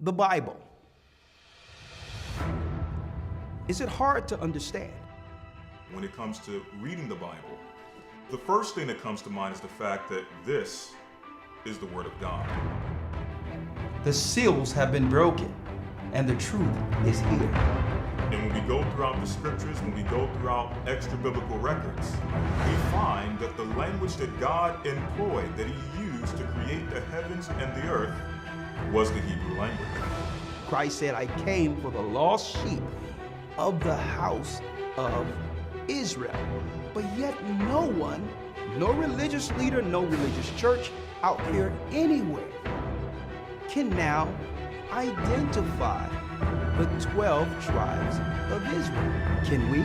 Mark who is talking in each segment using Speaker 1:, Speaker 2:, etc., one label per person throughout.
Speaker 1: The Bible. Is it hard to understand?
Speaker 2: When it comes to reading the Bible, the first thing that comes to mind is the fact that this is the Word of God.
Speaker 1: The seals have been broken, and the truth is here.
Speaker 2: And when we go throughout the scriptures, when we go throughout extra biblical records, we find that the language that God employed, that He used to create the heavens and the earth, was the Hebrew language.
Speaker 1: Christ said, I came for the lost sheep of the house of Israel. But yet no one, no religious leader, no religious church out here anywhere can now identify the 12 tribes of Israel. Can we?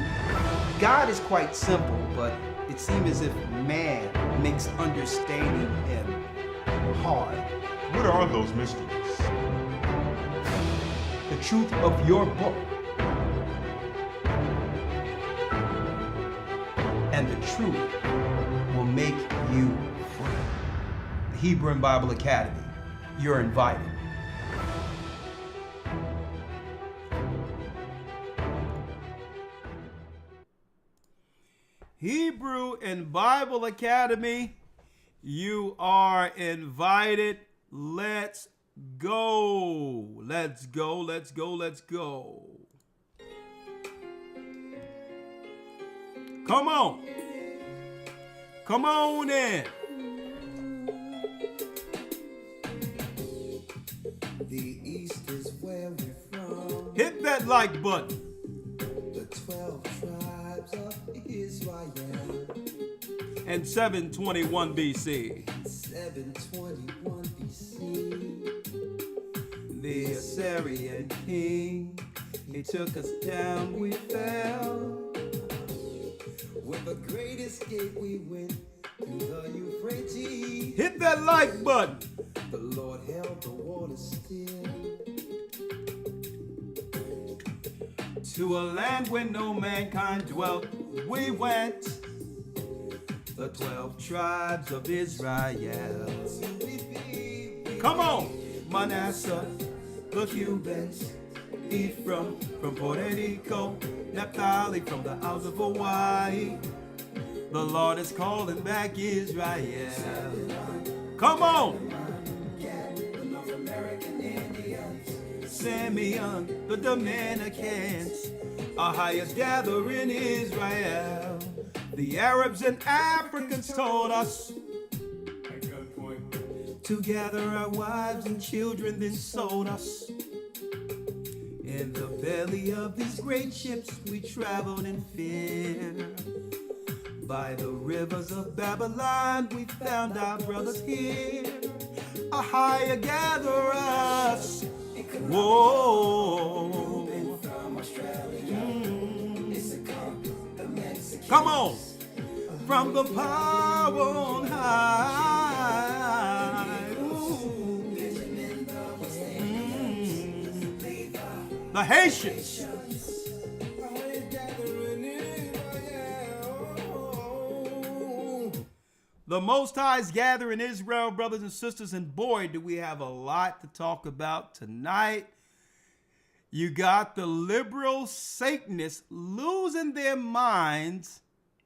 Speaker 1: God is quite simple, but it seems as if man makes understanding Him hard.
Speaker 2: What are those mysteries?
Speaker 1: The truth of your book and the truth will make you free. The Hebrew and Bible Academy, you're invited. Hebrew and Bible Academy, you are invited. Let's go. Let's go. Let's go. Let's go. Come on. Come on in.
Speaker 3: The East is where we're from.
Speaker 1: Hit that like button.
Speaker 3: The 12 tribes of Israel.
Speaker 1: And 721 BC.
Speaker 3: 721 BC.
Speaker 1: The Assyrian king, he took us down, we fell.
Speaker 3: With the great escape we went through the Euphrates.
Speaker 1: Hit that like button.
Speaker 3: The Lord held the water still.
Speaker 1: To a land where no mankind dwelt, we went. The 12 tribes of Israel. Come on, Manasseh, the Cubans, Ephraim from Puerto Rico, Naphtali from the Isles of Hawaii. The Lord is calling back Israel. Come on,
Speaker 3: The North American Indians.
Speaker 1: Simeon, the Dominicans, our highest gatherer in Israel. The Arabs and Africans told us to gather our wives and children, then sold us. In the belly of these great ships we traveled in fear. By the rivers of Babylon we found our brothers here. A higher gather us. Whoa. Come on. From the power on high. The Haitians. The Most High's gathering Israel, brothers and sisters, and boy, do we have a lot to talk about tonight. You got the liberal Satanists losing their minds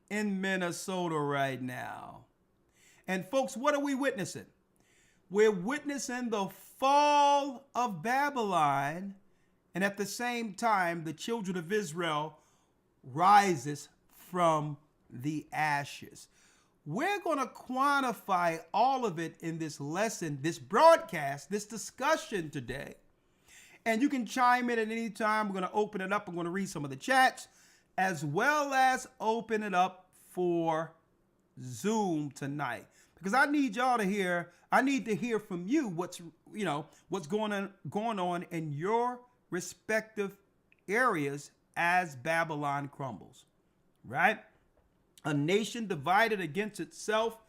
Speaker 1: in Minnesota right now. And folks, what are we witnessing? We're witnessing the fall of Babylon, and at the same time, the children of Israel rises from the ashes. We're going to quantify all of it in this lesson, this broadcast, this discussion today. And you can chime in at any time. We're going to open it up. I'm going to read some of the chats, as well as open it up for Zoom tonight. Because I need y'all to hear, I need to hear from you what's going on in your respective areas as Babylon crumbles, right? A nation divided against itself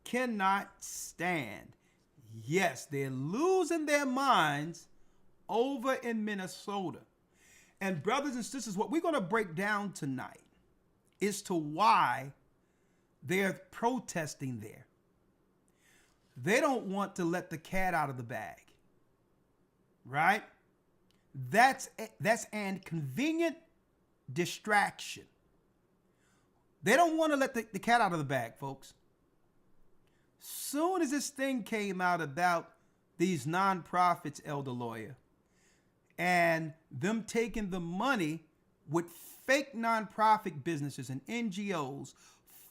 Speaker 1: cannot stand. Yes, they're losing their minds over in Minnesota. And brothers and sisters, what we're going to break down tonight is to why they're protesting there. They don't want to let the cat out of the bag. right? That's an convenient distraction. They don't want to let the cat out of the bag, folks. Soon as this thing came out about these nonprofits, Elder Lawyer, and them taking the money with fake nonprofit businesses and NGOs,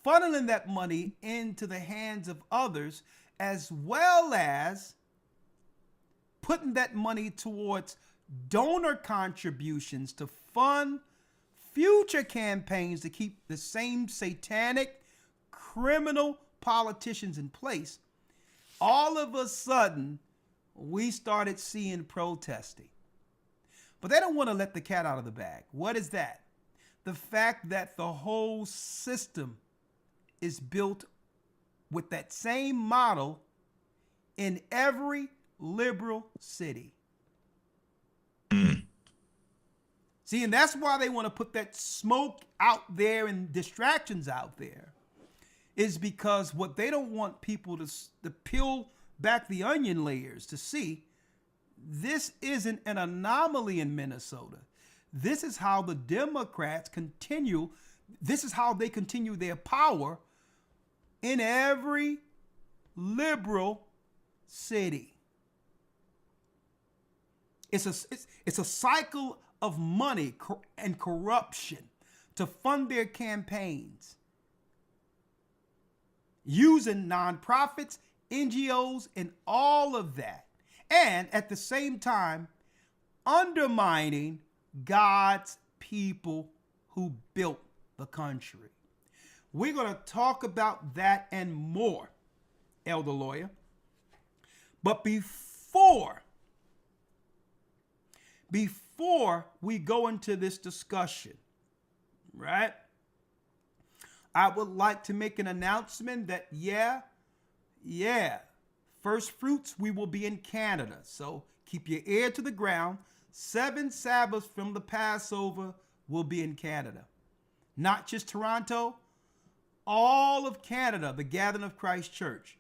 Speaker 1: funneling that money into the hands of others, as well as putting that money towards donor contributions to fund future campaigns to keep the same satanic, criminal politicians in place, all of a sudden, we started seeing protesting. But they don't want to let the cat out of the bag. What is that? The fact that the whole system is built with that same model in every liberal city. See, and that's why they want to put that smoke out there and distractions out there, is because what they don't want people to peel back the onion layers to see, this isn't an anomaly in Minnesota. This is how the Democrats continue. This is how they continue their power in every liberal city. It's a cycle of money and corruption to fund their campaigns, using nonprofits, NGOs, and all of that. And at the same time, undermining God's people who built the country. We're going to talk about that and more, Elder Lawyer. But before we go into this discussion, right, I would like to make an announcement that, First Fruits, we will be in Canada. So keep your ear to the ground. 7 Sabbaths from the Passover will be in Canada. Not just Toronto, all of Canada, the Gathering of Christ Church.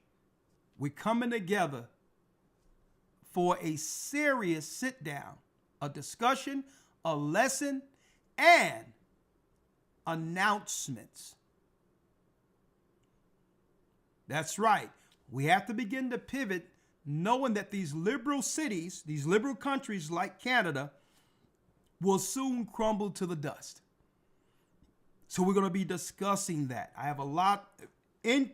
Speaker 1: We're coming together for a serious sit down, a discussion, a lesson, and announcements. That's right. We have to begin to pivot, knowing that these liberal cities, these liberal countries like Canada, will soon crumble to the dust. So we're going to be discussing that. I have a lot in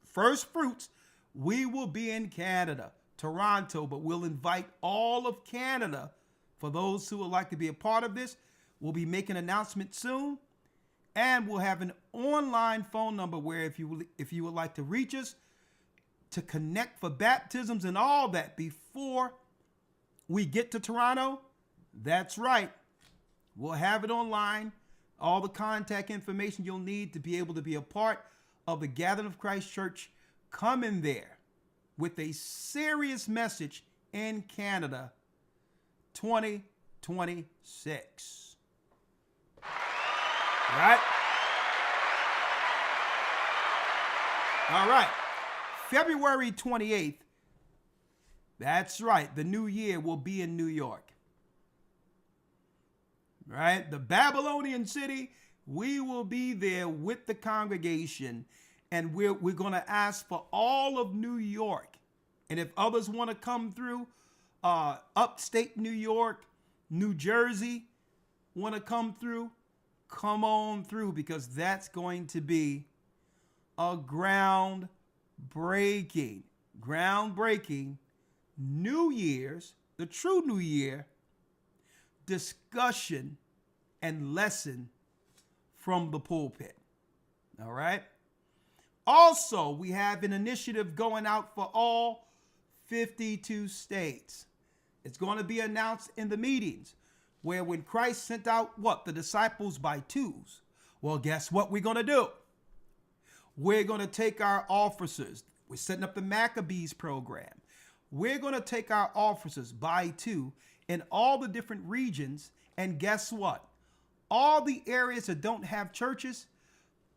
Speaker 1: First Fruits. We will be in Canada, Toronto, but we'll invite all of Canada. For those who would like to be a part of this, we'll be making an announcement soon. And we'll have an online phone number where if you would like to reach us, to connect for baptisms and all that before we get to Toronto, that's right. We'll have it online. All the contact information you'll need to be able to be a part of the Gathering of Christ Church coming there with a serious message in Canada 2026. Right? All right. February 28th, that's right, the new year will be in New York. Right? The Babylonian city, we will be there with the congregation, and we're going to ask for all of New York. And if others want to come through, upstate New York, New Jersey, want to come through, come on through, because that's going to be a groundbreaking New Year's, the true New Year, discussion and lesson from the pulpit. All right. Also, we have an initiative going out for all 52 states. It's going to be announced in the meetings where when Christ sent out the disciples by twos. Well, guess what we're going to do? We're going to take our officers. We're setting up the Maccabees program. We're going to take our officers by two in all the different regions. And guess what? All the areas that don't have churches,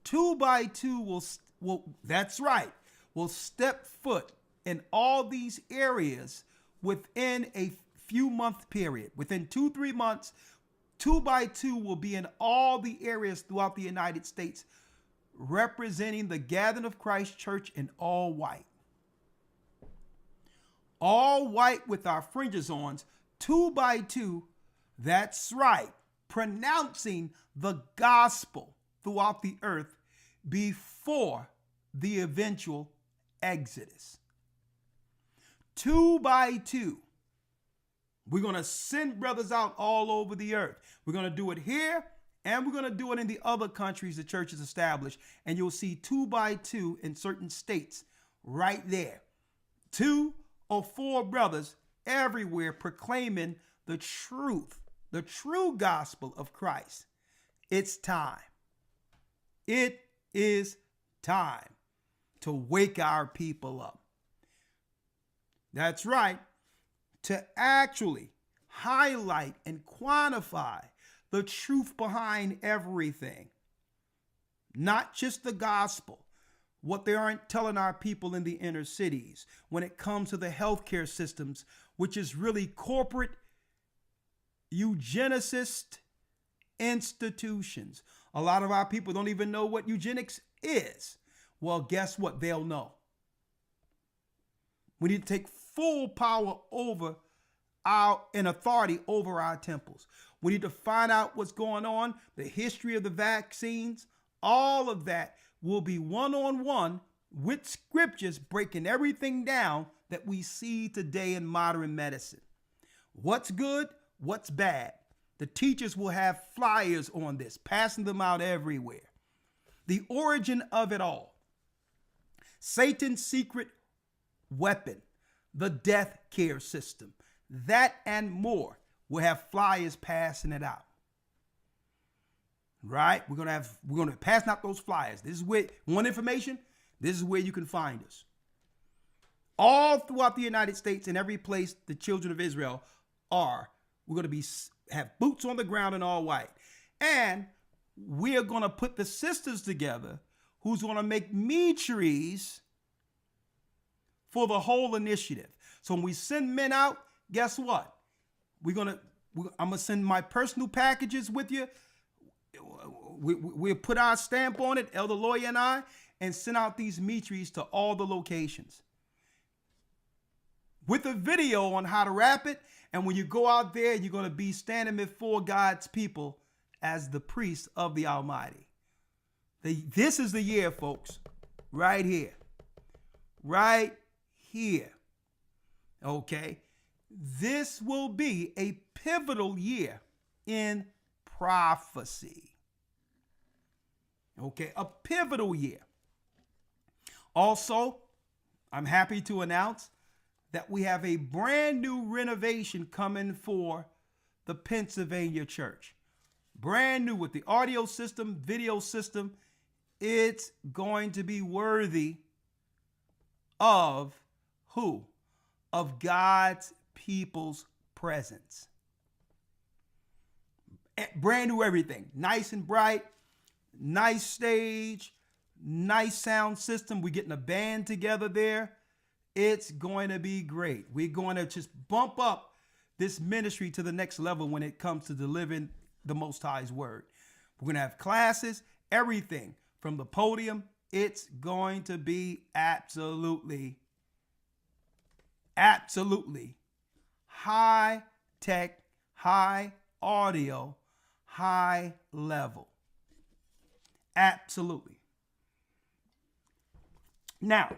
Speaker 1: 2 by 2 will that's right, will step foot in all these areas within a few month period. Within 2-3 months, 2x2 will be in all the areas throughout the United States, representing the Gathering of Christ Church in all white. All white with our fringes on, 2x2, that's right, pronouncing the gospel throughout the earth before the eventual Exodus. 2x2. We're going to send brothers out all over the earth. We're going to do it here, and we're going to do it in the other countries the church has established. And you'll see 2x2 in certain states right there. 2 or 4 brothers everywhere proclaiming the truth, the true gospel of Christ. It's time. It is time to wake our people up. That's right. To actually highlight and quantify the truth behind everything. Not just the gospel, what they aren't telling our people in the inner cities when it comes to the healthcare systems, which is really corporate eugenicist institutions. A lot of our people don't even know what eugenics is. Well, guess what? They'll know. We need to take full power over and authority over our temples. We need to find out what's going on, the history of the vaccines. All of that will be one-on-one with scriptures, breaking everything down that we see today in modern medicine. What's good? What's bad? The teachers will have flyers on this, passing them out everywhere. The origin of it all. Satan's secret weapon, the death care system. That and more. We'll have flyers passing it out. Right? We're gonna pass out those flyers. This is where want information. This is where you can find us. All throughout the United States and every place the children of Israel are, we're gonna have boots on the ground and all white. And we're gonna put the sisters together who's gonna make me trees for the whole initiative. So when we send men out, guess what? I'm gonna send my personal packages with you. We'll put our stamp on it, Elder Lawyer and I, and send out these meat trees to all the locations with a video on how to wrap it. And when you go out there, you're going to be standing before God's people as the priest of the Almighty. This is the year, folks, right here. Right here. Okay? This will be a pivotal year in prophecy. Okay, a pivotal year. Also, I'm happy to announce that we have a brand new renovation coming for the Pennsylvania church. Brand new with the audio system, video system. It's going to be worthy of who? Of God's people's presence. Brand new everything. Nice and bright. Nice stage. Nice sound system. We're getting a band together there. It's going to be great. We're going to just bump up this ministry to the next level when it comes to delivering the Most High's word. We're going to have classes, everything from the podium. It's going to be absolutely high tech, high audio, high level. Absolutely. Now,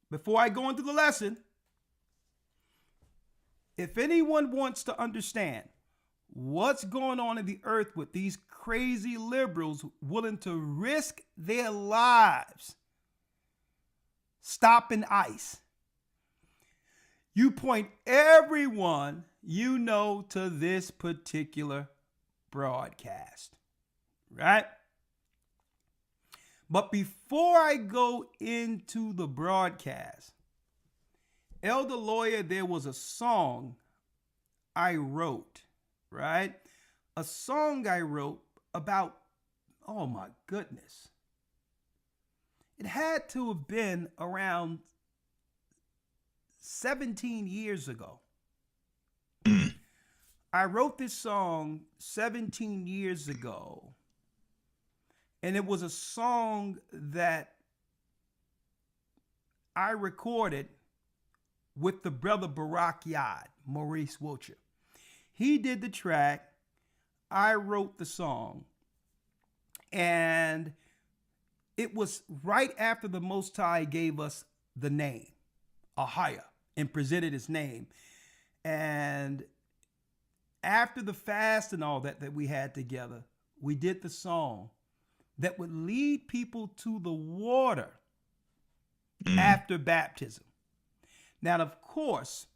Speaker 1: before I go into the lesson, if anyone wants to understand what's going on in the earth with these crazy liberals willing to risk their lives stopping ICE, you point everyone you know to this particular broadcast, right? But before I go into the broadcast, Elder Lawyer, there was a song I wrote, right? A song I wrote about, oh my goodness. It had to have been around 17 years ago. I wrote this song 17 years ago, and it was a song that I recorded with the brother Barack Yard, Maurice Wiltshire. He did the track, I wrote the song, and it was right after the Most High gave us the name, Ahia, and presented his name. And after the fast and all that we had together, we did the song that would lead people to the water after baptism. Now, of course,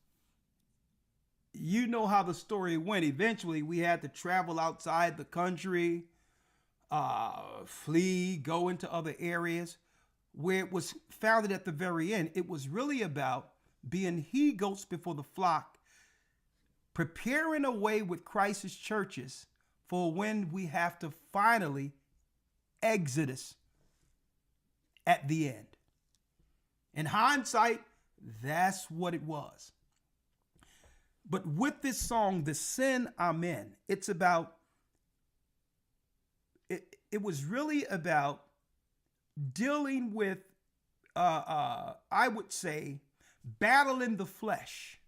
Speaker 1: you know how the story went. Eventually, we had to travel outside the country, flee, go into other areas, where it was founded at the very end. It was really about being he-goats before the flock, preparing a way with Christ's churches for when we have to finally exodus at the end. In hindsight, that's what it was. But with this song, The Sin I'm In, it's about, it was really about dealing with, I would say, battling the flesh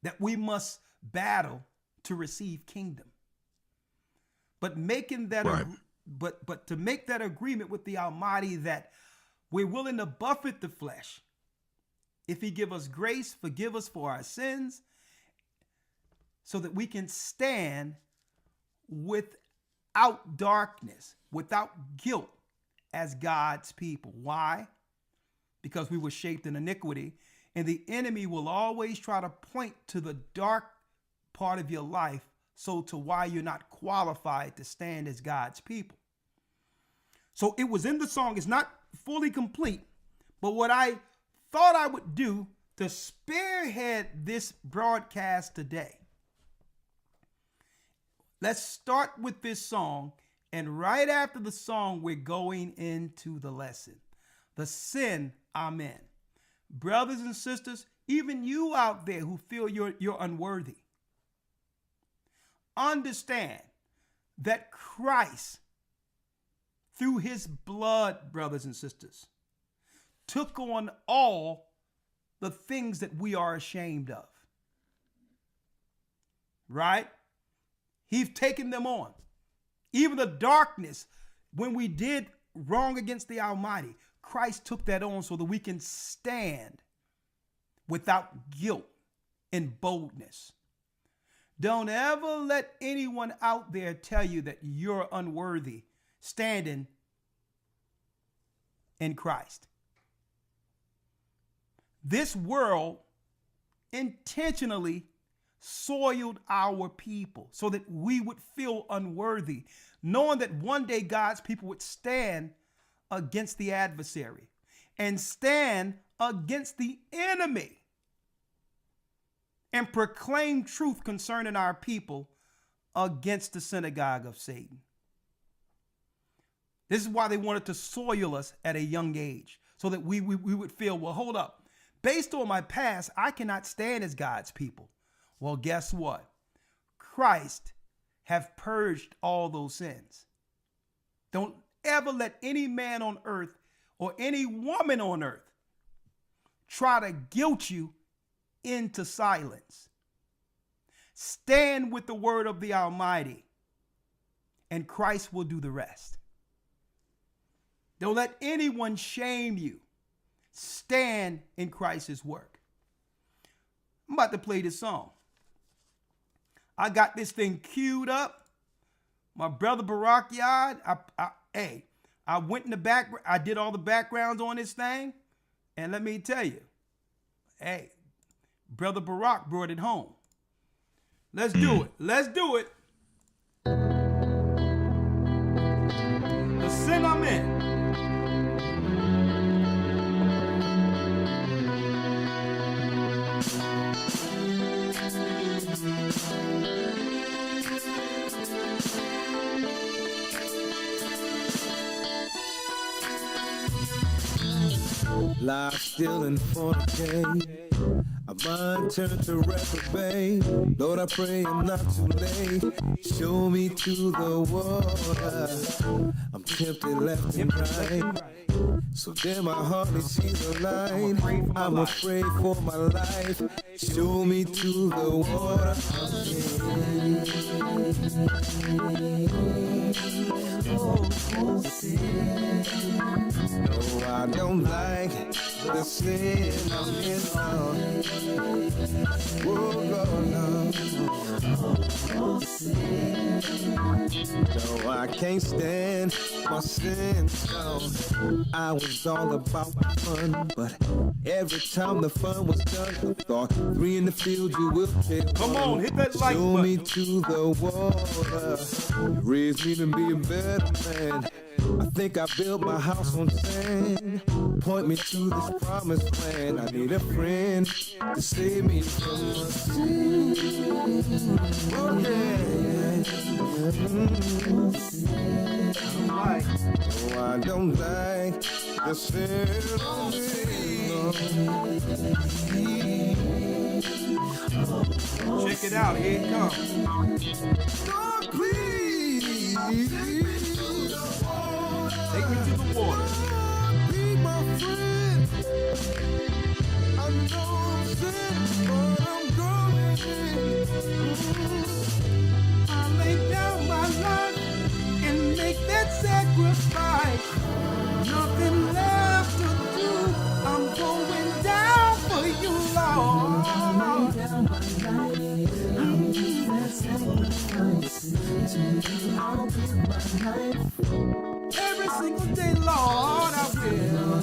Speaker 1: that we must battle to receive kingdom. But making that,
Speaker 4: right.
Speaker 1: but to make that agreement with the Almighty that we're willing to buffet the flesh. If he give us grace, forgive us for our sins, so that we can stand without darkness, without guilt as God's people. Why? Because we were shaped in iniquity, and the enemy will always try to point to the dark part of your life, so to why you're not qualified to stand as God's people. So it was in the song. It's not fully complete, but what I thought I would do to spearhead this broadcast today, let's start with this song, and right after the song, we're going into the lesson. The sin I'm in. Brothers and sisters, even you out there who feel you're unworthy, understand that Christ, through his blood, brothers and sisters, took on all the things that we are ashamed of. Right? He's taken them on. Even the darkness, when we did wrong against the Almighty, Christ took that on so that we can stand without guilt and boldness. Don't ever let anyone out there tell you that you're unworthy standing in Christ. This world intentionally soiled our people so that we would feel unworthy, knowing that one day God's people would stand against the adversary and stand against the enemy and proclaim truth concerning our people against the synagogue of Satan. This is why they wanted to soil us at a young age, so that we would feel, well, hold up. Based on my past, I cannot stand as God's people. Well, guess what? Christ have purged all those sins. Don't ever let any man on earth or any woman on earth try to guilt you into silence. Stand with the word of the Almighty, and Christ will do the rest. Don't let anyone shame you. Stand in Christ's work. I'm about to play this song. I got this thing queued up. My brother Barack Yard, I went in the back. I did all the backgrounds on this thing. And let me tell you, hey, brother Barack brought it home. Let's do it. Let's do it. The sin I'm in.
Speaker 3: Life still in fornicate. A mind turned to reprobate. Lord, I pray I'm not too late. Show me to the water. I'm tempted left and right. So damn, my heart is see the light. I'm afraid for my life. Show me to the water. No, I don't like the sin I'm in on. Oh, Lord, no, I can't stand my sin song. I was all about the fun, but every time the fun was done, I thought 3 in the field you will take.
Speaker 1: Come on, hit that like
Speaker 3: Show
Speaker 1: button.
Speaker 3: me to the water. You raised me to be a better man. I think I built my house on sand. Point me to this promised land. I need a friend to save me from my sin. Oh yeah. Oh, I don't like the sin of me.
Speaker 1: Check it out. Here it comes.
Speaker 3: Lord, please.
Speaker 1: Take me to the water.
Speaker 3: Be my friend. I know I'm sick, but I'm going
Speaker 1: I lay down my life and make that sacrifice. Nothing left to do. I'm going down for you, Lord. I lay down my life and make that sacrifice. I'll give my life. Every single day, Lord, I will.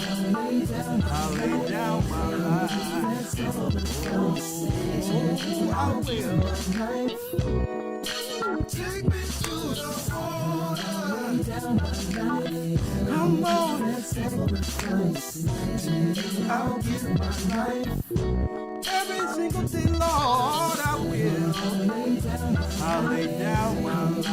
Speaker 1: I lay down my life. Oh, I will.
Speaker 3: Take me to the water.
Speaker 1: Come on.
Speaker 3: I'll give my life.
Speaker 1: Every single day, Lord, I will. I lay down my life.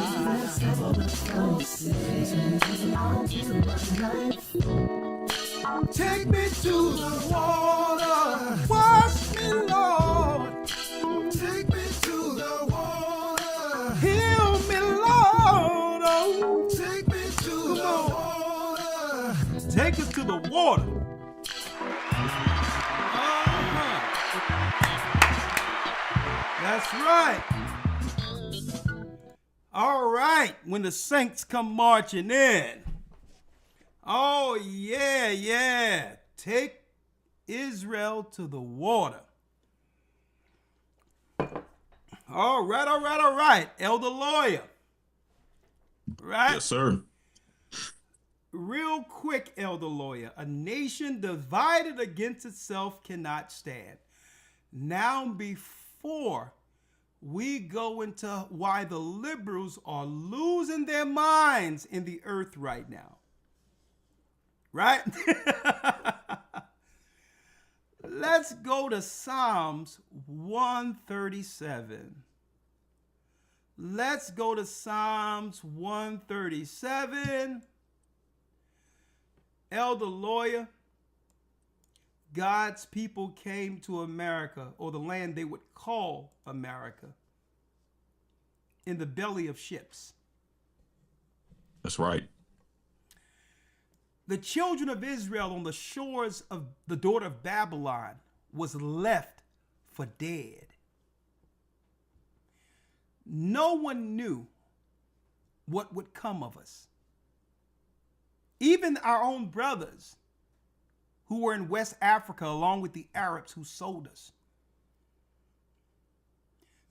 Speaker 1: Take me to the water. Wash me, Lord.
Speaker 3: Take me to the water.
Speaker 1: Heal me, Lord. Oh,
Speaker 3: Take me to the water.
Speaker 1: take us to the water. That's right. All right. When the saints come marching in. Oh, yeah, yeah. Take Israel to the water. All right. Elder Lawyer. Right?
Speaker 2: Yes, sir.
Speaker 1: Real quick, Elder Lawyer. A nation divided against itself cannot stand. Now, before we go into why the liberals are losing their minds in the earth right now. Right? Let's go to Psalms 137. Let's go to Psalms 137. Elder Lawyer, God's people came to America, or the land they would call America, in the belly of ships.
Speaker 2: That's right.
Speaker 1: The children of Israel on the shores of the daughter of Babylon was left for dead. No one knew what would come of us. Even our own brothers who were in West Africa, along with the Arabs who sold us.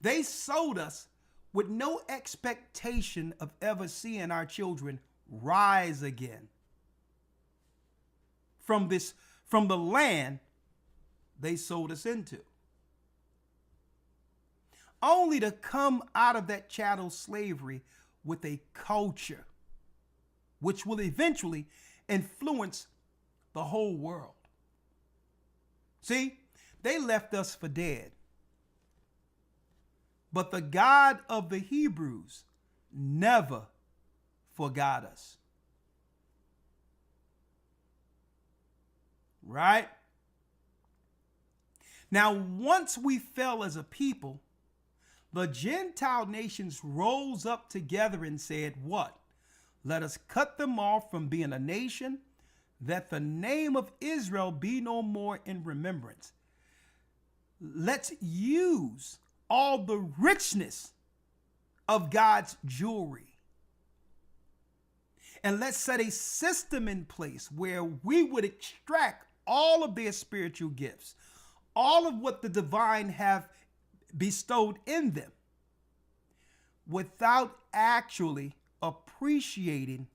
Speaker 1: They sold us with no expectation of ever seeing our children rise again from the land they sold us into. Only to come out of that chattel slavery with a culture which will eventually influence the whole world. See, they left us for dead. But the God of the Hebrews never forgot us. right? Now, once we fell as a people, the Gentile nations rose up together and said, what? Let us cut them off from being a nation, that the name of Israel be no more in remembrance. Let's use all the richness of God's jewelry. And let's set a system in place where we would extract all of their spiritual gifts, all of what the divine have bestowed in them, without actually appreciating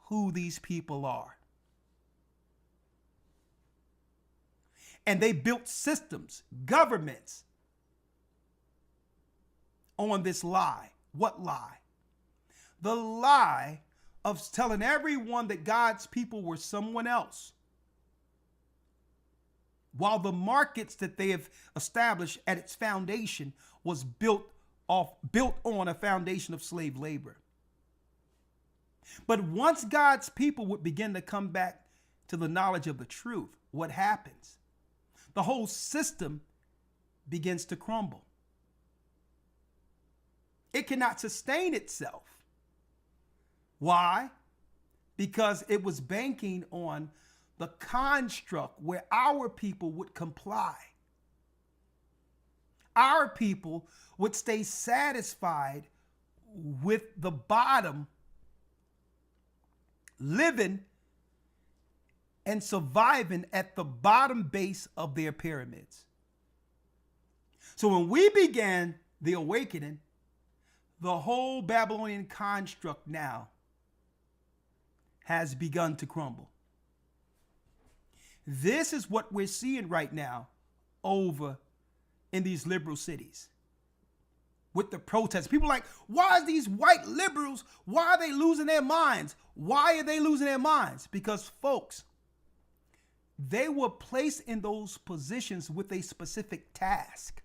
Speaker 1: who these people are. And they built systems, governments on this lie. What lie? The lie of telling everyone that God's people were someone else, while the markets that they have established at its foundation was built on a foundation of slave labor. But once God's people would begin to come back to the knowledge of the truth, what happens? The whole system begins to crumble. It cannot sustain itself. Why? Because it was banking on the construct where our people would comply. Our people would stay satisfied with the bottom, living and surviving at the bottom base of their pyramids. So when we began the awakening, the whole Babylonian construct now has begun to crumble. This is what we're seeing right now over in these liberal cities with the protests. People are like, why is these white liberals, why are they losing their minds? Why are they losing their minds? Because, folks, they were placed in those positions with a specific task.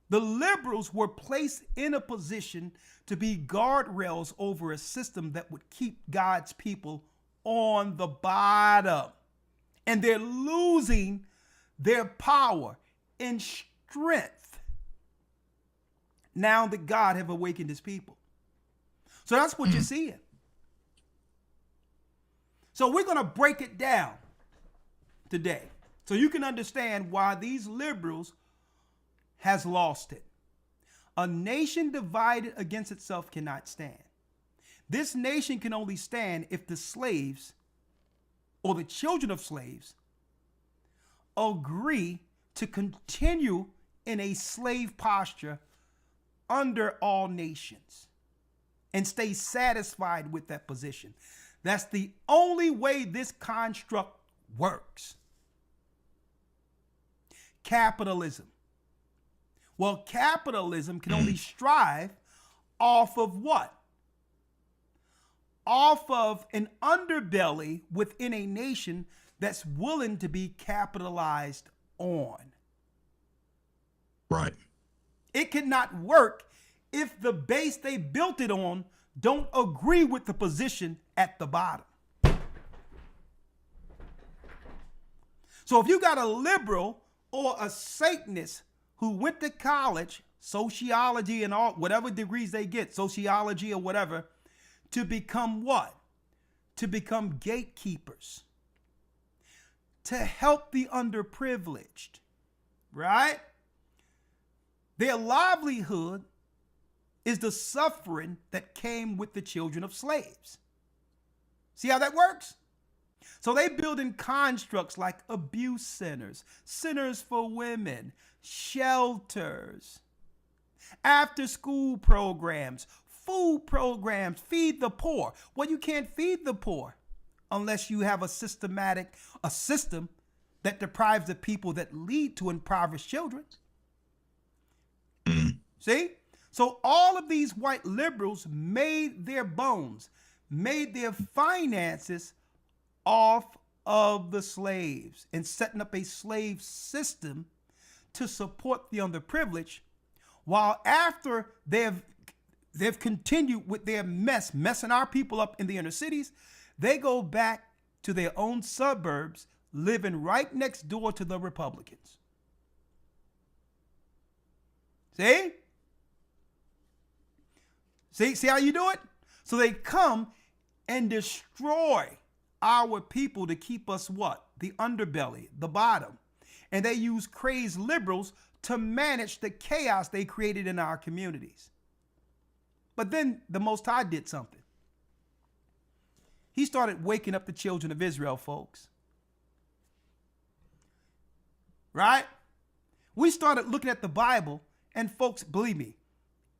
Speaker 1: The liberals were placed in a position to be guardrails over a system that would keep God's people on the bottom. And they're losing their power and strength now that God have awakened his people. So that's what you're seeing. So we're going to break it down today so you can understand why these liberals has lost it. A nation divided against itself cannot stand. This nation can only stand if the slaves or the children of slaves agree to continue in a slave posture under all nations and stay satisfied with that position. That's the only way this construct works. Capitalism. Well, capitalism can only strive off of what? Off of an underbelly within a nation that's willing to be capitalized on.
Speaker 4: Right.
Speaker 1: It cannot work if the base they built it on don't agree with the position at the bottom. So if you got a liberal or a Satanist who went to college, sociology and all, whatever degrees they get, sociology or whatever, to become what? To become gatekeepers, to help the underprivileged, right? Their livelihood is the suffering that came with the children of slaves. See how that works? So they build in constructs like abuse centers, centers for women, shelters, after school programs, food programs, feed the poor. Well, you can't feed the poor unless you have a system that deprives the people that lead to impoverished children. See? So all of these white liberals made their bones, made their finances off of the slaves and setting up a slave system to support the underprivileged, while after they've they've continued with their messing our people up in the inner cities. They go back to their own suburbs, living right next door to the Republicans. See? See how you do it? So they come and destroy our people to keep us what? The underbelly, the bottom. And they use crazed liberals to manage the chaos they created in our communities. But then the Most High did something. He started waking up the children of Israel, folks. Right? We started looking at the Bible, and folks, believe me,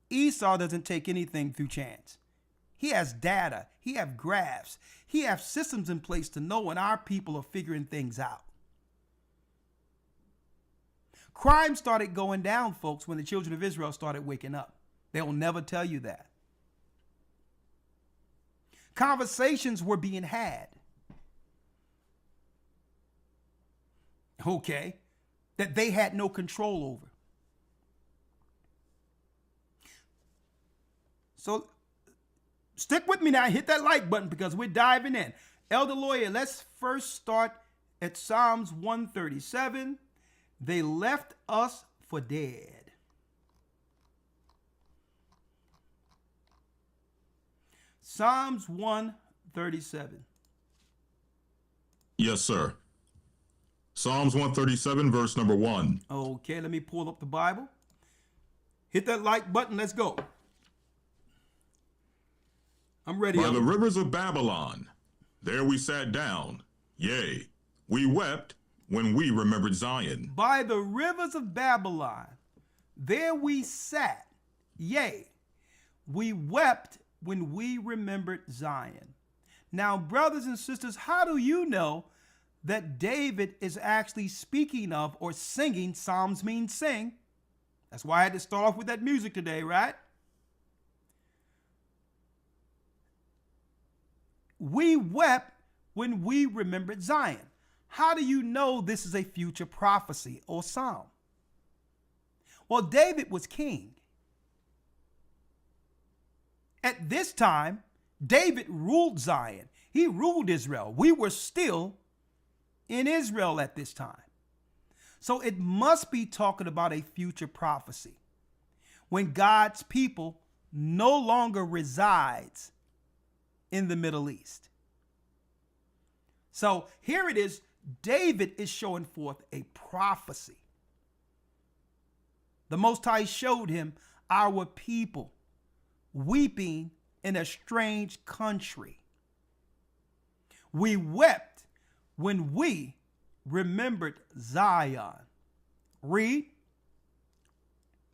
Speaker 1: Esau doesn't take anything through chance. He has data. He has graphs. He has systems in place to know when our people are figuring things out. Crime started going down, folks, when the children of Israel started waking up. They'll never tell you that. Conversations were being had. Okay. That they had no control over. So stick with me now. Hit that like button because we're diving in. Elder Lawyer, let's first start at Psalms 137. They left us for dead. Psalms 137.
Speaker 2: Yes, sir. Psalms 137, verse number 1.
Speaker 1: Okay, let me pull up the Bible. Hit that like button. Let's go. I'm ready.
Speaker 2: By the rivers of Babylon, there we sat down. Yea, we wept when we remembered Zion.
Speaker 1: By the rivers of Babylon, there we sat. Yea, we wept when we remembered Zion. Now, brothers and sisters, how do you know that David is actually speaking of or singing? Psalms mean sing. That's why I had to start off with that music today, right? We wept when we remembered Zion. How do you know this is a future prophecy or psalm? Well, David was king. At this time, David ruled Zion. He ruled Israel. We were still in Israel at this time. So it must be talking about a future prophecy when God's people no longer resides in the Middle East. So here it is. David is showing forth a prophecy. The Most High showed him our people weeping in a strange country. We wept when we remembered Zion. Read.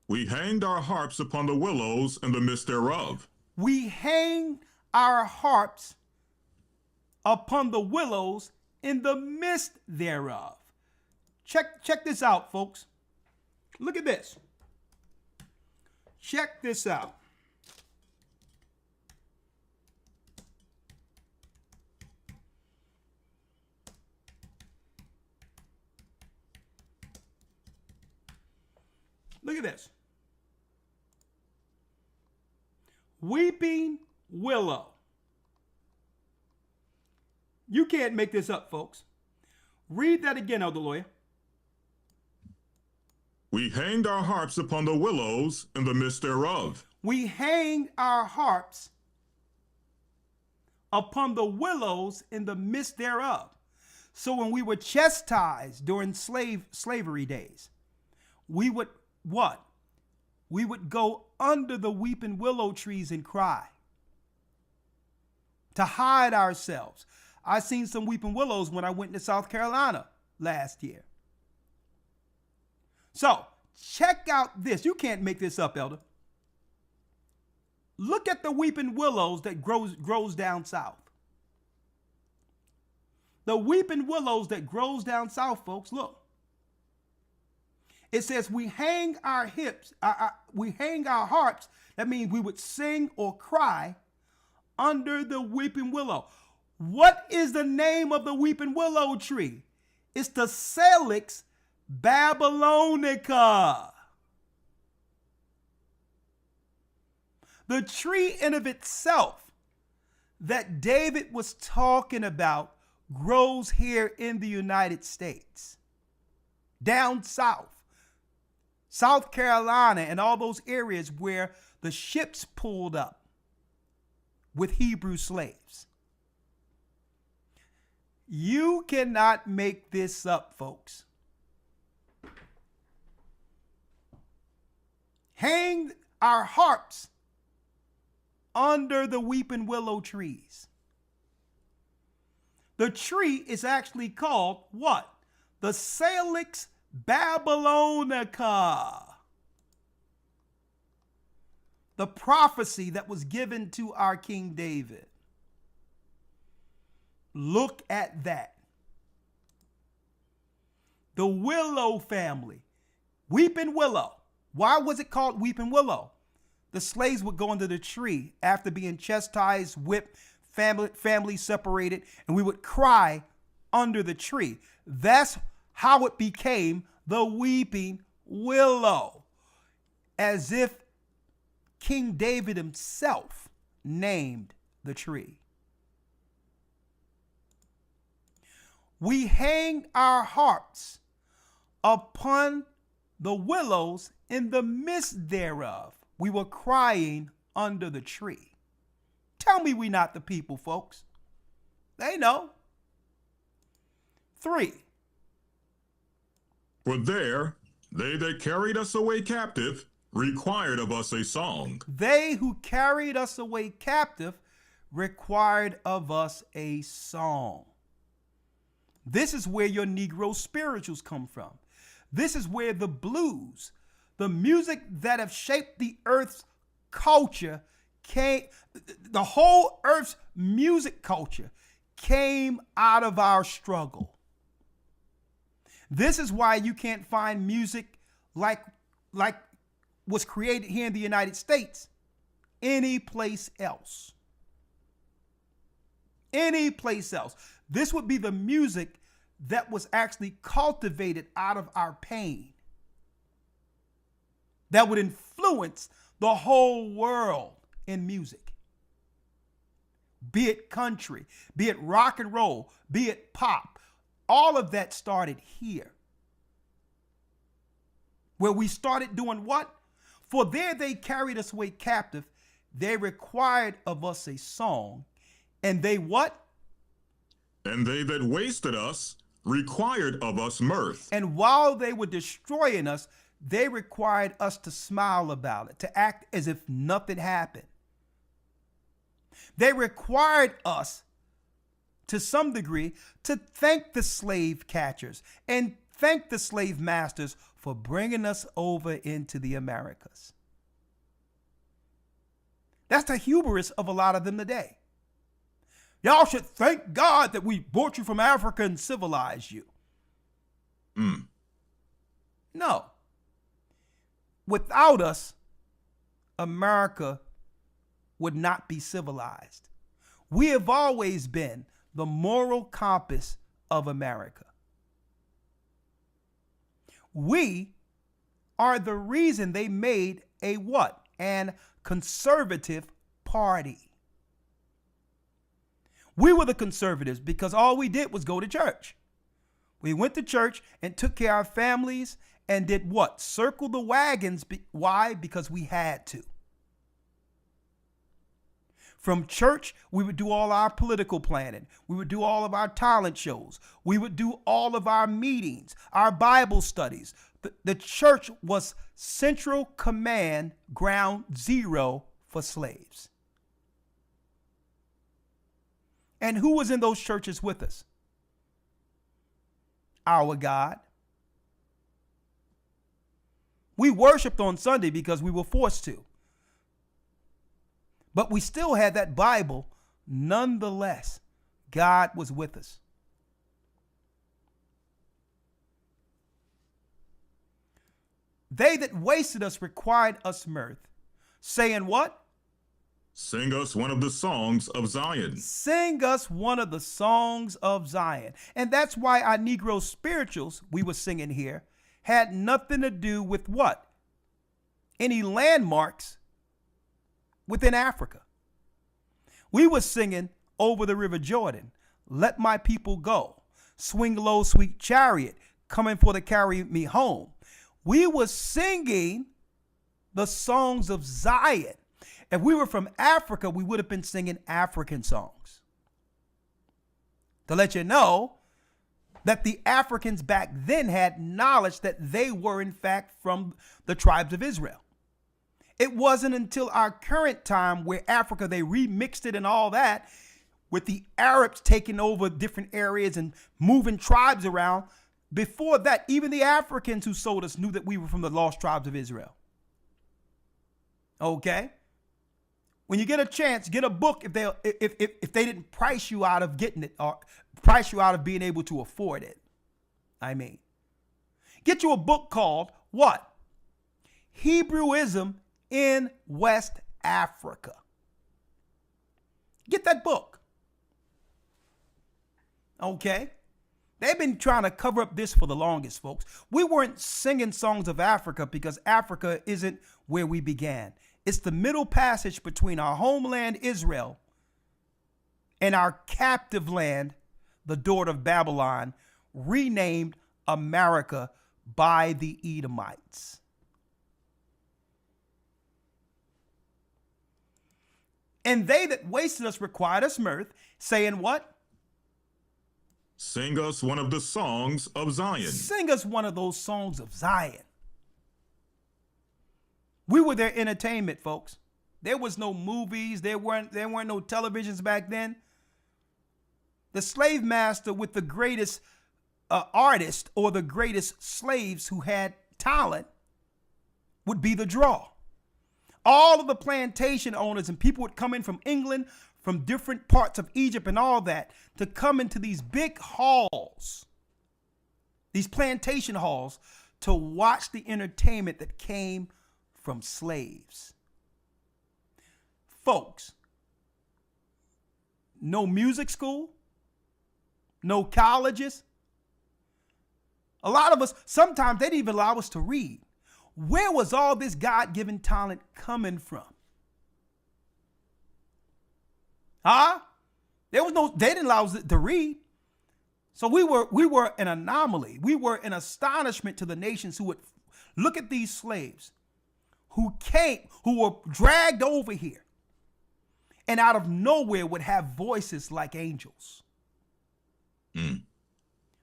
Speaker 2: We hanged our harps upon the willows in the midst thereof.
Speaker 1: We hanged our harps upon the willows in the midst thereof. Check this out, folks. Look at this. Check this out. Look at this. Weeping willow. You can't make this up, folks. Read that again, Elder Lawyer.
Speaker 2: We hanged our harps upon the willows in the midst thereof.
Speaker 1: We hanged our harps upon the willows in the midst thereof. So when we were chastised during slavery days, we would what? We would go under the weeping willow trees and cry to hide ourselves. I seen some weeping willows when I went to South Carolina last year. So check out this. You can't make this up, Elder. Look at the weeping willows that grows down south. The weeping willows that grows down south, folks, look. It says we hang our hips, we hang our harps. That means we would sing or cry under the weeping willow. What is the name of the weeping willow tree? It's the Salix babylonica. The tree in of itself that David was talking about grows here in the United States, down south, South Carolina, and all those areas where the ships pulled up with Hebrew slaves. You cannot make this up, folks. Hang our harps under the weeping willow trees. The tree is actually called what? The Salix Babylonica. The prophecy that was given to our King David. Look at that. The willow family. Weeping willow. Why was it called weeping willow? The slaves would go under the tree after being chastised, whipped, family separated, and we would cry under the tree. That's how it became the weeping willow. As if King David himself named the tree. We hanged our harps upon the willows in the midst thereof. We were crying under the tree. Tell me we not the people, folks. They know. 3.
Speaker 2: For there, they that carried us away captive required of us a song.
Speaker 1: They who carried us away captive required of us a song. This is where your Negro spirituals come from. This is where the blues, the music that have shaped the earth's culture, the whole earth's music culture came out of our struggle. This is why you can't find music like was created here in the United States any place else. Any place else. This would be the music that was actually cultivated out of our pain, that would influence the whole world in music. Be it country, be it rock and roll, be it pop. All of that started here. Where we started doing what? For there they carried us away captive. They required of us a song. And they what?
Speaker 2: And they that wasted us required of us mirth.
Speaker 1: And while they were destroying us, they required us to smile about it, to act as if nothing happened. They required us, to some degree, to thank the slave catchers and thank the slave masters for bringing us over into the Americas. That's the hubris of a lot of them today. Y'all should thank God that we brought you from Africa and civilized you. No. Without us, America would not be civilized. We have always been the moral compass of America. We are the reason they made a what? An conservative party. We were the conservatives because all we did was go to church. We went to church and took care of our families and did what? Circle the wagons. Why? Because we had to. From church, we would do all our political planning. We would do all of our talent shows. We would do all of our meetings, our Bible studies. The church was central command, ground zero for slaves. And who was in those churches with us? Our God. We worshiped on Sunday because we were forced to. But we still had that Bible. Nonetheless, God was with us. They that wasted us required us mirth, saying what?
Speaker 2: Sing us one of the songs of Zion.
Speaker 1: Sing us one of the songs of Zion. And that's why our Negro spirituals we were singing here had nothing to do with what? Any landmarks within Africa. We were singing Over the River Jordan, Let My People Go, Swing Low, Sweet Chariot, Coming for to Carry Me Home. We were singing the songs of Zion. If we were from Africa, we would have been singing African songs. To let you know that the Africans back then had knowledge that they were in fact from the tribes of Israel. It wasn't until our current time where Africa, they remixed it and all that, with the Arabs taking over different areas and moving tribes around. Before that, even the Africans who sold us knew that we were from the lost tribes of Israel. Okay? When you get a chance, get a book if they didn't price you out of getting it or price you out of being able to afford it. I mean, get you a book called what? Hebrewism in West Africa. Get that book. Okay? They've been trying to cover up this for the longest, folks. We weren't singing songs of Africa because Africa isn't where we began. It's the middle passage between our homeland, Israel, and our captive land, the daughter of Babylon, renamed America by the Edomites. And they that wasted us required us mirth, saying what?
Speaker 2: Sing us one of the songs of Zion.
Speaker 1: Sing us one of those songs of Zion. We were their entertainment, folks. There was no movies. There weren't no televisions back then. The slave master with the greatest artist or the greatest slaves who had talent would be the draw. All of the plantation owners and people would come in from England, from different parts of Egypt and all that, to come into these big halls, these plantation halls, to watch the entertainment that came from slaves. Folks, no music school, no colleges. A lot of us, sometimes they didn't even allow us to read. Where was all this God-given talent coming from? Huh? They didn't allow us to read. So we were an anomaly. We were an astonishment to the nations who would look at these slaves who were dragged over here and out of nowhere would have voices like angels.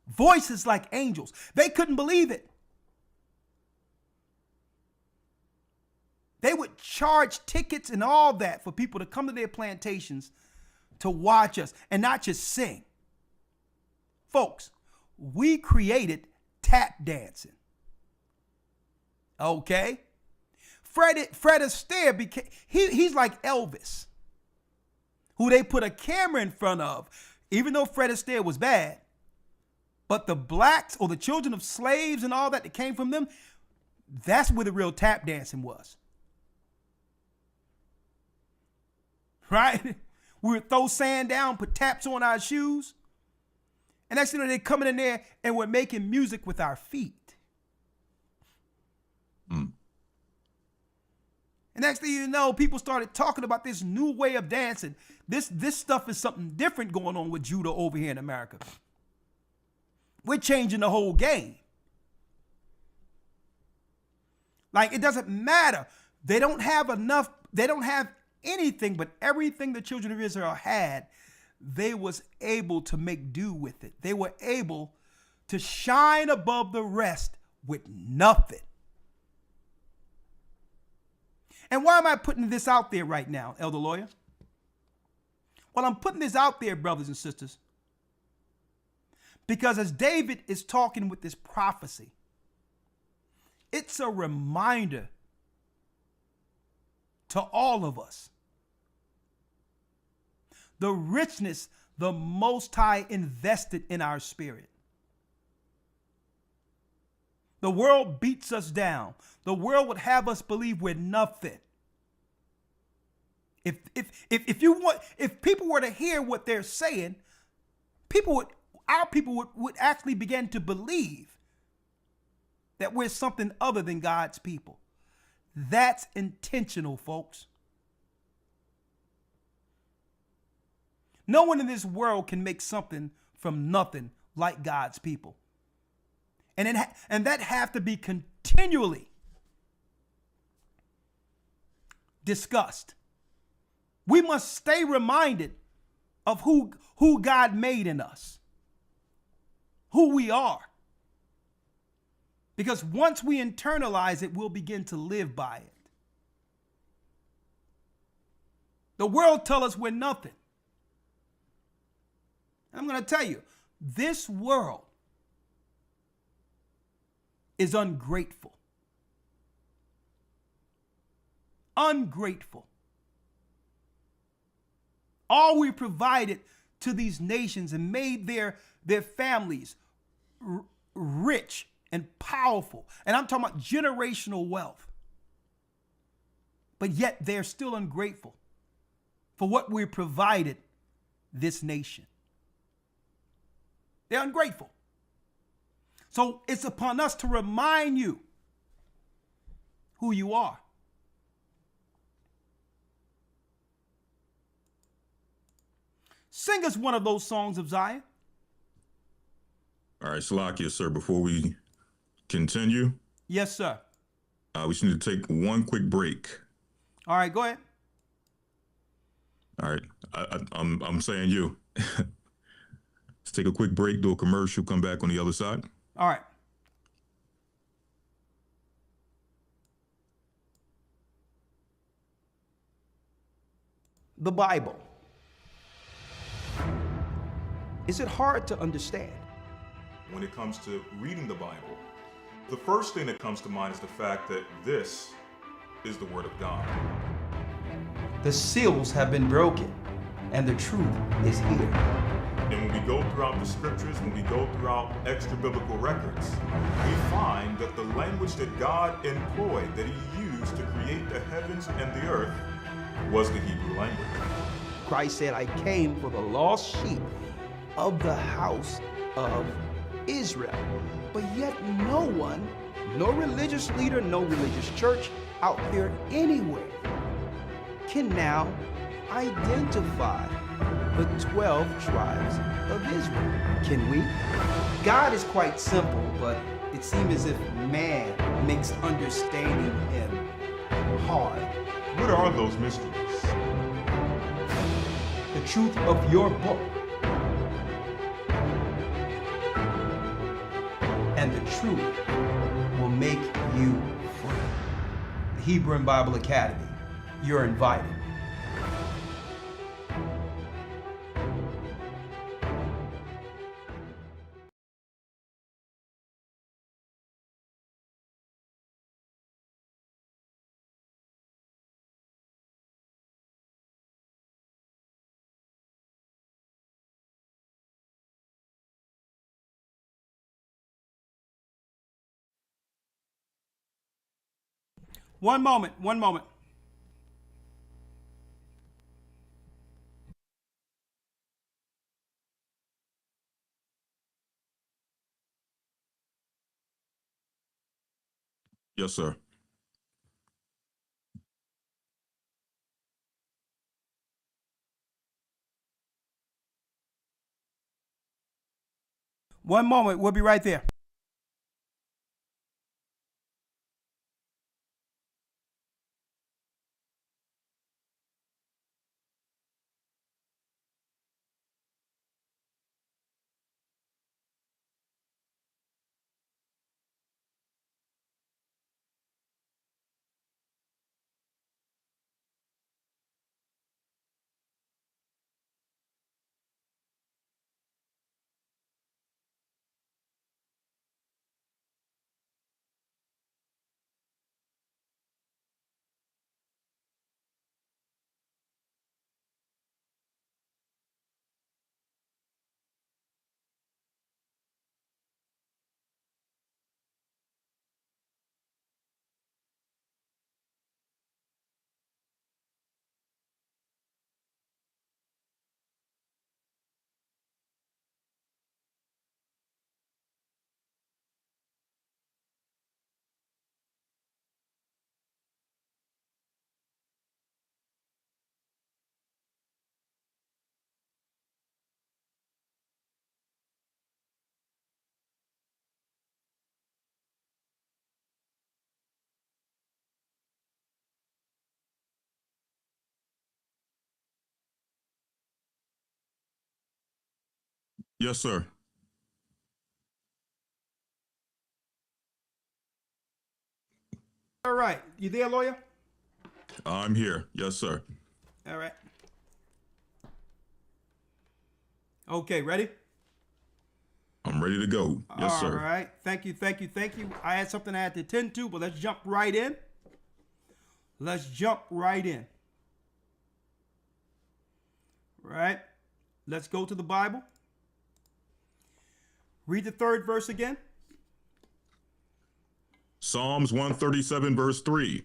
Speaker 1: Voices like angels. They couldn't believe it. They would charge tickets and all that for people to come to their plantations to watch us and not just sing. Folks, we created tap dancing. Okay? Fred Astaire he's like Elvis, who they put a camera in front of, even though Fred Astaire was bad. But the blacks or the children of slaves and all that came from them, that's where the real tap dancing was. Right? We would throw sand down, put taps on our shoes. And next thing you know, they're coming in there and we're making music with our feet. And next thing you know, people started talking about this new way of dancing. This stuff is something different going on with Judah over here in America. We're changing the whole game. Like, it doesn't matter. They don't have enough. They don't have anything, but everything the children of Israel had, they was able to make do with it. They were able to shine above the rest with nothing. And why am I putting this out there right now, Elder Lawyer? Well, I'm putting this out there, brothers and sisters, because as David is talking with this prophecy, it's a reminder to all of us the richness the Most High invested in our spirit. The world beats us down. The world would have us believe we're nothing. If people were to hear what they're saying, our people would actually begin to believe that we're something other than God's people. That's intentional, folks. No one in this world can make something from nothing like God's people. And that have to be continually discussed. We must stay reminded of who God made in us, who we are. Because once we internalize it, we'll begin to live by it. The world tells us we're nothing. And I'm going to tell you, this world is ungrateful. Ungrateful. All we provided to these nations and made their families rich and powerful. And I'm talking about generational wealth. But yet they're still ungrateful for what we provided this nation. They're ungrateful. So it's upon us to remind you who you are. Sing us one of those songs of Zion.
Speaker 2: All right, Salakia, sir, before we continue.
Speaker 1: Yes, sir.
Speaker 2: We just need to take one quick break.
Speaker 1: All right, go ahead.
Speaker 2: All right, I'm saying you. Let's take a quick break, do a commercial, come back on the other side.
Speaker 1: All right. The Bible. Is it hard to understand?
Speaker 2: When it comes to reading the Bible, the first thing that comes to mind is the fact that this is the Word of God.
Speaker 1: The seals have been broken, and the truth is here.
Speaker 2: And when we go throughout the scriptures, when we go throughout extra biblical records, we find that the language that God employed, that He used to create the heavens and the earth, was the Hebrew language.
Speaker 1: Christ said, I came for the lost sheep of the house of Israel. But yet no one, no religious leader, no religious church out there anywhere can now identify the 12 tribes of Israel. Can we? God is quite simple, but it seems as if man makes understanding Him hard.
Speaker 2: What are those mysteries?
Speaker 1: The truth of your book and the truth will make you free. The Hebrew and Bible Academy, you're invited. One moment.
Speaker 2: Yes, sir.
Speaker 1: One moment. We'll be right there.
Speaker 2: Yes, sir.
Speaker 1: All right. You there, lawyer?
Speaker 2: I'm here. Yes, sir.
Speaker 1: All right. Okay, ready?
Speaker 2: I'm ready to go. Yes,
Speaker 1: All
Speaker 2: sir.
Speaker 1: right. Thank you. I had something I had to attend to, but let's jump right in. Right. Let's go to the Bible. Read the third verse again.
Speaker 2: Psalms 137, verse 3.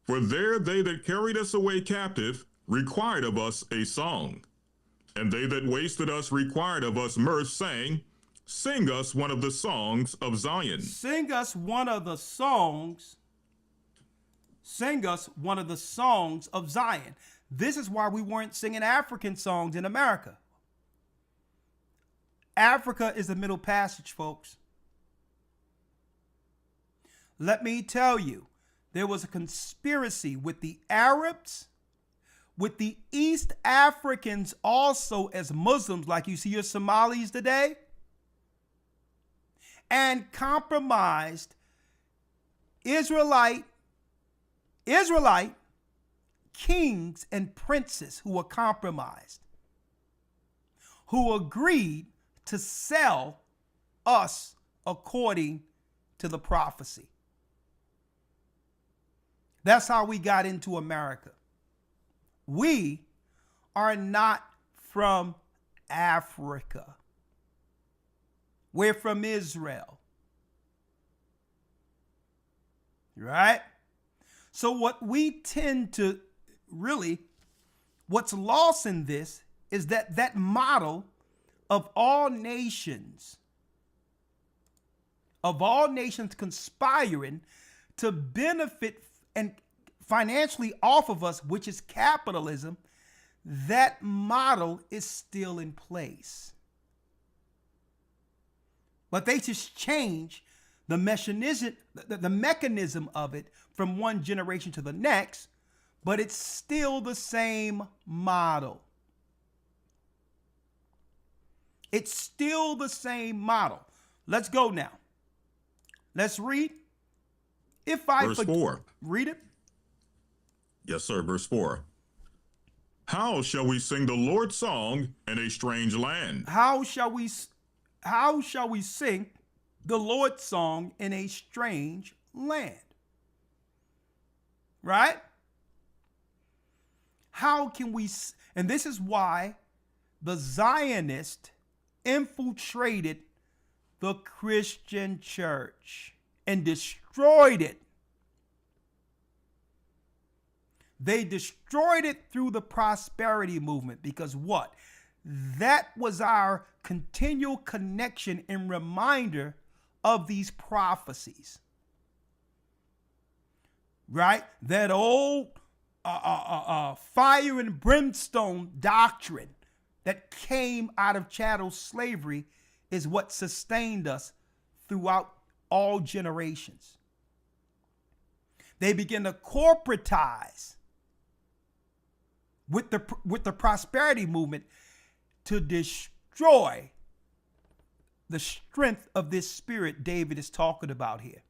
Speaker 2: For there they that carried us away captive required of us a song, and they that wasted us required of us mirth, saying, Sing us one of the songs of Zion.
Speaker 1: Sing us one of the songs of Zion. This is why we weren't singing African songs in America. Africa is the Middle Passage, folks. Let me tell you, there was a conspiracy with the Arabs, with the East Africans also as Muslims, like you see your Somalis today, and compromised Israelite kings and princes who were compromised, who agreed to sell us according to the prophecy. That's how we got into America. We are not from Africa. We're from Israel. Right? So what we tend to what's lost in this is that model of all nations conspiring to benefit and financially off of us, which is capitalism, that model is still in place. But they just change the mechanism of it from one generation to the next, but it's still the same model. It's still the same model. Let's go now. Let's read.
Speaker 2: Verse 4.
Speaker 1: Read it.
Speaker 2: Yes, sir. Verse 4. How shall we sing the Lord's song in a strange land?
Speaker 1: How shall we sing the Lord's song in a strange land? Right? How can we, and this is why the Zionists infiltrated the Christian church and destroyed it. They destroyed it through the prosperity movement because what? That was our continual connection and reminder of these prophecies. Right? That old fire and brimstone doctrine that came out of chattel slavery is what sustained us throughout all generations. They begin to corporatize with the prosperity movement to destroy the strength of this spirit David is talking about here.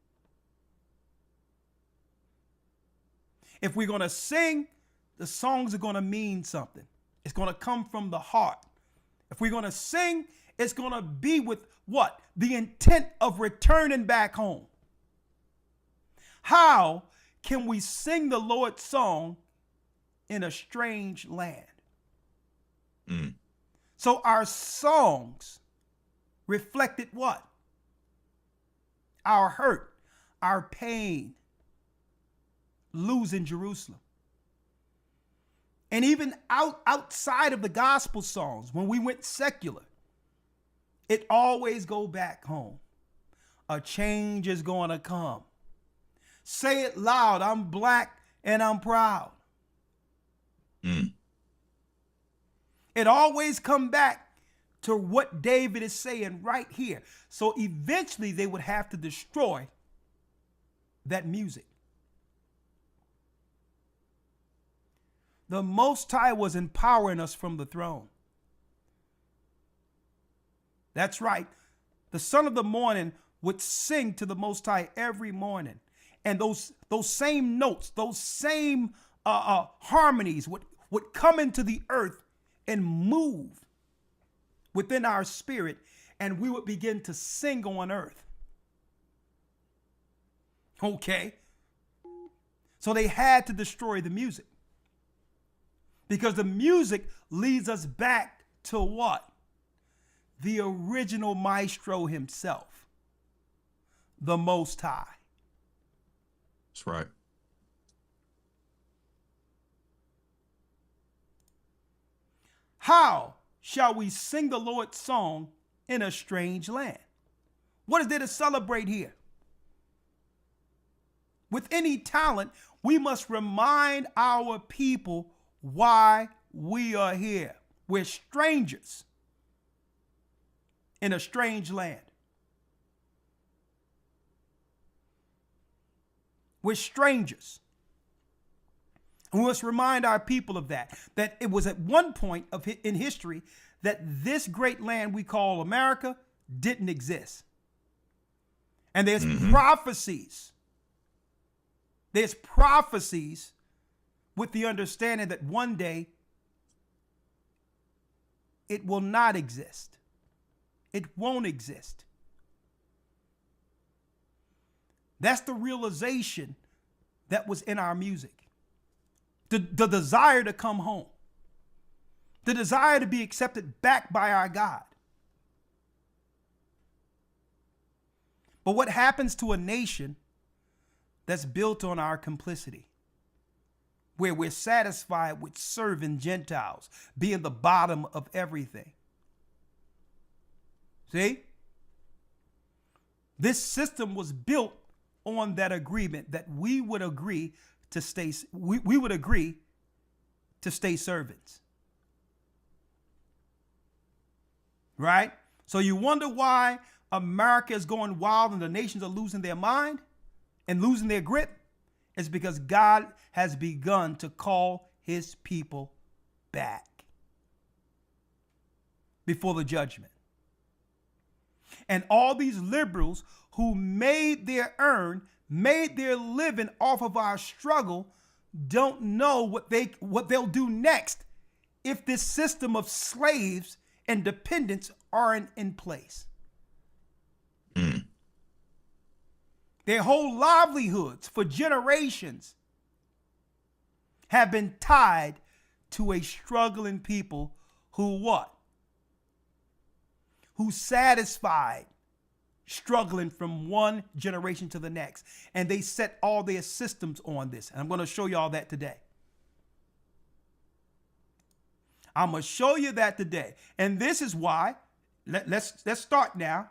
Speaker 1: If we're going to sing, the songs are going to mean something. It's going to come from the heart. If we're going to sing, it's going to be with what? The intent of returning back home. How can we sing the Lord's song in a strange land? So our songs reflected what? Our hurt, our pain, losing Jerusalem. And even outside of the gospel songs, when we went secular, it always go back home. A change is going to come. Say it loud, I'm black and I'm proud. It always come back to what David is saying right here. So eventually they would have to destroy that music. The Most High was empowering us from the throne. That's right. The son of the morning would sing to the Most High every morning. And those same notes, those same harmonies would come into the earth and move within our spirit, and we would begin to sing on earth. Okay. So they had to destroy the music, because the music leads us back to what? The original maestro himself, the Most High.
Speaker 2: That's right.
Speaker 1: How shall we sing the Lord's song in a strange land? What is there to celebrate here? With any talent, we must remind our people why we are here. We're strangers in a strange land. We're strangers. And we must remind our people of that it was at one point in history that this great land we call America didn't exist. And there's prophecies. There's prophecies with the understanding that one day it will not exist. It won't exist. That's the realization that was in our music. The desire to come home. The desire to be accepted back by our God. But what happens to a nation that's built on our complicity, where we're satisfied with serving Gentiles, being the bottom of everything? See? This system was built on that agreement that we would agree to stay, we would agree to stay servants. Right? So you wonder why America is going wild and the nations are losing their mind and losing their grip? It's because God has begun to call his people back before the judgment. And all these liberals who made their living off of our struggle don't know what they'll do next if this system of slaves and dependents aren't in place. Their whole livelihoods for generations have been tied to a struggling people who what? Who satisfied struggling from one generation to the next. And they set all their systems on this. And I'm going to show you all that today. I'm going to show you that today. And this is why, let's start now.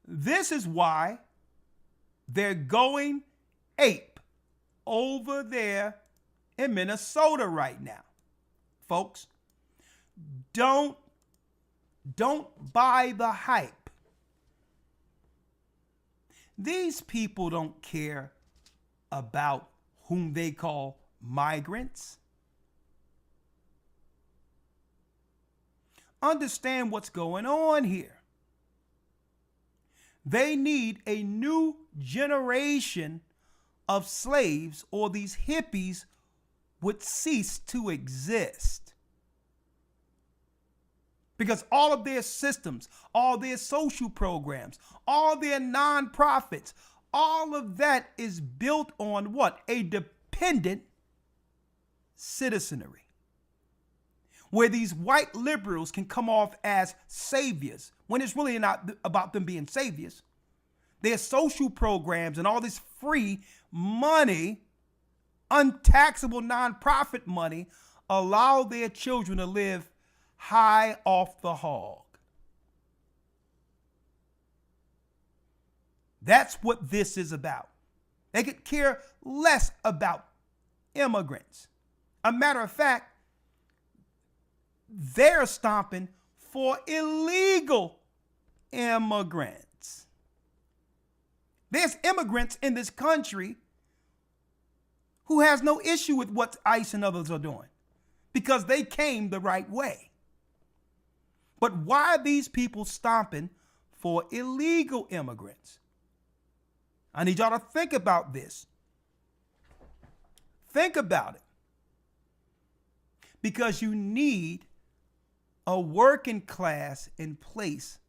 Speaker 1: This is why they're going ape over there in Minnesota right now. Folks, don't buy the hype. These people don't care about whom they call migrants. Understand what's going on here. They need a new generation of slaves, or these hippies would cease to exist. Because all of their systems, all their social programs, all their nonprofits, all of that is built on what? A dependent citizenry, where these white liberals can come off as saviors when it's really not about them being saviors. Their social programs and all this free money, untaxable nonprofit money, allow their children to live high off the hog. That's what this is about. They could care less about immigrants. A matter of fact, they're stomping for illegal immigrants. There's immigrants in this country who has no issue with what ICE and others are doing because they came the right way. But why are these people stomping for illegal immigrants? I need y'all to think about this. Think about it. Because you need a working class in place.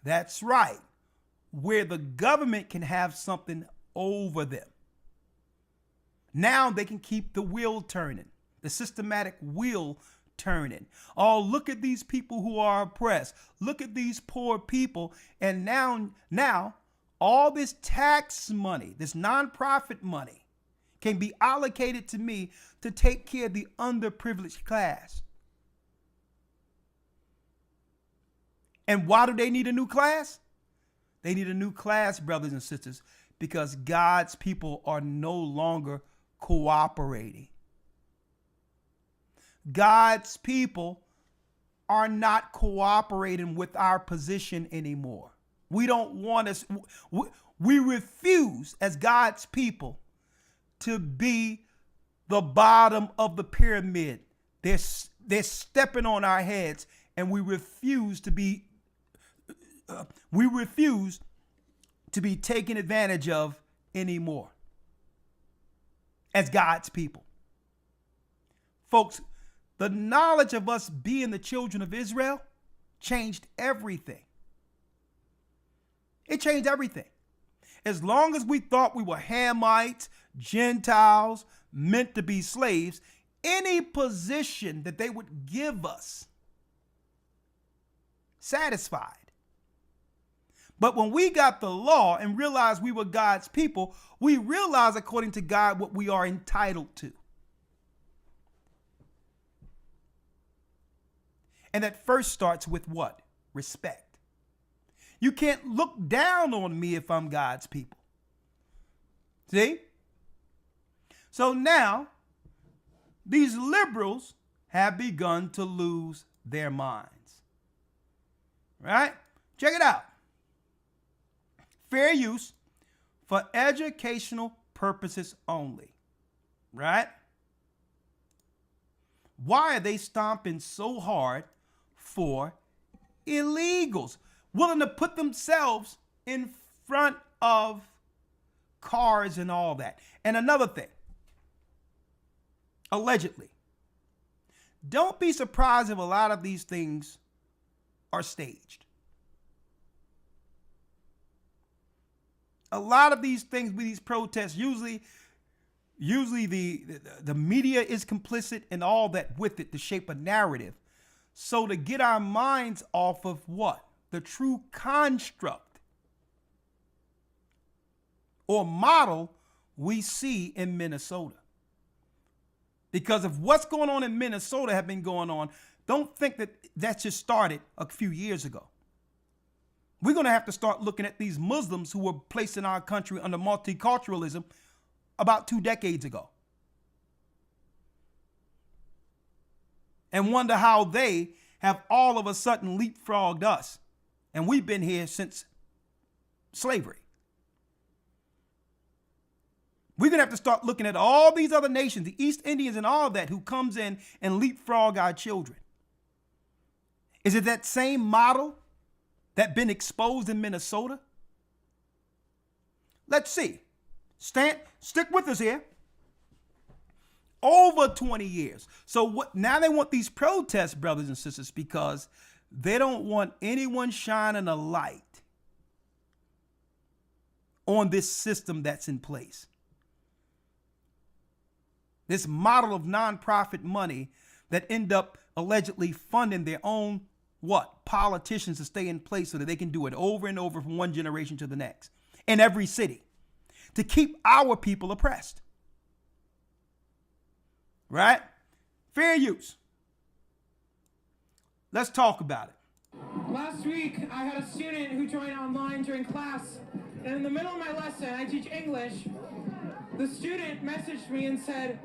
Speaker 1: That's right. Where the government can have something over them. Now they can keep the wheel turning, the systematic wheel turning. Oh, look at these people who are oppressed. Look at these poor people. And now all this tax money, this nonprofit money, can be allocated to me to take care of the underprivileged class. And why do they need a new class? They need a new class, brothers and sisters, because God's people are no longer cooperating. God's people are not cooperating with our position anymore. We don't want us, we refuse as God's people to be the bottom of the pyramid. They're stepping on our heads, and we refuse to be taken advantage of anymore as God's people. Folks, the knowledge of us being the children of Israel changed everything. It changed everything. As long as we thought we were Hamites, Gentiles, meant to be slaves, any position that they would give us satisfied. But when we got the law and realized we were God's people, we realized according to God what we are entitled to. And that first starts with what? Respect. You can't look down on me if I'm God's people. See? So now, these liberals have begun to lose their minds. Right? Check it out. Fair use for educational purposes only. Right? Why are they stomping so hard for illegals? Willing to put themselves in front of cars and all that. And another thing, allegedly, don't be surprised if a lot of these things are staged. A lot of these things with these protests, usually the media is complicit and all that with it to shape a narrative. So to get our minds off of what? The true construct or model we see in Minnesota. Because of what's going on in Minnesota have been going on, don't think that just started a few years ago. We're going to have to start looking at these Muslims who were placed in our country under multiculturalism about 2 decades ago. And wonder how they have all of a sudden leapfrogged us. And we've been here since slavery. We're going to have to start looking at all these other nations, the East Indians and all that, who comes in and leapfrog our children. Is it that same model that been exposed in Minnesota? Let's see. Stick with us here. Over 20 years. So now they want these protests, brothers and sisters, because they don't want anyone shining a light on this system that's in place. This model of nonprofit money that end up allegedly funding their own politicians to stay in place so that they can do it over and over from one generation to the next in every city to keep our people oppressed. Right? Fair use. Let's talk about it.
Speaker 4: Last week, I had a student who joined online during class, and in the middle of my lesson, I teach English. The student messaged me and said,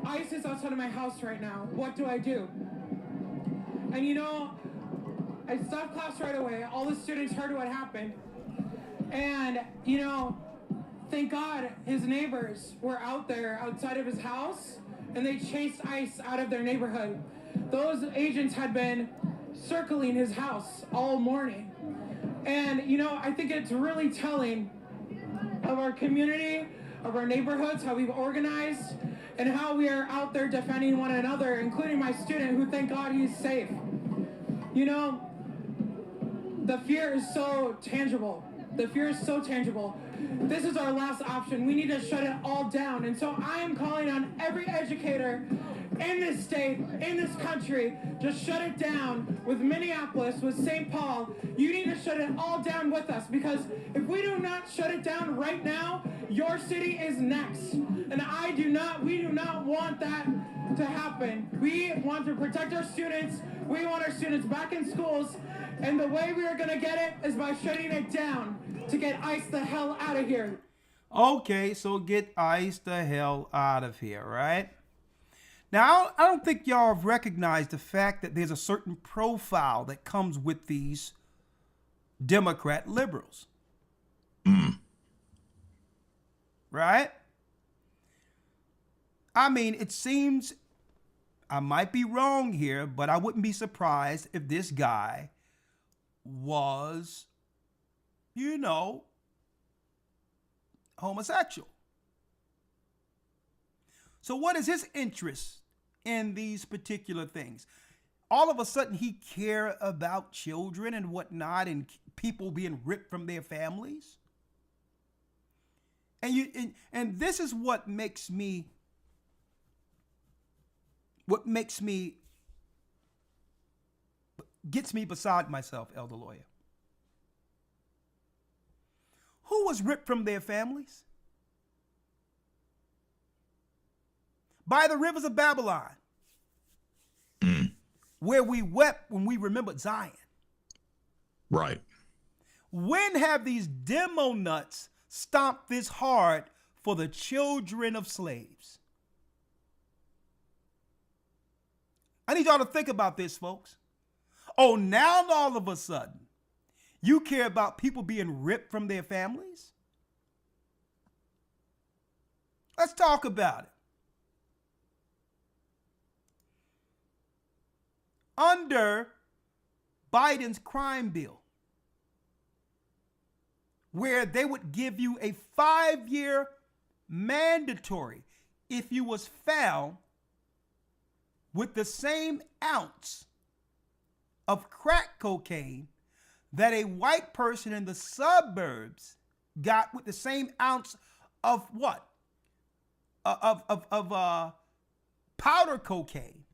Speaker 4: "ICE is outside of my house right now. What do I do?" And I stopped class right away. All the students heard what happened. And, thank God his neighbors were out there outside of his house, and they chased ICE out of their neighborhood. Those agents had been circling his house all morning. And, you know, I think it's really telling of our community, of our neighborhoods, how we've organized, and how we are out there defending one another, including my student who, thank God, he's safe. You know, the fear is so tangible. The fear is so tangible. This is our last option. We need to shut it all down. And so I am calling on every educator in this state, in this country, to shut it down with Minneapolis, with St. Paul. You need to shut it all down with us, because if we do not shut it down right now, your city is next. And we do not want that to happen. We want to protect our students. We want our students back in schools. And the way we are going to get it is by shutting it down, to get ICE the hell out of here.
Speaker 1: Okay, so get ICE the hell out of here, right? Now, I don't think y'all have recognized the fact that there's a certain profile that comes with these Democrat liberals. Right? I mean, it seems, I might be wrong here, but I wouldn't be surprised if this guy was, you know, homosexual. So what is his interest in these particular things? All of a sudden he care about children and whatnot, and people being ripped from their families. And this is what makes me gets me beside myself, Elder Lawyer. Who was ripped from their families? By the rivers of Babylon, where we wept when we remembered Zion.
Speaker 5: Right.
Speaker 1: When have these demo nuts stomped this hard for the children of slaves? I need y'all to think about this, folks. Oh, now all of a sudden, you care about people being ripped from their families? Let's talk about it. Under Biden's crime bill, where they would give you a 5-year mandatory if you was found with the same ounce of crack cocaine that a white person in the suburbs got with the same ounce of what? Of powder cocaine.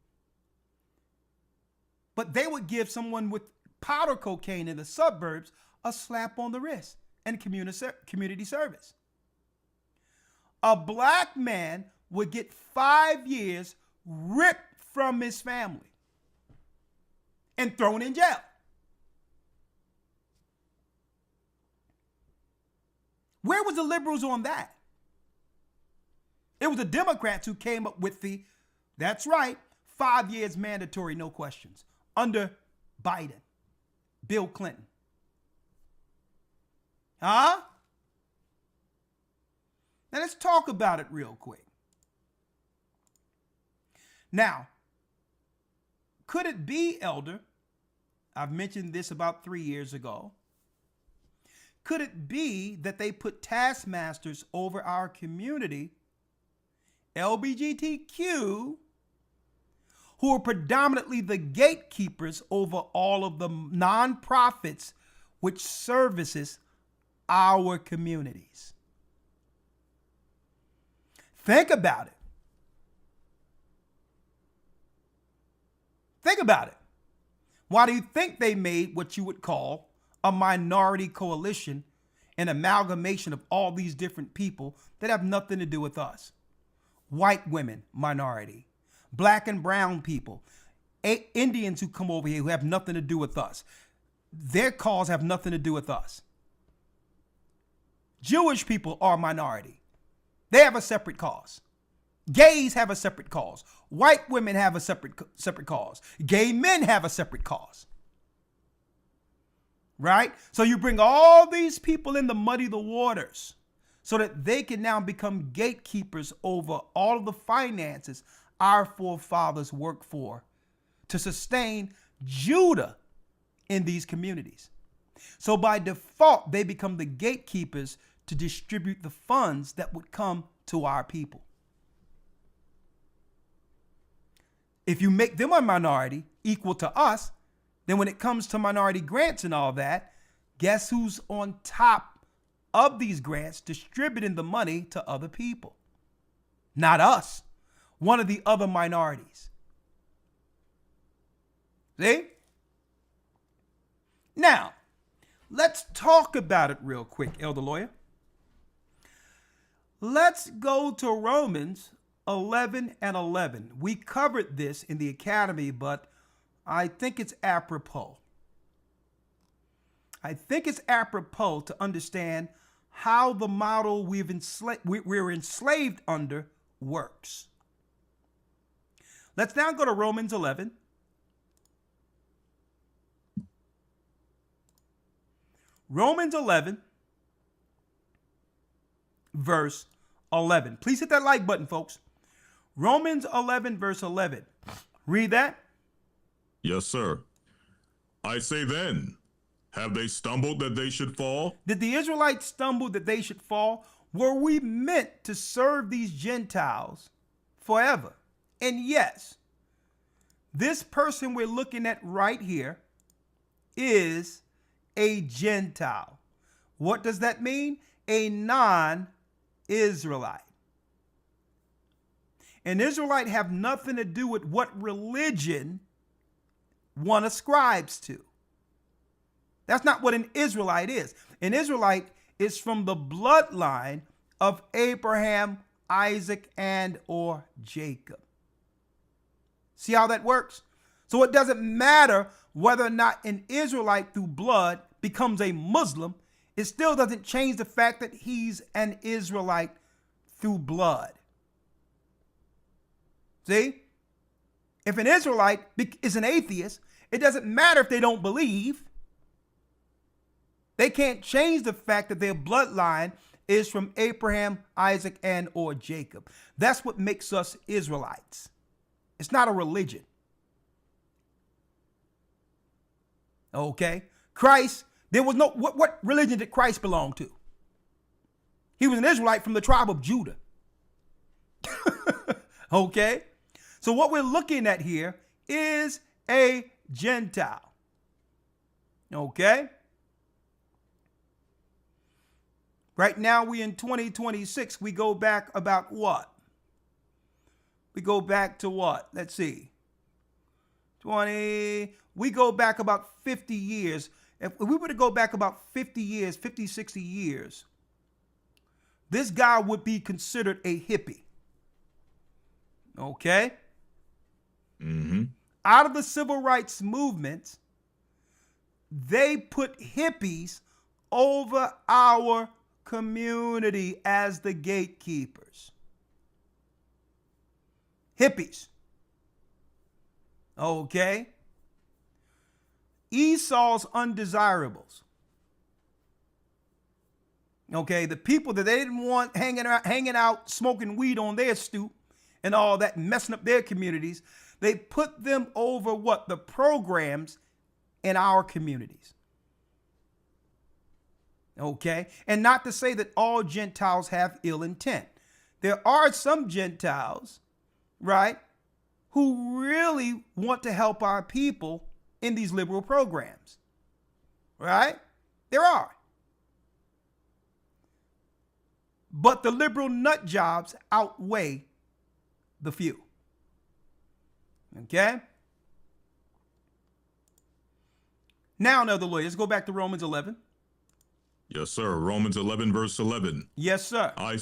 Speaker 1: But they would give someone with powder cocaine in the suburbs a slap on the wrist and community service. A black man would get 5 years ripped from his family and thrown in jail. Where was the liberals on that? It was the Democrats who came up with that's right, 5 years mandatory, no questions, under Biden, Bill Clinton. Huh? Now let's talk about it real quick. Now, could it be, Elder? I've mentioned this about 3 years ago. Could it be that they put taskmasters over our community, LGBTQ, who are predominantly the gatekeepers over all of the nonprofits which services our communities? Think about it. Think about it. Why do you think they made what you would call a minority coalition, an amalgamation of all these different people that have nothing to do with us? White women, minority. Black and brown people. Indians who come over here who have nothing to do with us. Their cause have nothing to do with us. Jewish people are a minority. They have a separate cause. Gays have a separate cause. White women have a separate cause. Gay men have a separate cause. Right? So you bring all these people in to muddy the waters so that they can now become gatekeepers over all of the finances our forefathers worked for to sustain Judah in these communities. So by default, they become the gatekeepers to distribute the funds that would come to our people. If you make them a minority equal to us, then when it comes to minority grants and all that, guess who's on top of these grants distributing the money to other people? Not us, one of the other minorities. See? Now, let's talk about it real quick, Elder Lawyer. Let's go to Romans 11:11. We covered this in the academy, but I think it's apropos. I think it's apropos to understand how the model we're enslaved under works. Let's now go to Romans 11. Romans 11, verse 11. Please hit that like button, folks. Romans 11, verse 11. Read that.
Speaker 5: Yes, sir. I say then, have they stumbled that they should fall?
Speaker 1: Did the Israelites stumble that they should fall? Were we meant to serve these Gentiles forever? And yes, this person we're looking at right here is a Gentile. What does that mean? A non-Israelite. An Israelite have nothing to do with what religion one ascribes to. That's not what an Israelite is. An Israelite is from the bloodline of Abraham, Isaac, and or Jacob. See how that works? So it doesn't matter whether or not an Israelite through blood becomes a Muslim. It still doesn't change the fact that he's an Israelite through blood. See? If an Israelite is an atheist, it doesn't matter if they don't believe. They can't change the fact that their bloodline is from Abraham, Isaac, and or Jacob. That's what makes us Israelites. It's not a religion. Okay? Christ, there was no, what religion did Christ belong to? He was an Israelite from the tribe of Judah. Okay? So what we're looking at here is a Gentile. Okay? Right now we in 2026. We go back about what? We go back to what? Let's see. We go back about 50 years. If we were to go back about 50 years, 50, 60 years, this guy would be considered a hippie. Okay?
Speaker 5: Mm-hmm.
Speaker 1: Out of the civil rights movement, they put hippies over our community as the gatekeepers. Hippies. Okay? Esau's undesirables. Okay, the people that they didn't want hanging out, smoking weed on their stoop and all that, messing up their communities, they put them over what? The programs in our communities. Okay, and not to say that all Gentiles have ill intent. There are some Gentiles, right, who really want to help our people in these liberal programs, right? There are. But the liberal nut jobs outweigh the few. Okay? Now, another lawyer. Let's go back to Romans 11.
Speaker 5: Yes, sir. Romans 11, verse 11.
Speaker 1: Yes, sir.
Speaker 5: I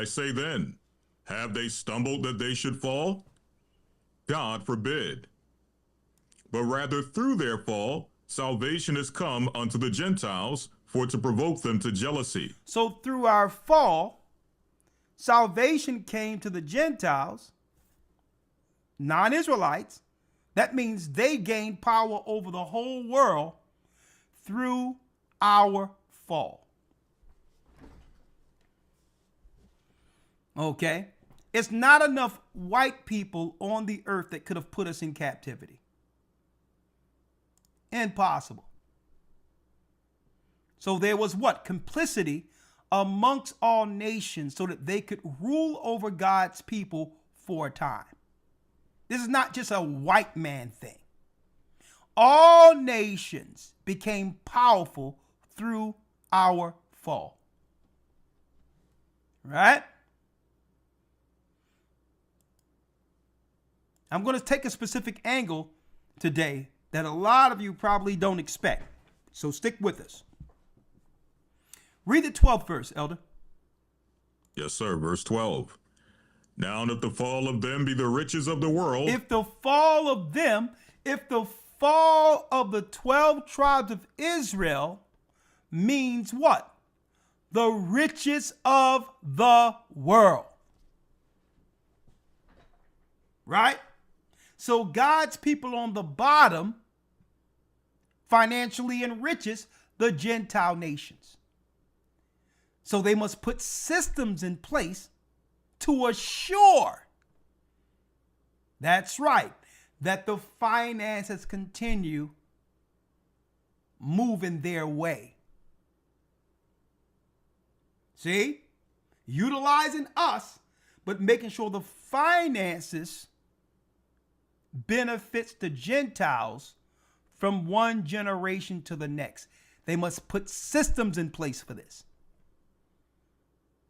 Speaker 5: say then, have they stumbled that they should fall? God forbid. But rather through their fall, salvation is come unto the Gentiles, for to provoke them to jealousy.
Speaker 1: So through our fall, salvation came to the Gentiles, non-Israelites. That means they gained power over the whole world through our fall. Okay? It's not enough white people on the earth that could have put us in captivity. Impossible. So there was what? Complicity amongst all nations so that they could rule over God's people for a time. This is not just a white man thing. All nations became powerful through our fall. Right? I'm going to take a specific angle today that a lot of you probably don't expect. So stick with us. Read the 12th verse, Elder.
Speaker 5: Yes, sir. Verse 12. Now if the fall of them be the riches of the world.
Speaker 1: If the fall of them, if the fall of the 12 tribes of Israel means what? The riches of the world. Right? So God's people on the bottom financially enriches the Gentile nations. So they must put systems in place to assure, that's right, that the finances continue moving their way. See? Utilizing us, but making sure the finances benefits the Gentiles from one generation to the next. They must put systems in place for this.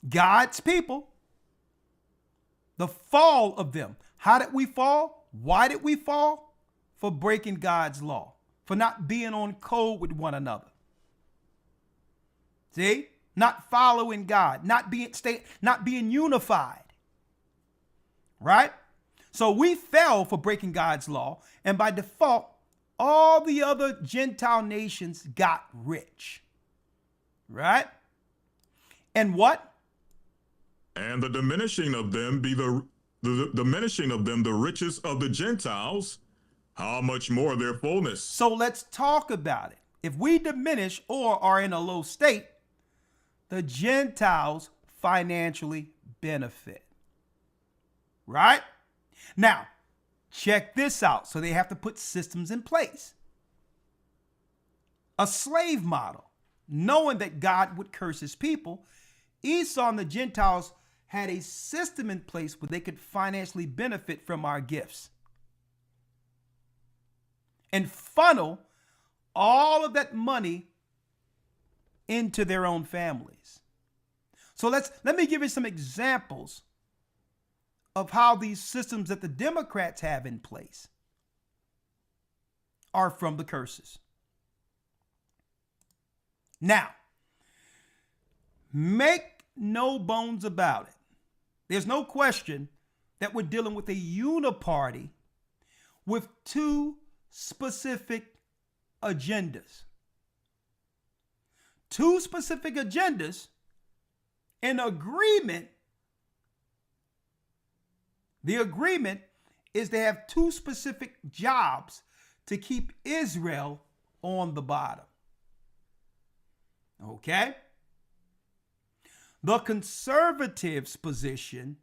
Speaker 1: God's people, the fall of them. How did we fall? Why did we fall? For breaking God's law, for not being on code with one another. See? Not following God, not being unified. Right? So we fell for breaking God's law, and by default, all the other Gentile nations got rich. Right? And what?
Speaker 5: And the diminishing of them be the diminishing of them the riches of the Gentiles, how much more their fullness?
Speaker 1: So let's talk about it. If we diminish or are in a low state, the Gentiles financially benefit. Right? Now, check this out. So they have to put systems in place. A slave model, knowing that God would curse his people, Esau and the Gentiles had a system in place where they could financially benefit from our gifts and funnel all of that money into their own families. So let me give you some examples of how these systems that the Democrats have in place are from the curses. Now, make no bones about it. There's no question that we're dealing with a uniparty with two specific agendas. Two specific agendas in agreement. The agreement is they have two specific jobs to keep Israel on the bottom. Okay? The conservatives' position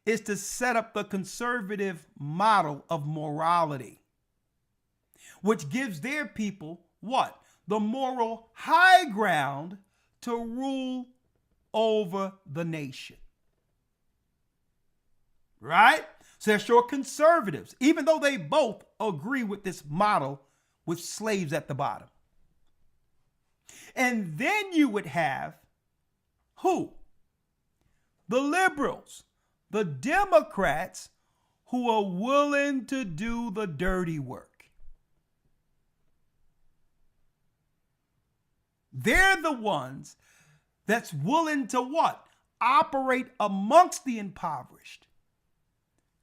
Speaker 1: is to set up the conservative model of morality, which gives their people what? The moral high ground to rule over the nation. Right? So they're sure conservatives, even though they both agree with this model with slaves at the bottom. And then you would have who? The liberals, the Democrats, who are willing to do the dirty work. They're the ones that's willing to what? Operate amongst the impoverished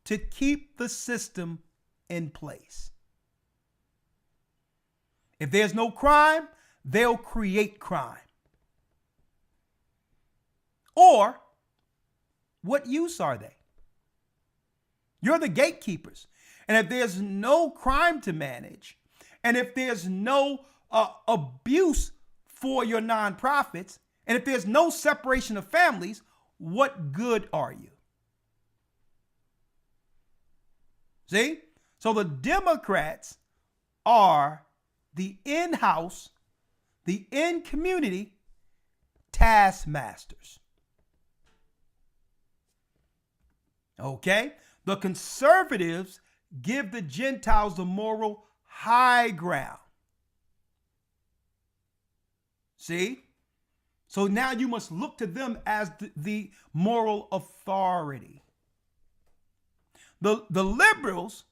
Speaker 1: to keep the system in place. If there's no crime, they'll create crime. Or, what use are they? You're the gatekeepers. And if there's no crime to manage, and if there's no abuse for your nonprofits, and if there's no separation of families, what good are you? See? So the Democrats are the in-house, the in-community taskmasters. Okay? The conservatives give the Gentiles the moral high ground. See? So now you must look to them as the moral authority. The liberals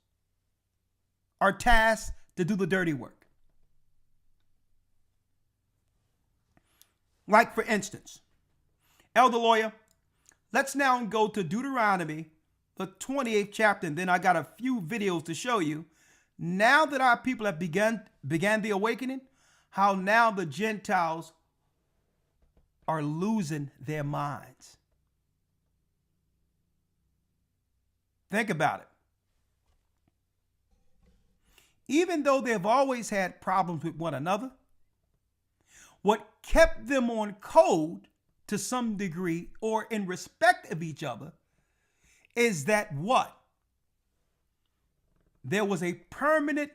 Speaker 1: are tasked to do the dirty work. Like, for instance, Elder Lawyer, let's now go to Deuteronomy, the 28th chapter, and then I got a few videos to show you. Now that our people have began the awakening, how now the Gentiles are losing their minds. Think about it. Even though they've always had problems with one another, what kept them on code to some degree or in respect of each other is that what? There was a permanent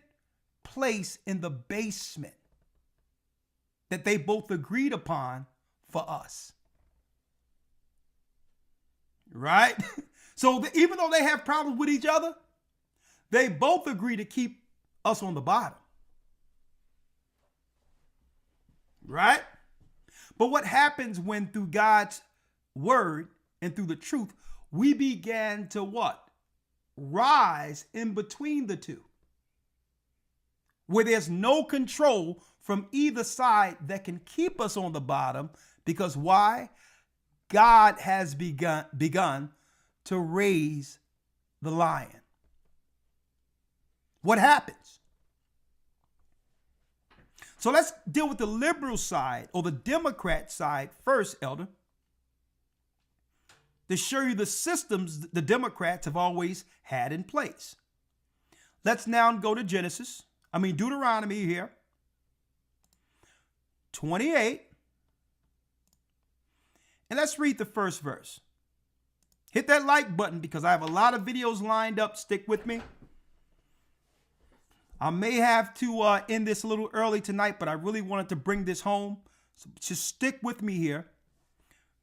Speaker 1: place in the basement that they both agreed upon for us. Right? So even though they have problems with each other, they both agree to keep us on the bottom. Right? But what happens when through God's word and through the truth, we began to what? Rise in between the two, where there's no control from either side that can keep us on the bottom, because why? God has begun to raise the lion. What happens? So let's deal with the liberal side or the Democrat side first, Elder, to show you the systems the Democrats have always had in place. Let's now go to Deuteronomy here, 28, and let's read the first verse. Hit that like button because I have a lot of videos lined up. Stick with me. I may have to end this a little early tonight, but I really wanted to bring this home. So just stick with me here.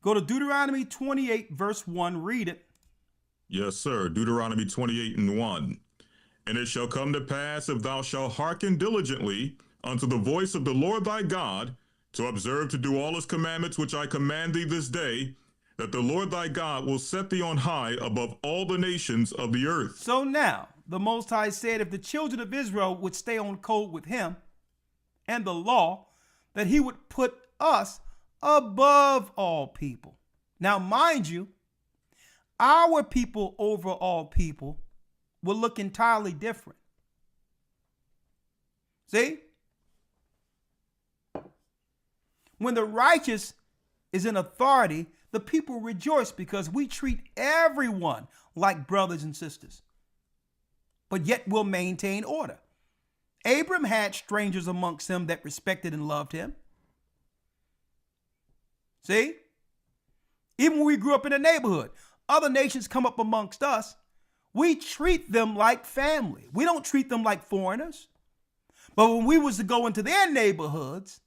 Speaker 1: Go to Deuteronomy 28, verse 1. Read it.
Speaker 5: Yes, sir. Deuteronomy 28 and 1. And it shall come to pass, if thou shalt hearken diligently unto the voice of the Lord thy God, to observe to do all his commandments which I command thee this day, that the Lord thy God will set thee on high above all the nations of the earth.
Speaker 1: So now, the Most High said if the children of Israel would stay on code with him and the law, that he would put us above all people. Now, mind you, our people over all people will look entirely different. See? When the righteous is in authority, the people rejoice because we treat everyone like brothers and sisters, but yet will maintain order. Abram had strangers amongst them that respected and loved him. See? Even when we grew up in a neighborhood, other nations come up amongst us. We treat them like family. We don't treat them like foreigners. But when we was to go into their neighborhoods,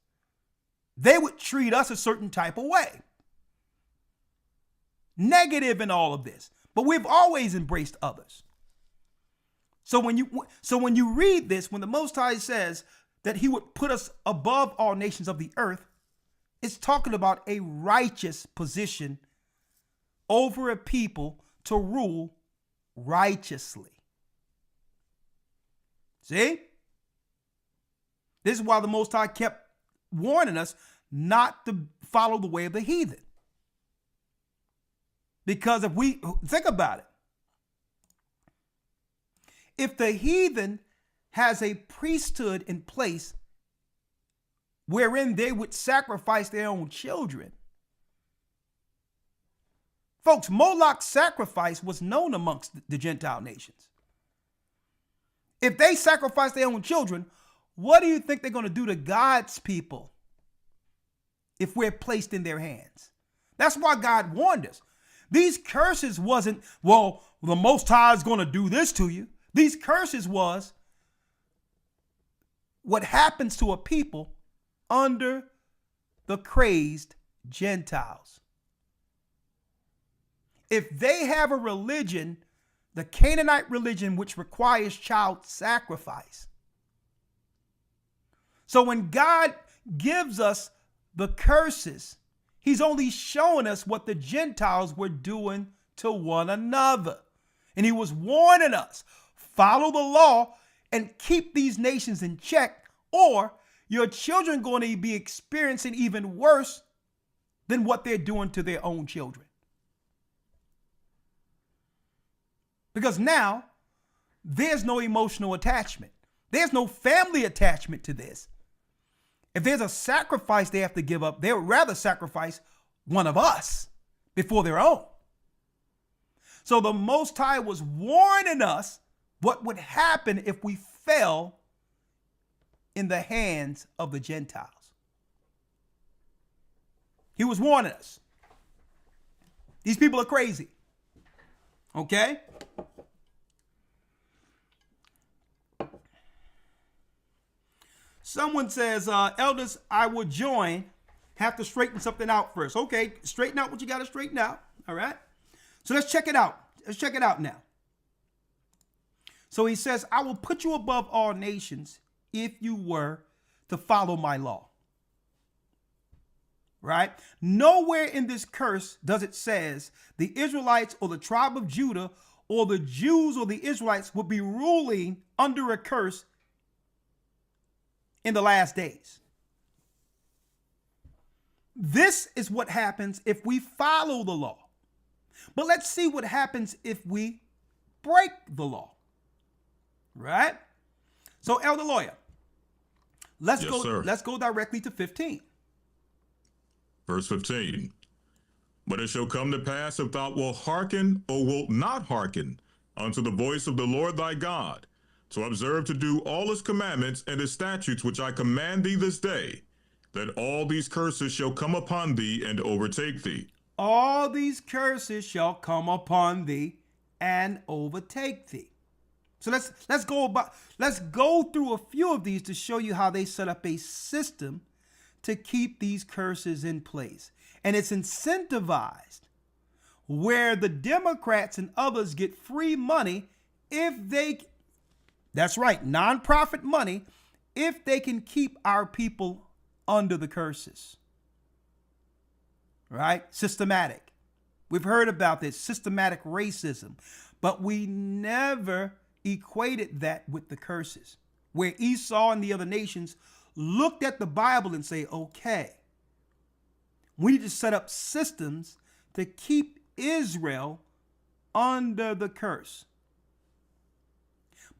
Speaker 1: they would treat us a certain type of way. Negative in all of this. But we've always embraced others. So when you read this, when the Most High says that he would put us above all nations of the earth, it's talking about a righteous position over a people to rule righteously. See? This is why the Most High kept warning us not to follow the way of the heathen. Because if we think about it, if the heathen has a priesthood in place wherein they would sacrifice their own children, folks, Moloch's sacrifice was known amongst the Gentile nations. If they sacrifice their own children, what do you think they're going to do to God's people if we're placed in their hands? That's why God warned us. These curses wasn't, well, the Most High is going to do this to you. These curses was, what happens to a people under the crazed Gentiles. If they have a religion, the Canaanite religion, which requires child sacrifice. So when God gives us the curses, he's only showing us what the Gentiles were doing to one another. And he was warning us, follow the law and keep these nations in check, or your children are going to be experiencing even worse than what they're doing to their own children. Because now there's no emotional attachment. There's no family attachment to this. If there's a sacrifice they have to give up, they would rather sacrifice one of us before their own. So the Most High was warning us what would happen if we fell in the hands of the Gentiles. He was warning us. These people are crazy. Okay? Someone says, elders, I will join. Have to straighten something out first. Okay, straighten out what you got to straighten out. All right. So let's check it out. Let's check it out now. So he says, I will put you above all nations if you were to follow my law. Right? Nowhere in this curse does it says the Israelites or the tribe of Judah or the Jews or the Israelites would be ruling under a curse in the last days. This is what happens if we follow the law. But let's see what happens if we break the law. Right? So, Elder Lawyer, let's go directly to 15.
Speaker 5: Verse 15. But it shall come to pass, if thou wilt hearken or wilt not hearken unto the voice of the Lord thy God, to observe to do all his commandments and his statutes which I command thee this day, that all these curses shall come upon thee and overtake thee.
Speaker 1: All these curses shall come upon thee and overtake thee. So let's go through a few of these to show you how they set up a system to keep these curses in place. And it's incentivized where the Democrats and others get free money if they, that's right, nonprofit money, if they can keep our people under the curses. Right? Systematic. We've heard about this, systematic racism, but we never equated that with the curses, where Esau and the other nations looked at the Bible and say, okay, we need to set up systems to keep Israel under the curse.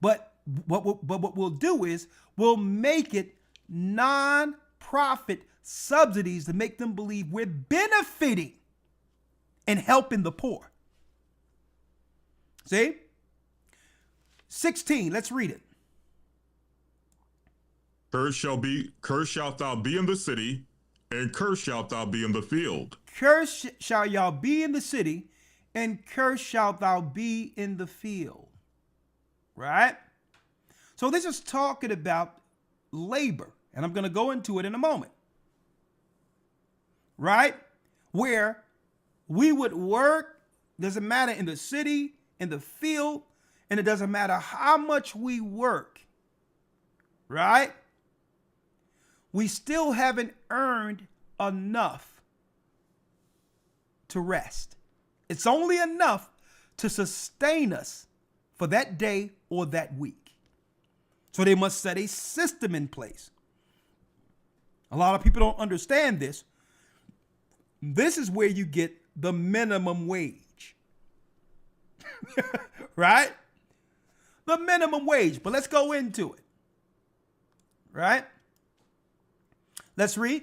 Speaker 1: But what we'll do is we'll make it non-profit subsidies to make them believe we're benefiting and helping the poor. See? 16, let's read it.
Speaker 5: Cursed shalt thou be in the city, and cursed shalt thou be in the field.
Speaker 1: Cursed shall y'all be in the city, and cursed shalt thou be in the field. Right? So this is talking about labor, and I'm going to go into it in a moment. Right? Where we would work, doesn't matter in the city, in the field, and it doesn't matter how much we work. Right? We still haven't earned enough to rest. It's only enough to sustain us for that day or that week. So they must set a system in place. A lot of people don't understand this. This is where you get the minimum wage. Right? The minimum wage. But let's go into it. Right? Let's read.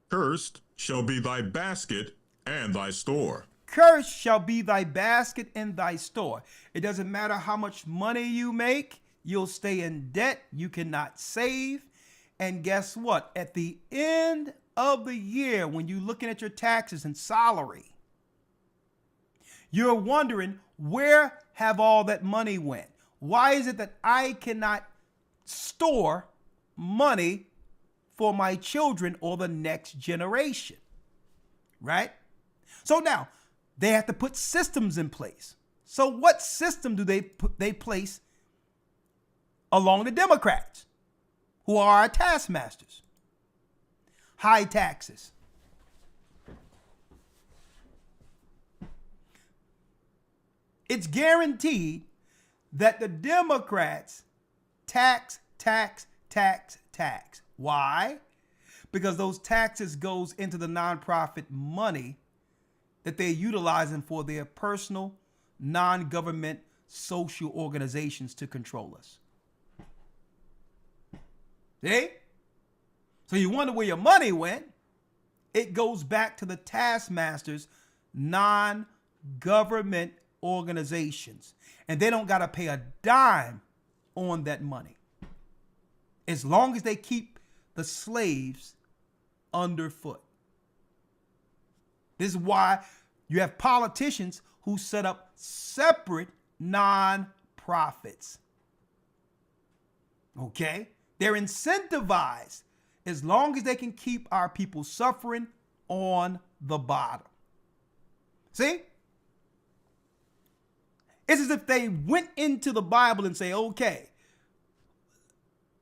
Speaker 5: Cursed shall be thy basket and thy store.
Speaker 1: Cursed shall be thy basket and thy store. It doesn't matter how much money you make. You'll stay in debt. You cannot save. And guess what? At the end of the year, when you're looking at your taxes and salary, you're wondering, where have all that money went? Why is it that I cannot store money for my children or the next generation, right? So now they have to put systems in place. So what system do they place along the Democrats, who are our taskmasters? High taxes. It's guaranteed that the Democrats tax. Why? Because those taxes goes into the nonprofit money that they're utilizing for their personal, non-government social organizations to control us. See? So you wonder where your money went. It goes back to the taskmasters, non-government organizations. And they don't got to pay a dime on that money, as long as they keep the slaves underfoot. This is why you have politicians who set up separate non-profits. Okay? They're incentivized as long as they can keep our people suffering on the bottom. See? It's as if they went into the Bible and say, okay,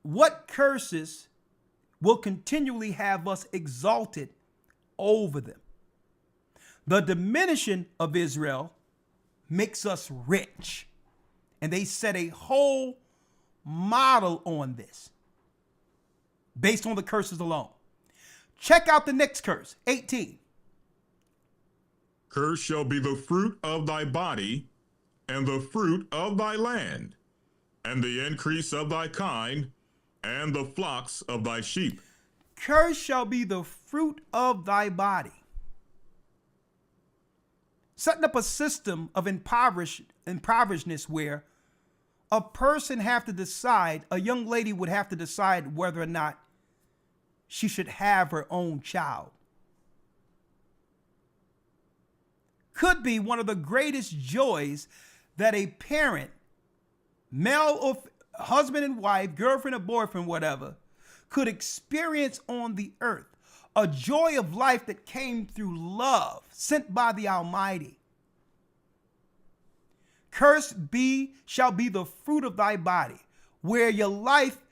Speaker 1: what curses will continually have us exalted over them? The diminishing of Israel makes us rich. And they set a whole model on this based on the curses alone. Check out the next curse, 18.
Speaker 5: Cursed shall be the fruit of thy body, and the fruit of thy land, and the increase of thy kind, and the flocks of thy sheep.
Speaker 1: Cursed shall be the fruit of thy body. Setting up a system of impoverishedness where a person have to decide, a young lady would have to decide whether or not she should have her own child. Could be one of the greatest joys that a parent, male or husband and wife, girlfriend or boyfriend, whatever, could experience on the earth. A joy of life that came through love sent by the Almighty. Cursed shall be the fruit of thy body, where your life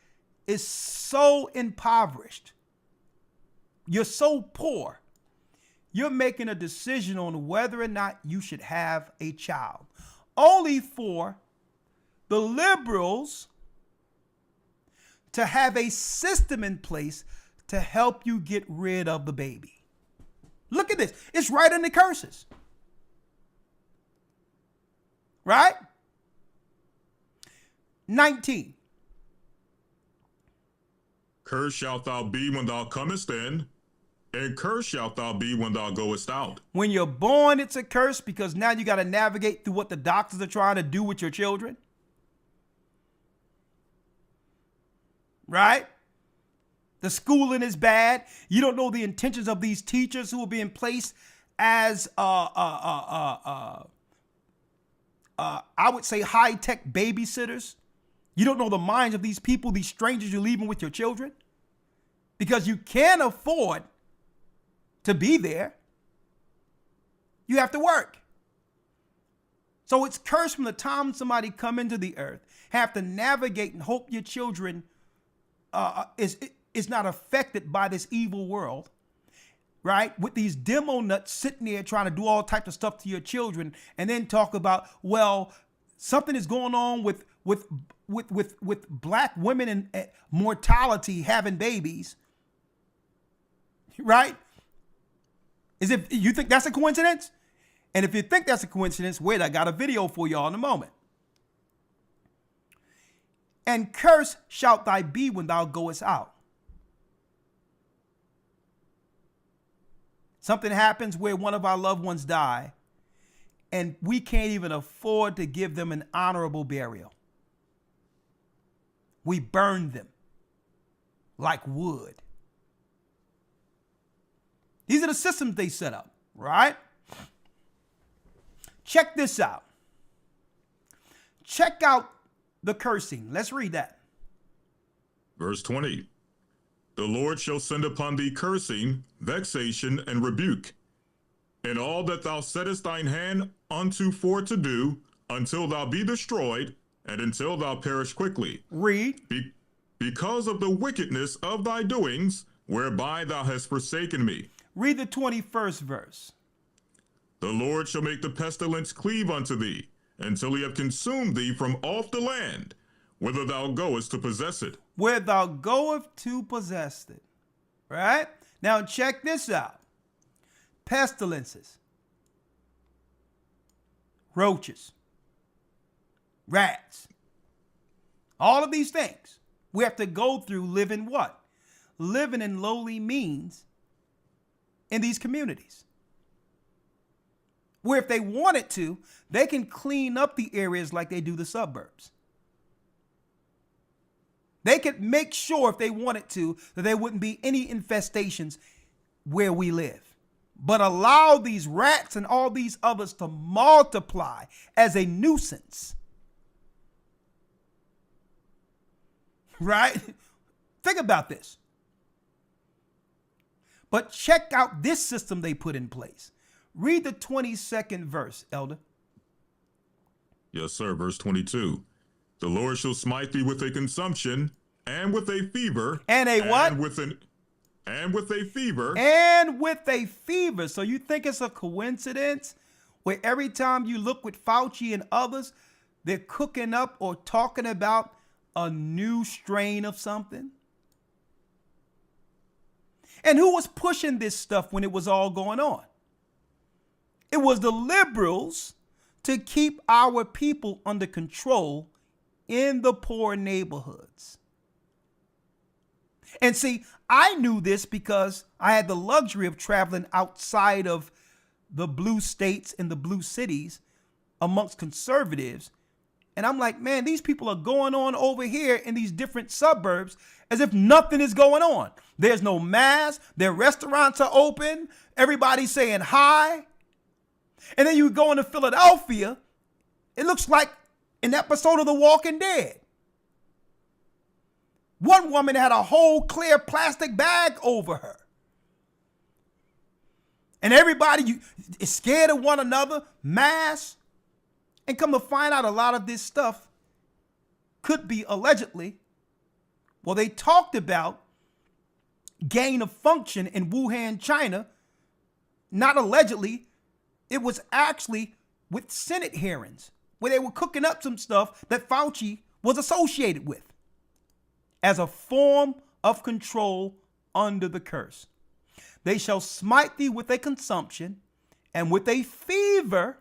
Speaker 1: is so impoverished. You're so poor. You're making a decision on whether or not you should have a child. Only for the liberals to have a system in place to help you get rid of the baby. Look at this. It's right in the curses. Right? 19.
Speaker 5: Cursed shalt thou be when thou comest in, and cursed shalt thou be when thou goest out.
Speaker 1: When you're born, it's a curse because now you got to navigate through what the doctors are trying to do with your children. Right? The schooling is bad. You don't know the intentions of these teachers who are being placed as, I would say, high-tech babysitters. You don't know the minds of these people, these strangers you're leaving with your children, because you can't afford to be there. You have to work. So it's cursed from the time somebody come into the earth, have to navigate and hope your children is not affected by this evil world, right? With these demo nuts sitting there trying to do all types of stuff to your children, and then talk about, well, something is going on with black women and mortality having babies, right? Is if you think that's a coincidence? And if you think that's a coincidence, wait, I got a video for y'all in a moment. And cursed shalt thou be when thou goest out. Something happens where one of our loved ones die, and we can't even afford to give them an honorable burial. We burn them like wood. These are the systems they set up, right? Check this out. Check out the cursing. Let's read that.
Speaker 5: Verse 20. The Lord shall send upon thee cursing, vexation, and rebuke, in all that thou settest thine hand unto for to do, until thou be destroyed, and until thou perish quickly.
Speaker 1: Read.
Speaker 5: Because of the wickedness of thy doings, whereby thou hast forsaken me.
Speaker 1: Read the 21st verse.
Speaker 5: The Lord shall make the pestilence cleave unto thee, until he have consumed thee from off the land, whither thou goest to possess it.
Speaker 1: Where thou goest to possess it. Right? Now check this out. Pestilences. Roaches. Rats. All of these things we have to go through living what? Living in lowly means in these communities. Where if they wanted to, they can clean up the areas like they do the suburbs. They could make sure if they wanted to that there wouldn't be any infestations where we live. But allow these rats and all these others to multiply as a nuisance. Right? Think about this. But check out this system they put in place. Read the 22nd verse, Elder.
Speaker 5: Yes, sir. Verse 22. The Lord shall smite thee with a consumption, and with a fever.
Speaker 1: And a what?
Speaker 5: And with a fever.
Speaker 1: And with a fever. So you think it's a coincidence where every time you look with Fauci and others, they're cooking up or talking about a new strain of something? And who was pushing this stuff when it was all going on? It was the liberals to keep our people under control in the poor neighborhoods. And see, I knew this because I had the luxury of traveling outside of the blue states and the blue cities amongst conservatives. And I'm like, man, these people are going on over here in these different suburbs as if nothing is going on. There's no mask. Their restaurants are open. Everybody's saying hi. And then you go into Philadelphia, it looks like an episode of The Walking Dead. One woman had a whole clear plastic bag over her. And everybody is scared of one another, masks. And come to find out, a lot of this stuff could be allegedly, well, they talked about gain of function in Wuhan, China. Not allegedly, it was actually with Senate hearings where they were cooking up some stuff that Fauci was associated with as a form of control under the curse. They shall smite thee with a consumption and with a fever.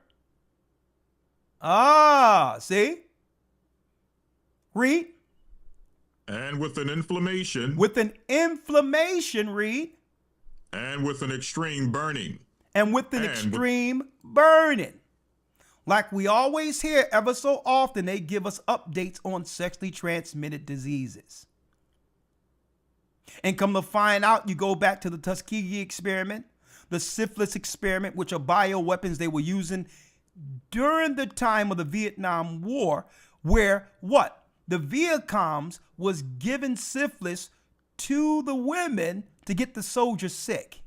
Speaker 1: See? Read.
Speaker 5: And with an inflammation.
Speaker 1: With an inflammation, read.
Speaker 5: And with an extreme burning.
Speaker 1: And with an extreme burning. Like we always hear ever so often, they give us updates on sexually transmitted diseases. And come to find out, you go back to the Tuskegee experiment, the syphilis experiment, which are bioweapons they were using during the time of the Vietnam War, where what? The Vietcoms was giving syphilis to the women to get the soldiers sick.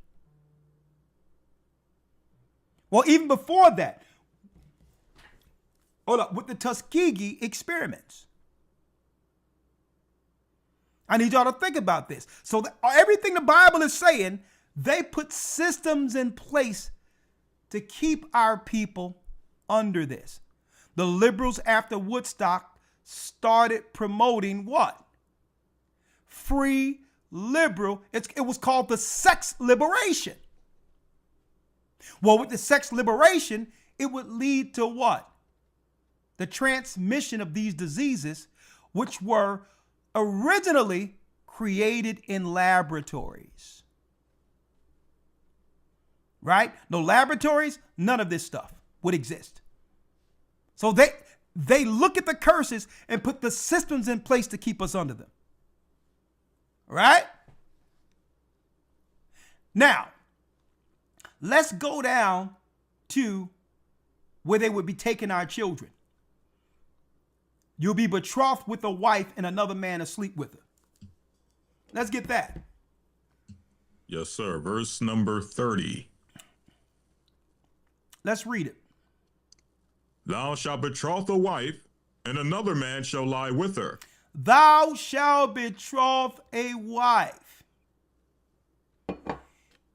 Speaker 1: Well, even before that, hold up, with the Tuskegee experiments. I need y'all to think about this. So everything the Bible is saying, they put systems in place to keep our people under this. The liberals after Woodstock started promoting what? Free liberal. It was called the sex liberation. Well, with the sex liberation, it would lead to what? The transmission of these diseases, which were originally created in laboratories. Right? No laboratories, none of this stuff would exist. So they look at the curses and put the systems in place to keep us under them. Right? Now, let's go down to where they would be taking our children. You'll be betrothed with a wife and another man asleep with her. Let's get that.
Speaker 5: Yes, sir. Verse number 30.
Speaker 1: Let's read it.
Speaker 5: Thou shalt betroth a wife, and another man shall lie with her.
Speaker 1: Thou shalt betroth a wife,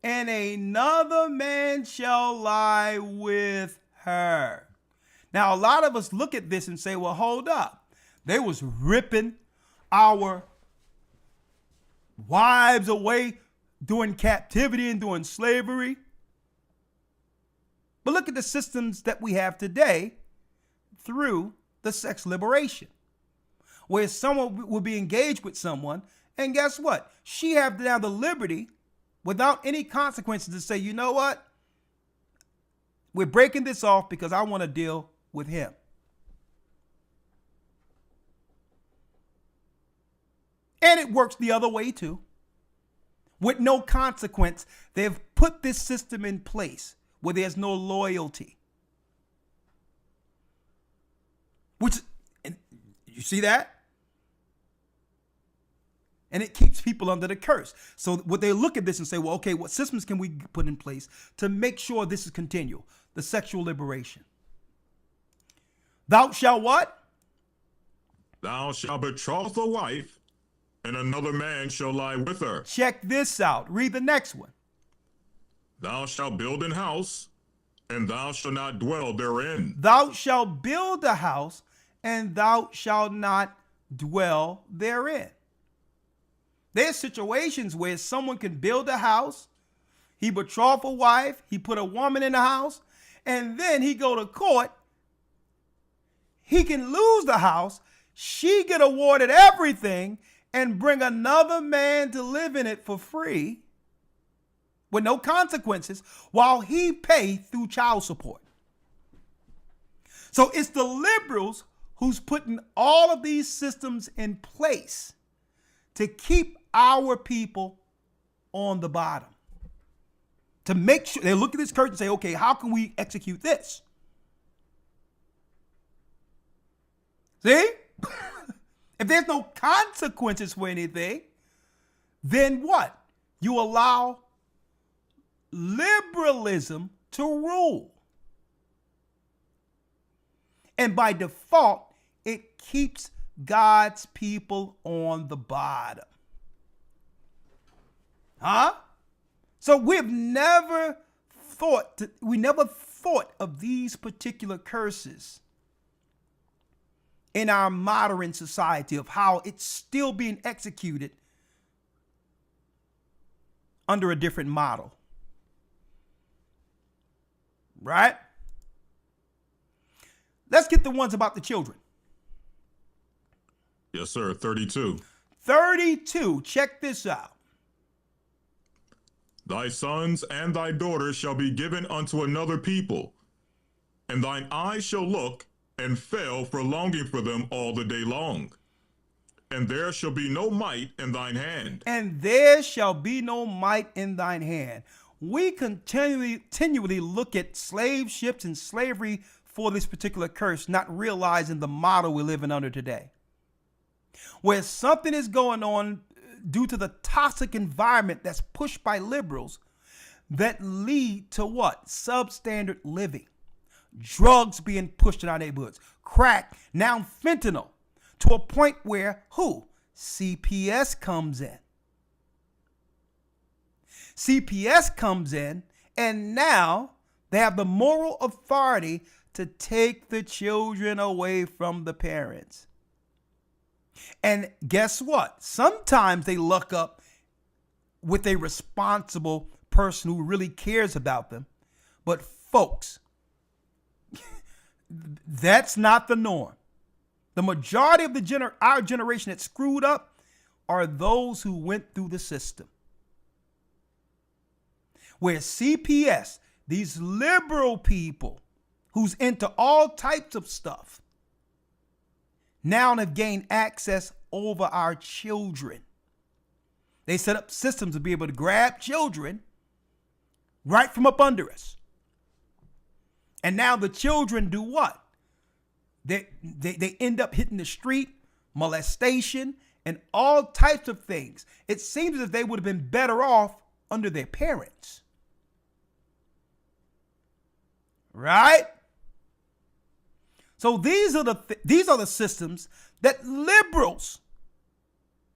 Speaker 1: and another man shall lie with her. Now, a lot of us look at this and say, well, hold up. They was ripping our wives away during captivity and during slavery. But look at the systems that we have today through the sex liberation, where someone will be engaged with someone, and guess what? She have now the liberty, without any consequences, to say, you know what? We're breaking this off because I want to deal with him. And it works the other way too. With no consequence, they've put this system in place where there's no loyalty. Which, you see that? And it keeps people under the curse. So what they look at this and say, well, okay, what systems can we put in place to make sure this is continual? The sexual liberation. Thou shalt what?
Speaker 5: Thou shalt betroth a wife, and another man shall lie with her.
Speaker 1: Check this out. Read the next one.
Speaker 5: Thou shalt build an house, and thou shalt not dwell therein.
Speaker 1: Thou shalt build a house, and thou shalt not dwell therein. There's situations where someone can build a house, he betroth a wife, he put a woman in the house, and then he go to court. He can lose the house, she get awarded everything, and bring another man to live in it for free with no consequences while he pay through child support. So it's the liberals who's putting all of these systems in place to keep our people on the bottom. To make sure they look at this curtain and say, okay, how can we execute this? See? If there's no consequences for anything, then what? You allow liberalism to rule. And by default, it keeps God's people on the bottom. Huh? So we never thought of these particular curses in our modern society, of how it's still being executed under a different model. Right? Let's get the ones about the children.
Speaker 5: Yes, sir. 32.
Speaker 1: 32. Check this out.
Speaker 5: Thy sons and thy daughters shall be given unto another people, and thine eyes shall look and fail for longing for them all the day long. And there shall be no might in thine hand.
Speaker 1: And there shall be no might in thine hand. We continually look at slave ships and slavery for this particular curse, not realizing the model we're living under today, where something is going on due to the toxic environment that's pushed by liberals that lead to what? Substandard living. Drugs being pushed in our neighborhoods. Crack, now fentanyl, to a point where who? CPS comes in. CPS comes in, and now they have the moral authority to take the children away from the parents. And guess what? Sometimes they luck up with a responsible person who really cares about them. But folks, that's not the norm. The majority of our generation that's screwed up are those who went through the system. Where CPS, these liberal people who's into all types of stuff, now have gained access over our children. They set up systems to be able to grab children right from up under us. And now the children do what? They end up hitting the street, molestation, and all types of things. It seems as if they would have been better off under their parents. Right? So these are the systems that liberals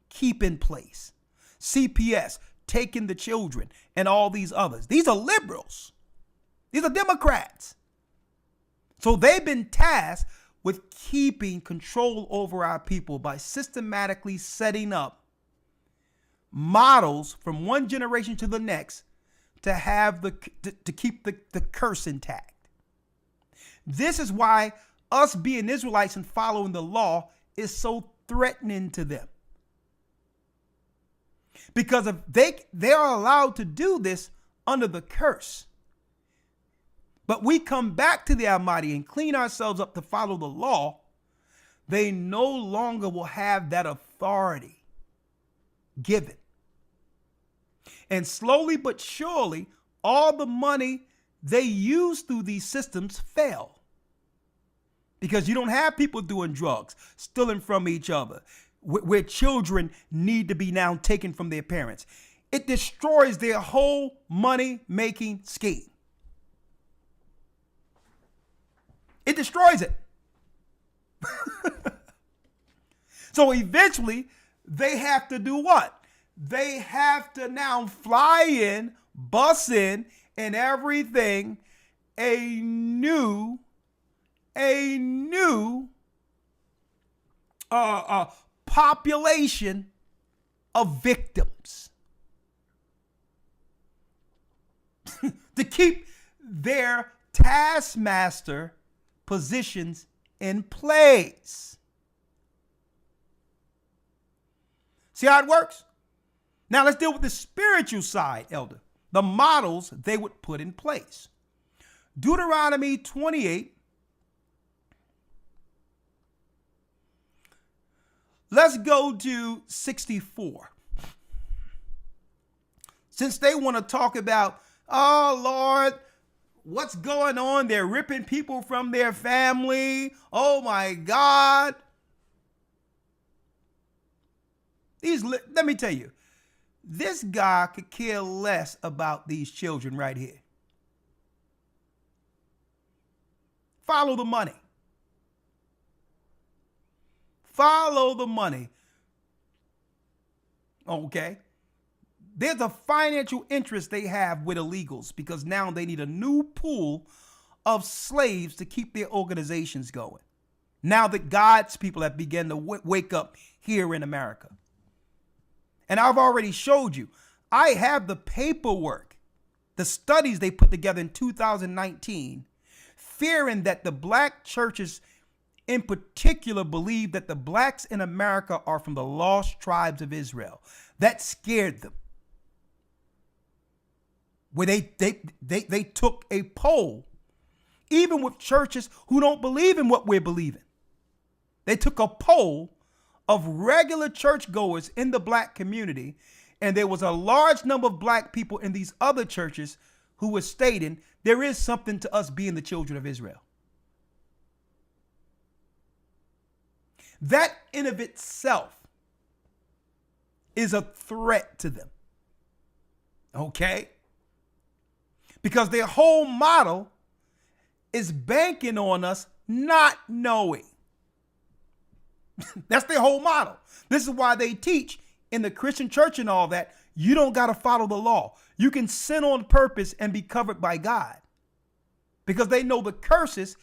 Speaker 1: keep in place. CPS, taking the children, and all these others. These are liberals. These are Democrats. So they've been tasked with keeping control over our people by systematically setting up models from one generation to the next to have to keep the curse intact. This is why us being Israelites and following the law is so threatening to them. Because if they are allowed to do this under the curse, but we come back to the Almighty and clean ourselves up to follow the law, they no longer will have that authority given. And slowly but surely, all the money they use through these systems fail. Because you don't have people doing drugs, stealing from each other, where children need to be now taken from their parents. It destroys their whole money-making scheme. It destroys it. So eventually, they have to do what? They have to now fly in, bus in, and everything, a new population of victims to keep their taskmaster positions in place. See how it works? Now let's deal with the spiritual side, Elder. The models they would put in place. Deuteronomy 28. Let's go to 64. Since they want to talk about, oh Lord, what's going on? They're ripping people from their family. Oh my God. Let me tell you, this guy could care less about these children right here. Follow the money. Follow the money. Okay. There's a financial interest they have with illegals because now they need a new pool of slaves to keep their organizations going. Now that God's people have begun to wake up here in America. And I've already showed you, I have the paperwork, the studies they put together in 2019, fearing that the black churches in particular believe that the blacks in America are from the lost tribes of Israel. That scared them. Where they took a poll, even with churches who don't believe in what we're believing. They took a poll of regular churchgoers in the black community, and there was a large number of black people in these other churches who were stating there is something to us being the children of Israel. That in of itself is a threat to them. Okay? Because their whole model is banking on us not knowing. That's their whole model. This is why they teach in the Christian church and all that, you don't got to follow the law. You can sin on purpose and be covered by God. Because they know the curses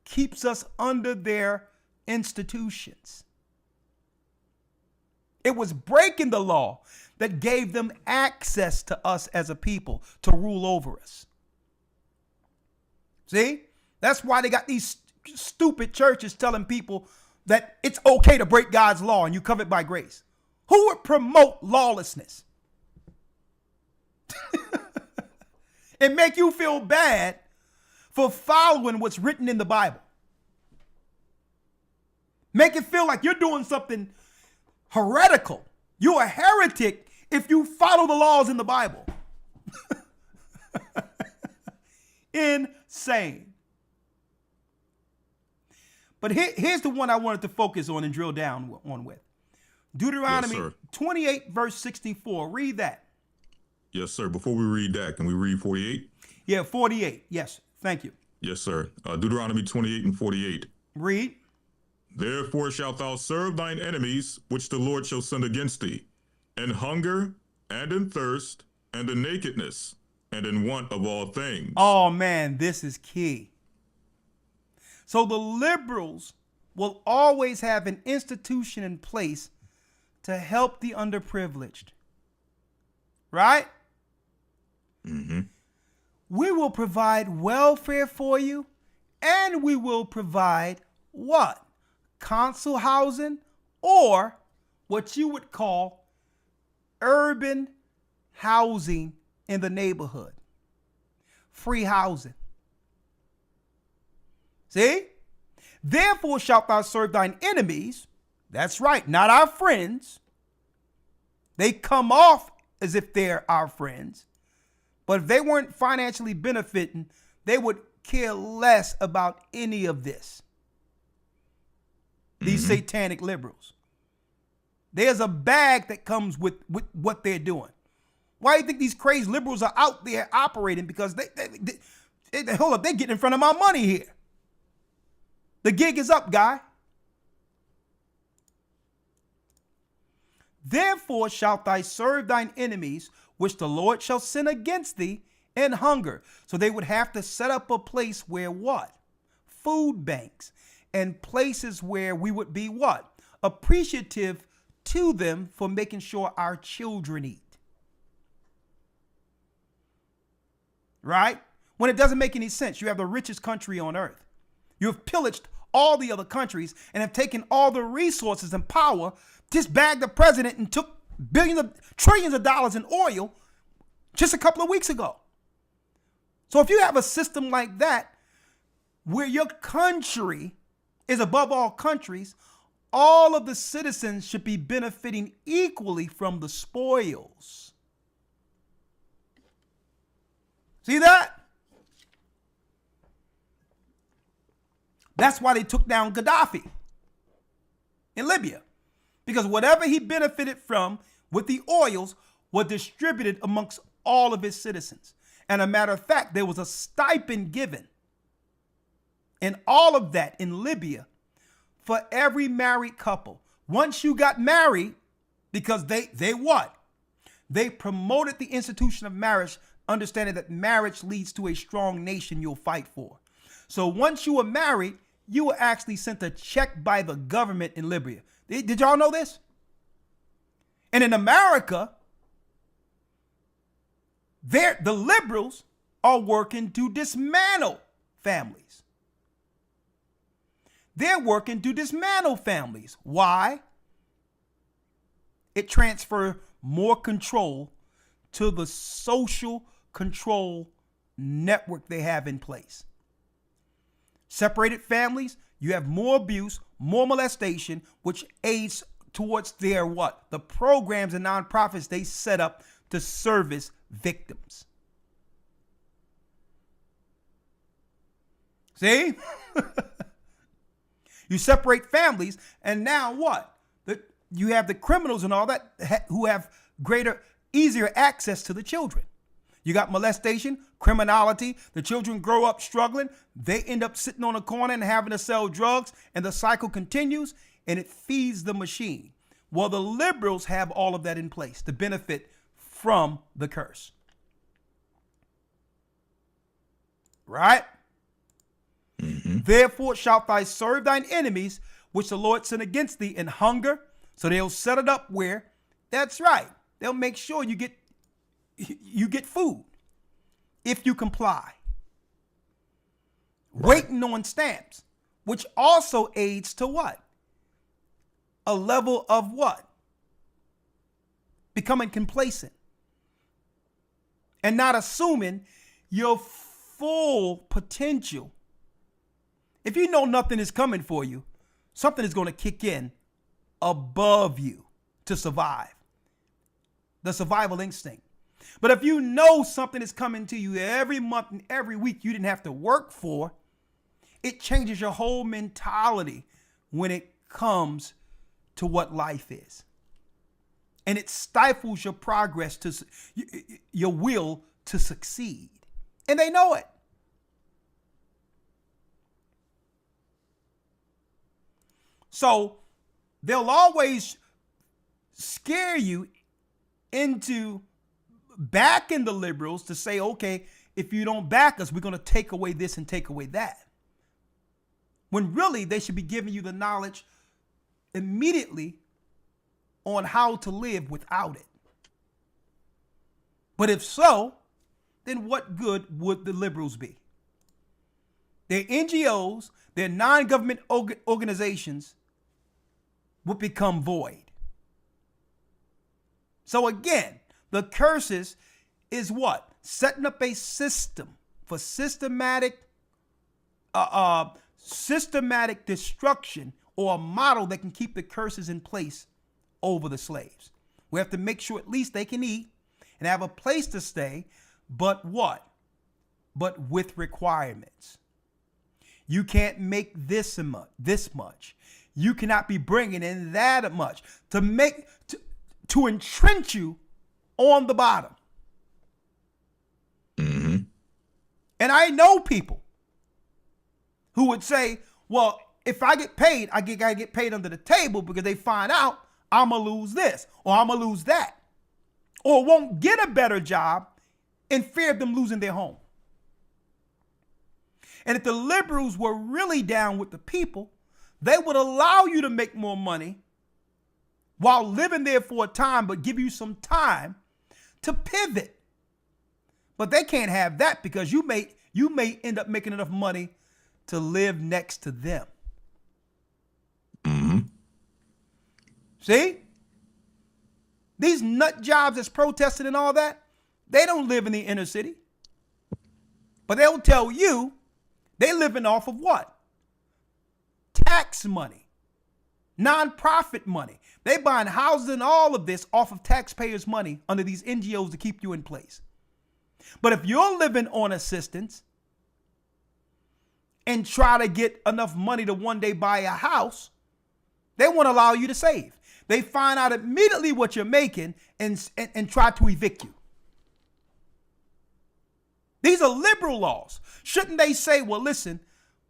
Speaker 1: keeps us under their institutions. It was breaking the law that gave them access to us as a people to rule over us. See? That's why they got these stupid churches telling people that it's okay to break God's law and you covered by grace. Who would promote lawlessness? And make you feel bad for following what's written in the Bible. Make it feel like you're doing something heretical. You're a heretic if you follow the laws in the Bible. Insane. But here's the one I wanted to focus on and drill down on with. Deuteronomy
Speaker 5: Yes, sir.
Speaker 1: 28, verse 64. Read that.
Speaker 5: Yes, sir. Before we read that, can we read 48?
Speaker 1: Yeah, 48. Yes, thank you.
Speaker 5: Yes, sir. Deuteronomy 28 and 48.
Speaker 1: Read.
Speaker 5: Therefore shalt thou serve thine enemies, which the Lord shall send against thee, in hunger and in thirst and in nakedness and in want of all things.
Speaker 1: Oh, man, this is key. So the liberals will always have an institution in place to help the underprivileged. Right?
Speaker 5: Mm-hmm.
Speaker 1: We will provide welfare for you, and we will provide what? Council housing, or what you would call urban housing in the neighborhood. Free housing. See? Therefore shalt thou serve thine enemies. That's right, not our friends. They come off as if they're our friends. But if they weren't financially benefiting, they would care less about any of this. These satanic liberals. There's a bag that comes with what they're doing. Why do you think these crazy liberals are out there operating? Because they hold up, they get in front of my money here. The gig is up, guy. Therefore shalt thou serve thine enemies, which the Lord shall send against thee, in hunger. So they would have to set up a place where what? Food banks. And places where we would be what? Appreciative to them for making sure our children eat. Right? When it doesn't make any sense, you have the richest country on earth. You have pillaged all the other countries and have taken all the resources and power, just bagged the president and took trillions of dollars in oil just a couple of weeks ago. So if you have a system like that, where your country is above all countries, all of the citizens should be benefiting equally from the spoils. See that? That's why they took down Gaddafi in Libya. Because whatever he benefited from with the oils was distributed amongst all of his citizens. And a matter of fact, there was a stipend given and all of that in Libya for every married couple. Once you got married, because they what? They promoted the institution of marriage, understanding that marriage leads to a strong nation you'll fight for. So once you were married, you were actually sent a check by the government in Libya. Did y'all know this? And in America, the liberals are working to dismantle families. They're working to dismantle families. Why? It transfers more control to the social control network they have in place. Separated families, you have more abuse, more molestation, which aids towards their what? The programs and nonprofits they set up to service victims. See? You separate families, and now what? You have the criminals and all that who have easier access to the children. You got molestation, criminality. The children grow up struggling. They end up sitting on a corner and having to sell drugs, and the cycle continues, and it feeds the machine. Well, the liberals have all of that in place to benefit from the curse. Right? Mm-hmm. Therefore shalt thou serve thine enemies, which the Lord sent against thee, in hunger. So they'll set it up where, that's right, they'll make sure you get food if you comply. Right. Waiting on stamps, which also aids to what? A level of what? Becoming complacent and not assuming your full potential. If you know nothing is coming for you, something is going to kick in above you to survive. The survival instinct. But if you know something is coming to you every month and every week you didn't have to work for, it changes your whole mentality when it comes to what life is. And it stifles your progress your will to succeed. And they know it. So they'll always scare you into backing the liberals to say, okay, if you don't back us, we're going to take away this and take away that. When really they should be giving you the knowledge immediately on how to live without it. But if so, then what good would the liberals be? Their NGOs, their non-government organizations would become void. So again, the curses is what? Setting up a system for systematic destruction, or a model that can keep the curses in place over the slaves. We have to make sure at least they can eat and have a place to stay, but what? But with requirements. You can't make this much. You cannot be bringing in that much to entrench you on the bottom.
Speaker 5: Mm-hmm.
Speaker 1: And I know people who would say, well, if I get paid, I gotta get paid under the table, because they find out I'm going to lose this or I'm going to lose that, or won't get a better job in fear of them losing their home. And if the liberals were really down with the people, they would allow you to make more money while living there for a time, but give you some time to pivot. But they can't have that, because you may end up making enough money to live next to them.
Speaker 5: Mm-hmm.
Speaker 1: See? These nut jobs that's protesting and all that, they don't live in the inner city. But they'll tell you they living off of what? Tax money, nonprofit money. They buying houses and all of this off of taxpayers' money under these NGOs to keep you in place. But if you're living on assistance and try to get enough money to one day buy a house, they won't allow you to save. They find out immediately what you're making and try to evict you. These are liberal laws. Shouldn't they say, well, listen,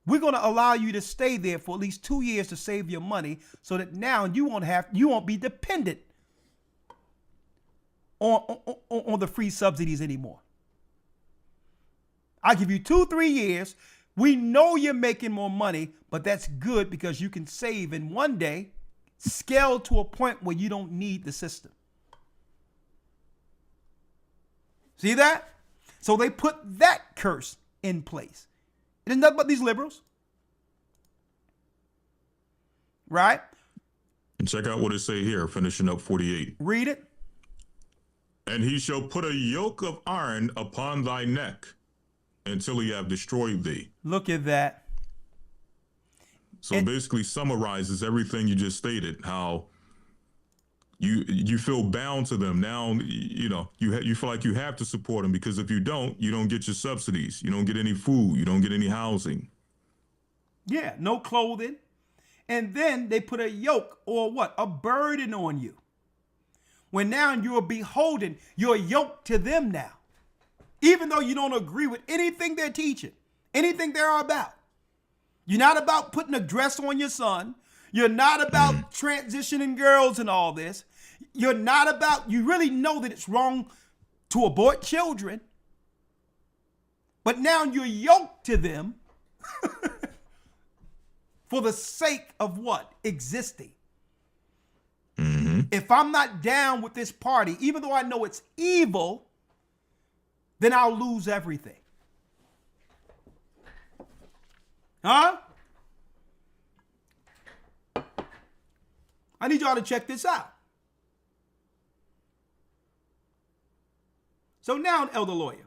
Speaker 1: we're going to allow you to stay there for at least 2 years to save your money, so that now you won't be dependent on the free subsidies anymore. I'll give you 2-3 years. We know you're making more money, but that's good because you can save in one day, scale to a point where you don't need the system. See that? So they put that curse in place. It is nothing but these liberals. Right?
Speaker 5: And check out what it say here, finishing up 48.
Speaker 1: Read it.
Speaker 5: And he shall put a yoke of iron upon thy neck until he have destroyed thee.
Speaker 1: Look at that.
Speaker 5: So basically summarizes everything you just stated, how you feel bound to them. Now, you feel like you have to support them, because if you don't get your subsidies. You don't get any food. You don't get any housing.
Speaker 1: Yeah, no clothing. And then they put a yoke, or what? A burden on you. When now you're beholden, you're yoked to them now. Even though you don't agree with anything they're teaching, anything they're about. You're not about putting a dress on your son. You're not about transitioning girls and all this. You really know that it's wrong to abort children. But now you're yoked to them for the sake of what? Existing.
Speaker 5: Mm-hmm.
Speaker 1: If I'm not down with this party, even though I know it's evil, then I'll lose everything. Huh? I need y'all to check this out. So now, Elder Lawyer,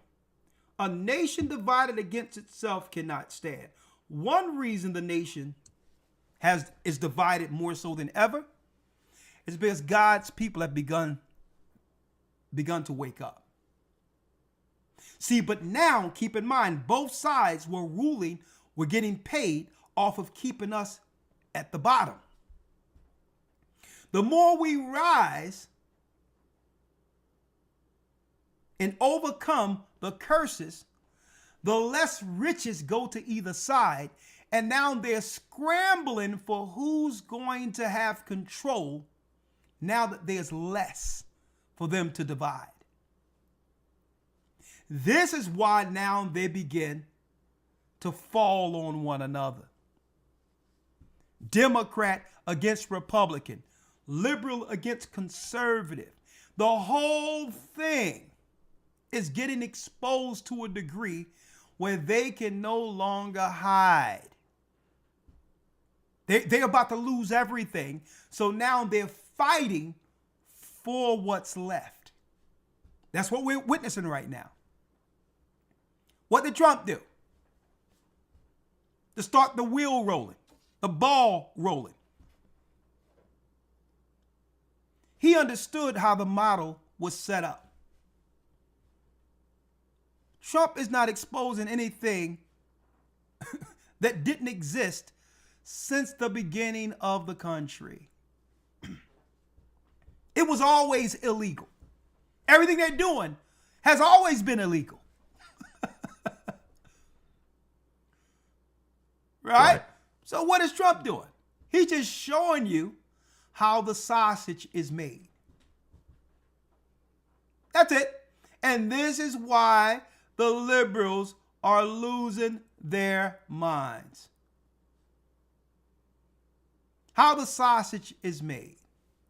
Speaker 1: a nation divided against itself cannot stand. One reason the nation is divided more so than ever is because God's people have begun to wake up. See, but now, keep in mind, both sides were getting paid off of keeping us at the bottom. The more we rise, and overcome the curses, the less riches go to either side. And now they're scrambling for who's going to have control now that there's less for them to divide. This is why now they begin to fall on one another. Democrat against Republican, liberal against conservative. The whole thing is getting exposed to a degree where they can no longer hide. They're about to lose everything. So now they're fighting for what's left. That's what we're witnessing right now. What did Trump do? To start the wheel rolling, the ball rolling. He understood how the model was set up. Trump is not exposing anything that didn't exist since the beginning of the country. It was always illegal. Everything they're doing has always been illegal. Right? So what is Trump doing? He's just showing you how the sausage is made. That's it. And this is why the liberals are losing their minds. How the sausage is made.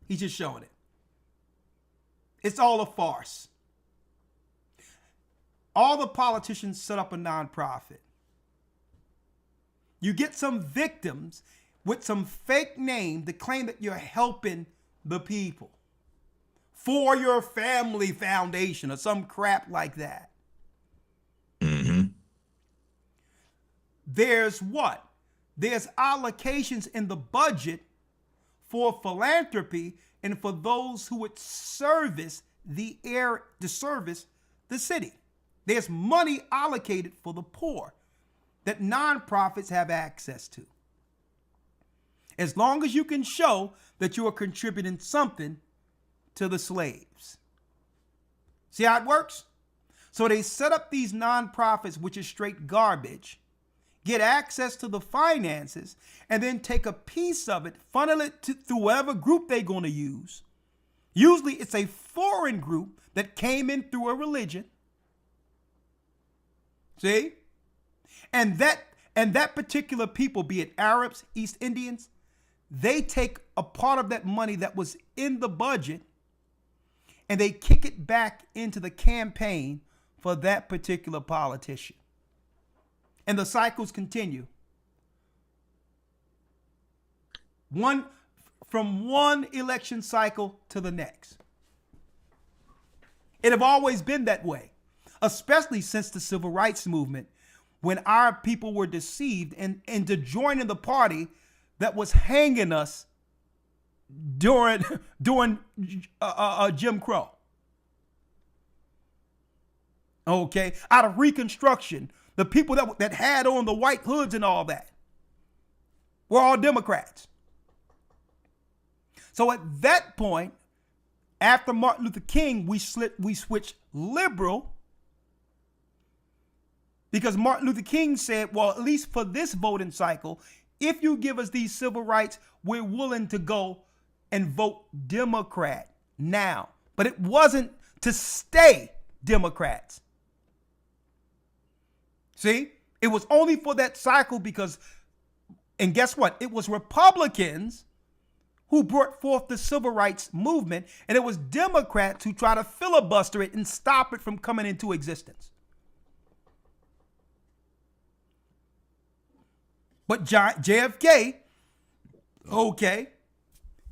Speaker 1: He's just showing it. It's all a farce. All the politicians set up a nonprofit. You get some victims with some fake name to claim that you're helping the people. For Your Family Foundation or some crap like that.
Speaker 5: Mm-hmm.
Speaker 1: There's what? There's allocations in the budget for philanthropy and for those who would service the city. There's money allocated for the poor that nonprofits have access to. As long as you can show that you are contributing something to the slaves. See how it works? So they set up these nonprofits, which is straight garbage, get access to the finances, and then take a piece of it, funnel it through whatever group they're going to use. Usually it's a foreign group that came in through a religion. See? And that particular people, be it Arabs, East Indians, they take a part of that money that was in the budget and they kick it back into the campaign for that particular politician. And the cycles continue. From one election cycle to the next. It have always been that way, especially since the civil rights movement, when our people were deceived into joining the party that was hanging us during Jim Crow. Okay, out of Reconstruction, the people that had on the white hoods and all that were all Democrats. So at that point, after Martin Luther King, we switched liberal, because Martin Luther King said, well, at least for this voting cycle, if you give us these civil rights, we're willing to go and vote Democrat now. But it wasn't to stay Democrats. See, it was only for that cycle because, and guess what? It was Republicans who brought forth the civil rights movement, and it was Democrats who tried to filibuster it and stop it from coming into existence. But JFK, okay,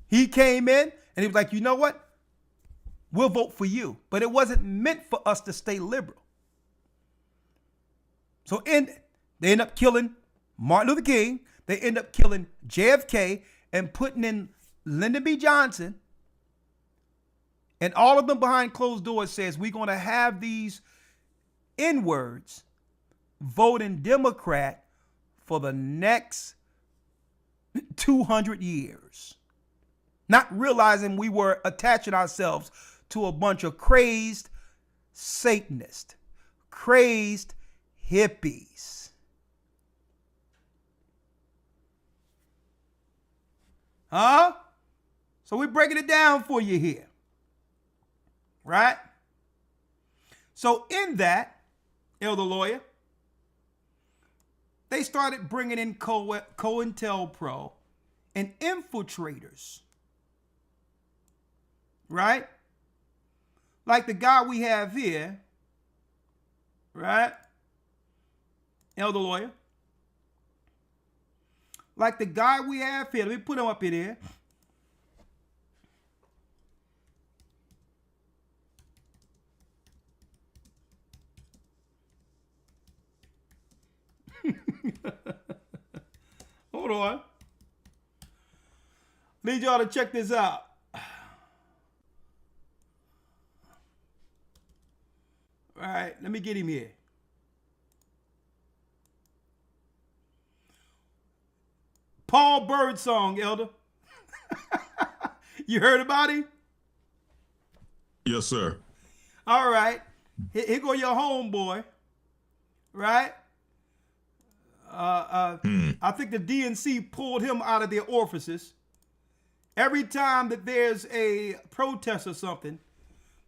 Speaker 1: he came in and he was like, you know what? We'll vote for you. But it wasn't meant for us to stay liberal. So they end up killing Martin Luther King. They end up killing JFK and putting in Lyndon B. Johnson. And all of them behind closed doors says, we're going to have these N-words voting Democrat for the next 200 years. Not realizing we were attaching ourselves to a bunch of crazed, Satanists, crazed hippies. Huh? So we're breaking it down for you here. Right? So in that, Elder Lawyer, they started bringing in COINTELPRO and infiltrators. Right? Like the guy we have here. Right? Elder Lawyer. Like the guy we have here. Let me put him up in here. Hold on. Need y'all to check this out. All right, let me get him here. Paul Birdsong, Elder. You heard about him?
Speaker 5: Yes, sir.
Speaker 1: All right. Here go your homeboy. Right? I think the DNC pulled him out of their orifices. Every time that there's a protest or something,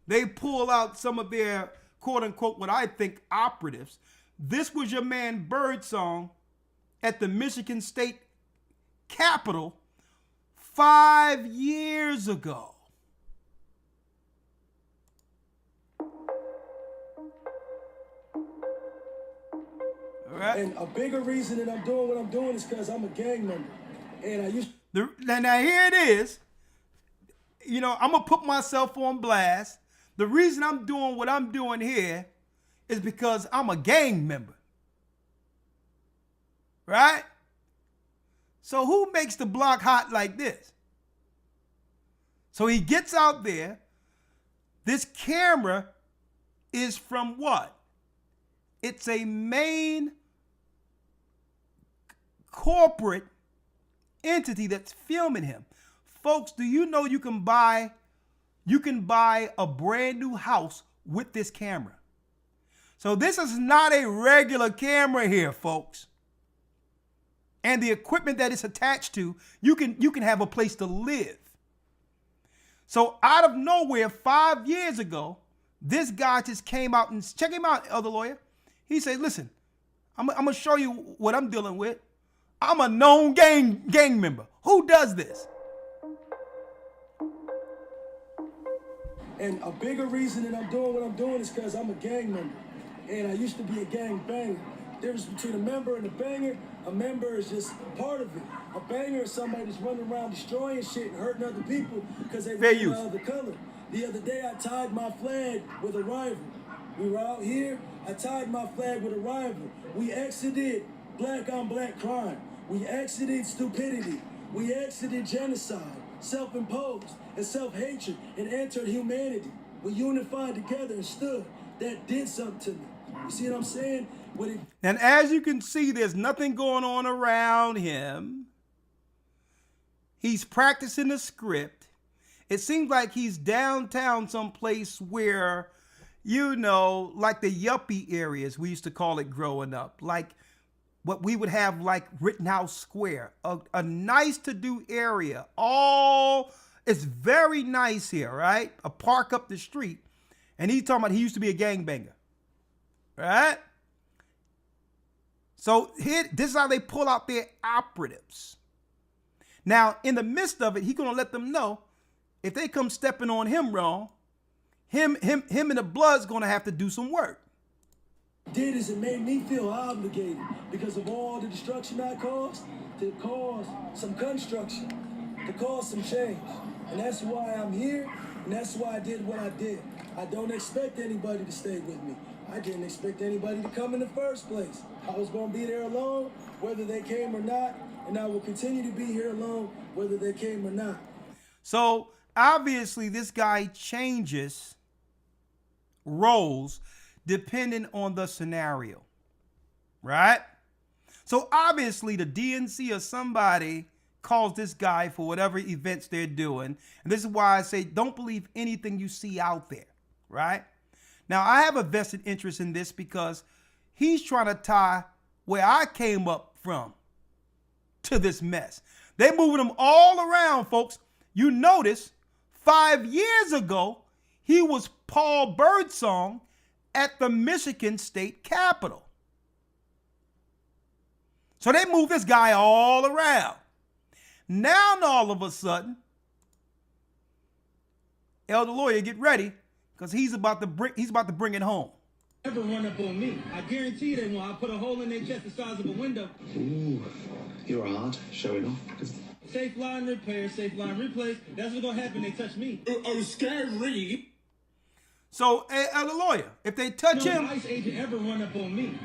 Speaker 1: they pull out some of their quote unquote, what I think operatives. This was your man Birdsong at the Michigan State Capitol 5 years ago. Right.
Speaker 6: And a bigger reason that I'm doing what I'm doing is because I'm a gang member. And I used
Speaker 1: to... Now here it is. You know, I'm going to put myself on blast. The reason I'm doing what I'm doing here is because I'm a gang member. Right? So who makes the block hot like this? So he gets out there. This camera is from what? It's a main corporate entity that's filming him. Folks, do you know you can buy a brand new house with this camera? So this is not a regular camera here, folks. And the equipment that it's attached to, you can have a place to live. So out of nowhere, 5 years ago, this guy just came out and check him out, Elder Lawyer. He said, listen, I'm gonna show you what I'm dealing with. I'm a known gang member. Who does this?
Speaker 6: And a bigger reason that I'm doing what I'm doing is because I'm a gang member. And I used to be a gang banger. Difference between a member and a banger, a member is just part of it. A banger is somebody that's running around destroying shit and hurting other people because they wear the other color. The other day I tied my flag with a rival. We were out here, I tied my flag with a rival. We exited black on black crime. We exited stupidity. We exited genocide, self-imposed, and self-hatred, and entered humanity. We unified together and stood. That did something to me. You see what I'm saying?
Speaker 1: And as you can see, there's nothing going on around him. He's practicing the script. It seems like he's downtown someplace where, you know, like the yuppie areas, we used to call it growing up, like what we would have like Rittenhouse Square, a nice to do area. It's very nice here, right? A park up the street. And he's talking about he used to be a gangbanger, right? So this is how they pull out their operatives. Now, in the midst of it, he's going to let them know if they come stepping on him wrong, him and the blood's going to have to do some work.
Speaker 6: Did is it made me feel obligated because of all the destruction I caused to cause some construction, to cause some change. And that's why I'm here, and that's why I did what I did. I don't expect anybody to stay with me. I didn't expect anybody to come in the first place. I was going to be there alone, whether they came or not, and I will continue to be here alone, whether they came or not.
Speaker 1: So obviously this guy changes roles depending on the scenario, right? So obviously the DNC or somebody calls this guy for whatever events they're doing. And this is why I say don't believe anything you see out there, right? Now, I have a vested interest in this because he's trying to tie where I came up from to this mess. They moving him all around, folks. You notice 5 years ago, he was Paul Birdsong at the Michigan State Capitol. So they moved this guy all around. Now, all of a sudden, Elder Lawyer, get ready, because he's about to bring it home.
Speaker 7: Never run up on me. I guarantee they won't. I'll put a hole in their chest the size of a window.
Speaker 8: Ooh, you're hard. Showing off.
Speaker 7: Safe line repair, safe line replace. That's what's gonna happen. They touch me.
Speaker 6: Oh, scary.
Speaker 1: So, Elder Lawyer, if they touch
Speaker 7: No
Speaker 1: him,
Speaker 7: ICE agent ever run up on me.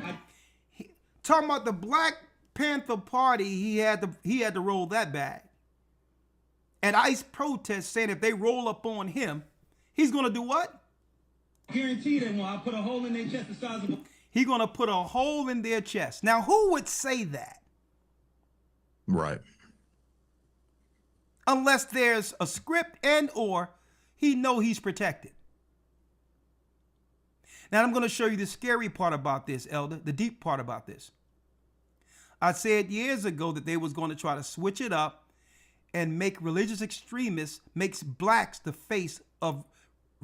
Speaker 1: talking about the Black Panther Party, he had to roll that back. And ICE protests saying if they roll up on him, he's gonna do what?
Speaker 7: Guarantee they won't. I'll put a hole in their chest the size of a...
Speaker 1: He's gonna put a hole in their chest. Now, who would say that?
Speaker 5: Right.
Speaker 1: Unless there's a script and or he know he's protected. Now, I'm going to show you the scary part about this, Elder, the deep part about this. I said years ago that they was going to try to switch it up and make religious extremists, makes blacks the face of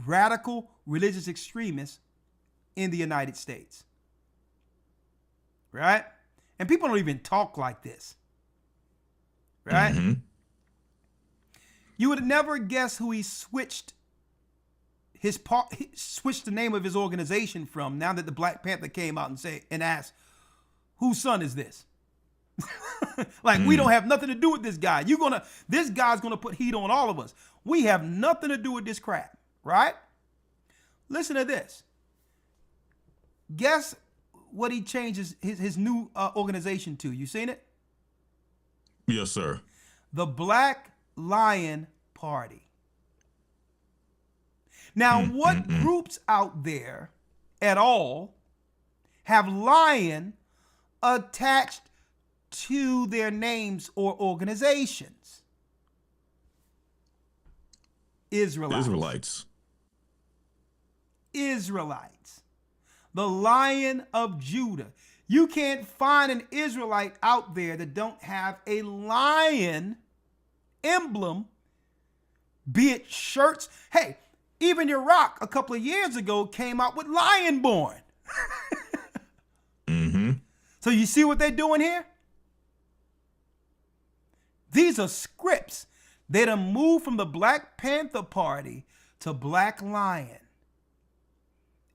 Speaker 1: radical religious extremists in the United States. Right? And people don't even talk like this. Right?
Speaker 5: Mm-hmm.
Speaker 1: You would never guess who he switched the name of his organization from now that the Black Panther came out and asked, whose son is this? Like, we don't have nothing to do with this guy. This guy's gonna put heat on all of us. We have nothing to do with this crap, right? Listen to this. Guess what he changes his new organization to? You seen it?
Speaker 5: Yes, sir.
Speaker 1: The Black Lion Party. Now, what groups out there at all have lion attached to their names or organizations? Israelites. The Lion of Judah. You can't find an Israelite out there that don't have a lion emblem, be it shirts. Hey, even Iraq a couple of years ago came out with Lionborn.
Speaker 5: Mm-hmm.
Speaker 1: So you see what they're doing here? These are scripts. They done moved from the Black Panther Party to Black Lion.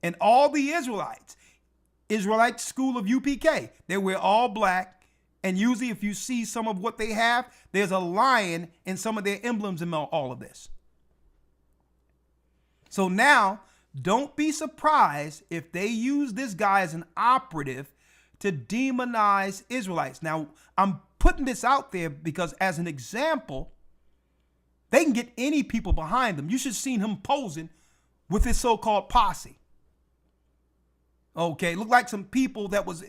Speaker 1: And all the Israelite school of UPK, they wear all black. And usually if you see some of what they have, there's a lion in some of their emblems in all of this. So now, don't be surprised if they use this guy as an operative to demonize Israelites. Now, I'm putting this out there because as an example, they can get any people behind them. You should have seen him posing with his so-called posse. Okay, looked like some people that was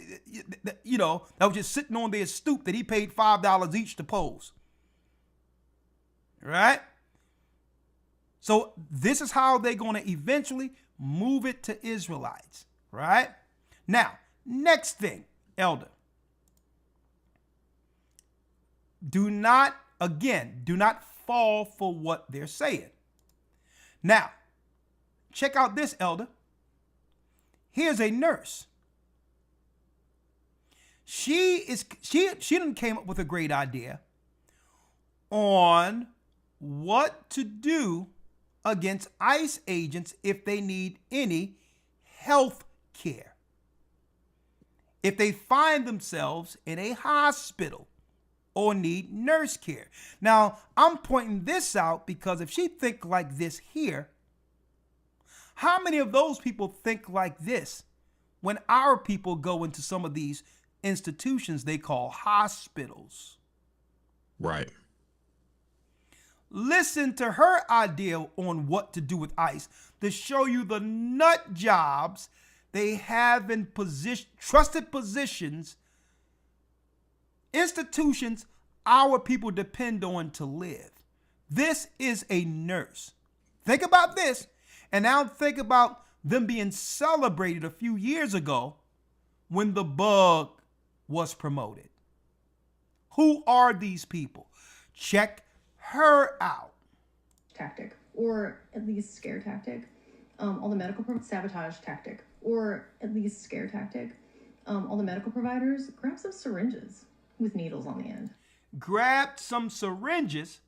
Speaker 1: just sitting on their stoop that he paid $5 each to pose. Right? So this is how they're going to eventually move it to Israelites. Right? Now, next thing, Elder. Do not fall for what they're saying. Now, check out this, Elder. Here's a nurse. She done came up with a great idea on what to do against ICE agents if they need any health care. If they find themselves in a hospital or need nurse care. Now, I'm pointing this out because if she think like this here, how many of those people think like this when our people go into some of these institutions they call hospitals?
Speaker 5: Right.
Speaker 1: Listen to her idea on what to do with ICE to show you the nut jobs they have in trusted positions, institutions our people depend on to live. This is a nurse. Think about this. And now think about them being celebrated a few years ago when the bug was promoted. Who are these people? Check her out.
Speaker 9: Tactic, or at least scare tactic. All the medical sabotage tactic, or at least scare tactic. All the medical providers grab some syringes with needles on the end.
Speaker 1: Grabbed some syringes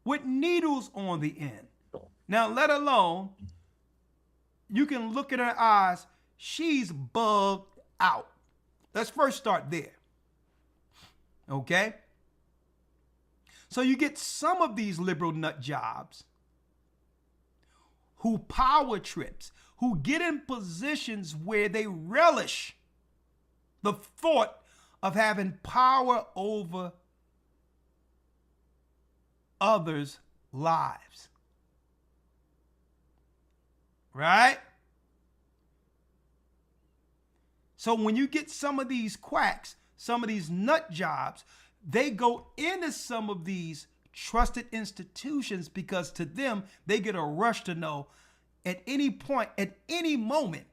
Speaker 1: with needles on the end. Now, let alone, you can look at her eyes, she's bugged out. Let's first start there. Okay? So you get some of these liberal nut jobs who power trips, who get in positions where they relish the thought of having power over others' lives. Right? So when you get some of these quacks, some of these nut jobs, they go into some of these trusted institutions because to them, they get a rush to know at any point, at any moment,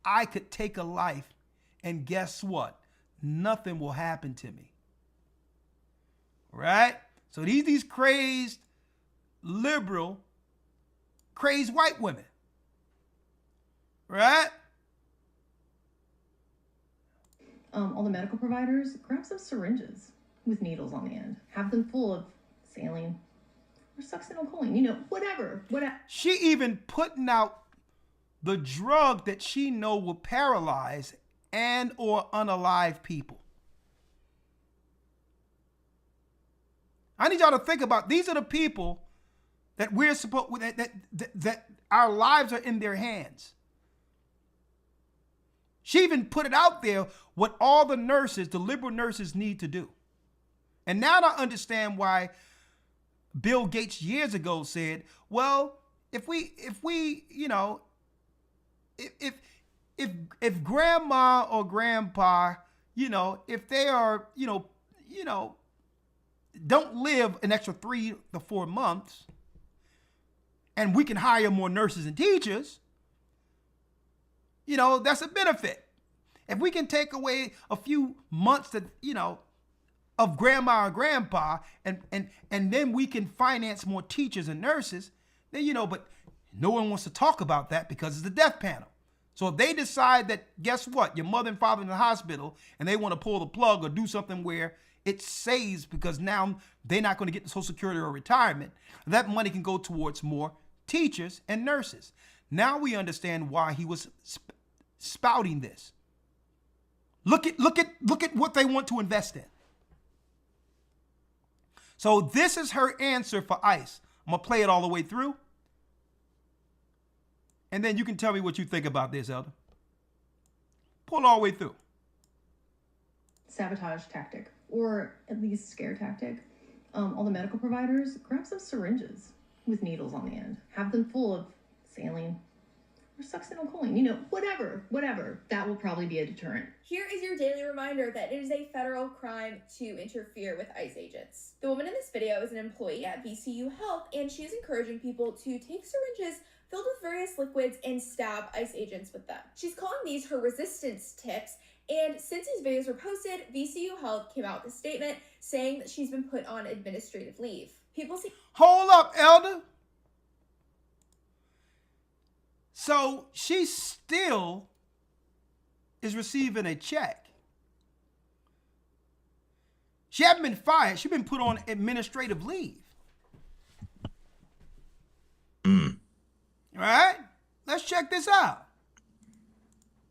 Speaker 1: I could take a life and guess what? Nothing will happen to me. Right? So these crazed, liberal, crazed white women. Right?
Speaker 9: All the medical providers grab some syringes with needles on the end. Have them full of saline or succinylcholine, whatever.
Speaker 1: She even putting out the drug that she know will paralyze and or unalive people. I need y'all to think about, these are the people that we're supposed, that our lives are in their hands. She even put it out there what all the nurses, the liberal nurses, need to do. And now I understand why Bill Gates years ago said, well, if grandma or grandpa, if they are, don't live an extra 3 to 4 months, and we can hire more nurses and teachers, that's a benefit. If we can take away a few months that, of grandma or grandpa, and then we can finance more teachers and nurses, then, but no one wants to talk about that because it's the death panel. So if they decide that, guess what, your mother and father in the hospital, and they want to pull the plug or do something where it saves because now they're not going to get the Social Security or retirement, that money can go towards more teachers and nurses. Now we understand why he was spouting this. Look at what they want to invest in. So this is her answer for ICE. I'm going to play it all the way through. And then you can tell me what you think about this, Elder. Pull it all the way through.
Speaker 9: Sabotage tactic, or at least scare tactic. All the medical providers grab some syringes with needles on the end. Have them full of saline or succinylcholine, whatever. That will probably be a deterrent.
Speaker 10: Here is your daily reminder that it is a federal crime to interfere with ICE agents. The woman in this video is an employee at VCU Health, and she is encouraging people to take syringes filled with various liquids and stab ICE agents with them. She's calling these her resistance tips, and since these videos were posted, VCU Health came out with a statement saying that she's been put on administrative leave. People see—
Speaker 1: Hold up, Elder. So she still is receiving a check. She hasn't been fired. She's been put on administrative leave. All right? Let's check this out.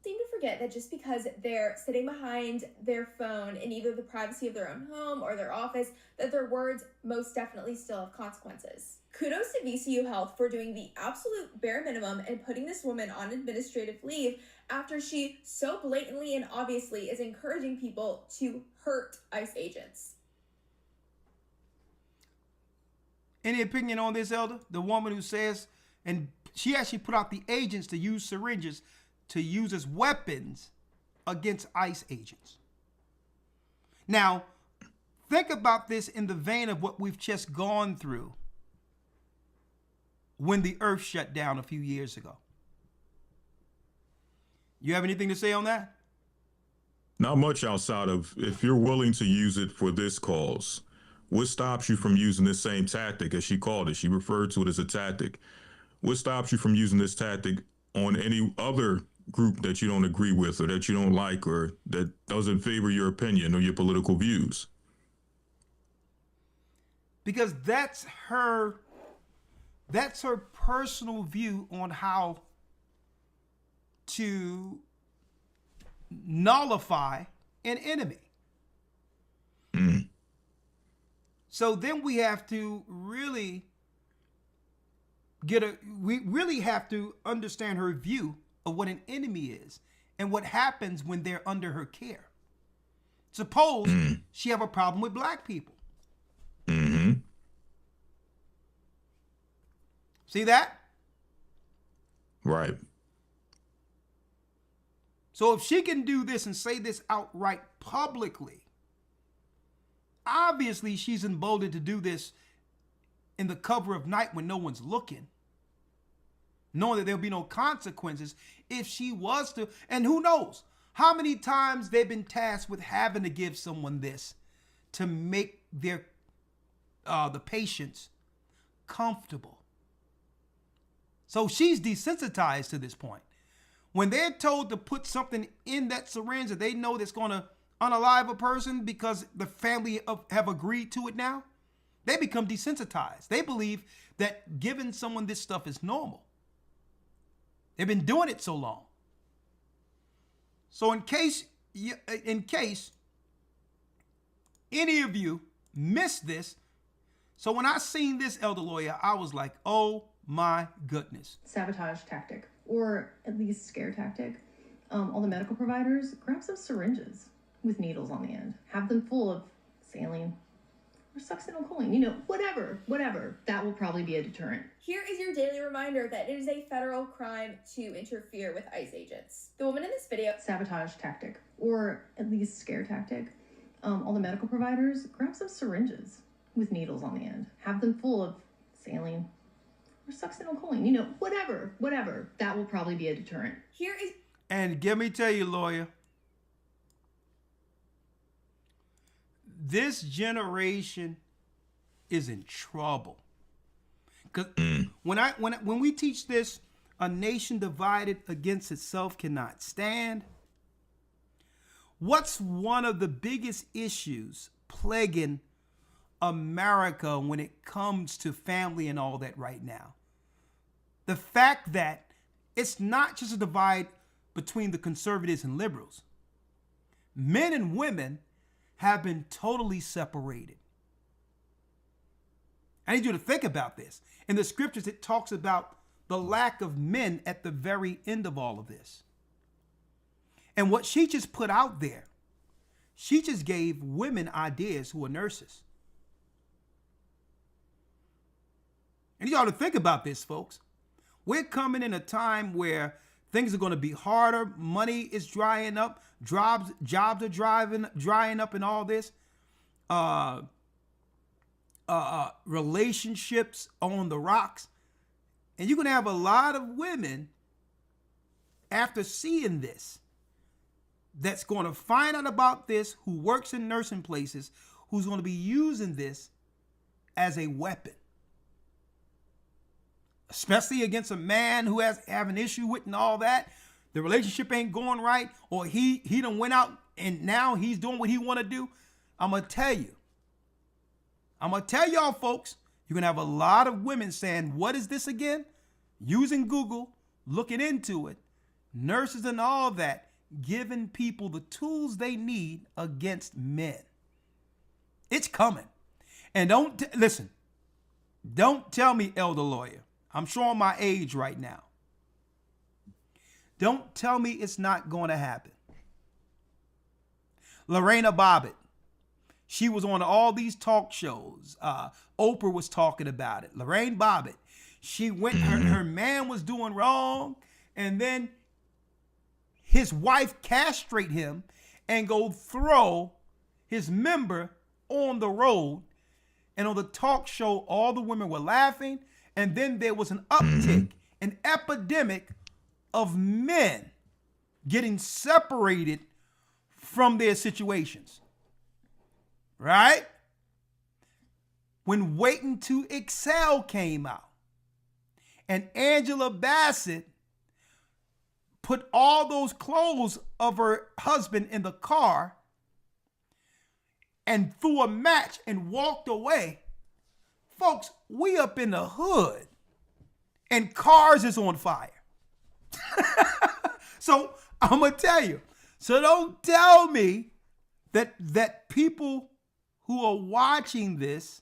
Speaker 10: Seem to forget that just because they're sitting behind their phone in either the privacy of their own home or their office, that their words most definitely still have consequences. Kudos to VCU Health for doing the absolute bare minimum and putting this woman on administrative leave after she so blatantly and obviously is encouraging people to hurt ICE agents.
Speaker 1: Any opinion on this, Elder? The woman who says, and she actually put out the agents to use syringes to use as weapons against ICE agents. Now, think about this in the vein of what we've just gone through when the earth shut down a few years ago. You have anything to say on that?
Speaker 5: Not much outside of if you're willing to use it for this cause. What stops you from using this same tactic, as she called it? She referred to it as a tactic. What stops you from using this tactic on any other group that you don't agree with or that you don't like or that doesn't favor your opinion or your political views?
Speaker 1: Because that's her personal view on how to nullify an enemy. So then we have to really have to understand her view of what an enemy is and what happens when they're under her care. Suppose she have a problem with black people. See that?
Speaker 5: Right.
Speaker 1: So if she can do this and say this outright publicly, obviously she's emboldened to do this in the cover of night when no one's looking, knowing that there'll be no consequences if she was to. And who knows how many times they've been tasked with having to give someone this to make their the patients comfortable. So she's desensitized to this point. When they're told to put something in that syringe that they know that's going to unalive a person because the family have agreed to it now, they become desensitized. They believe that giving someone this stuff is normal. They've been doing it so long. So in case any of you missed this, so when I seen this, Elder Lawyer, I was like, oh my goodness.
Speaker 9: Sabotage tactic, or at least scare tactic. All the medical providers, grab some syringes with needles on the end. Have them full of saline or succinylcholine, whatever. That will probably be a deterrent.
Speaker 10: Here is your daily reminder that it is a federal crime to interfere with ICE agents. The woman in this video...
Speaker 9: Sabotage tactic, or at least scare tactic. All the medical providers, grab some syringes with needles on the end. Have them full of saline or succinylcholine, whatever. That will probably be a deterrent.
Speaker 10: Here is...
Speaker 1: And let me tell you, Lawyer, this generation is in trouble. Because when we teach this, a nation divided against itself cannot stand. What's one of the biggest issues plaguing America when it comes to family and all that right now? The fact that it's not just a divide between the conservatives and liberals. Men and women have been totally separated. I need you to think about this. In the scriptures, it talks about the lack of men at the very end of all of this. And what she just put out there, she just gave women ideas who are nurses. And you ought to think about this, folks. We're coming in a time where things are going to be harder. Money is drying up. Jobs are drying up and all this. Relationships on the rocks. And you're going to have a lot of women, after seeing this, that's going to find out about this, who works in nursing places, who's going to be using this as a weapon. Especially against a man who have an issue with and all that. The relationship ain't going right, or he done went out and now he's doing what he want to do. I'm going to tell y'all folks, you're going to have a lot of women saying, what is this again? Using Google, looking into it, nurses and all that, giving people the tools they need against men. It's coming. And don't tell me, Elder Lawyer, I'm showing my age right now. Don't tell me it's not going to happen. Lorena Bobbitt, she was on all these talk shows. Oprah was talking about it. Lorraine Bobbitt, she went, her man was doing wrong, and then his wife castrate him and go throw his member on the road. And on the talk show, all the women were laughing. And then there was an uptick, an epidemic of men getting separated from their situations. Right? When Waiting to Excel came out and Angela Bassett put all those clothes of her husband in the car and threw a match and walked away. Folks, we up in the hood and cars is on fire. So I'm going to tell you. So don't tell me that people who are watching this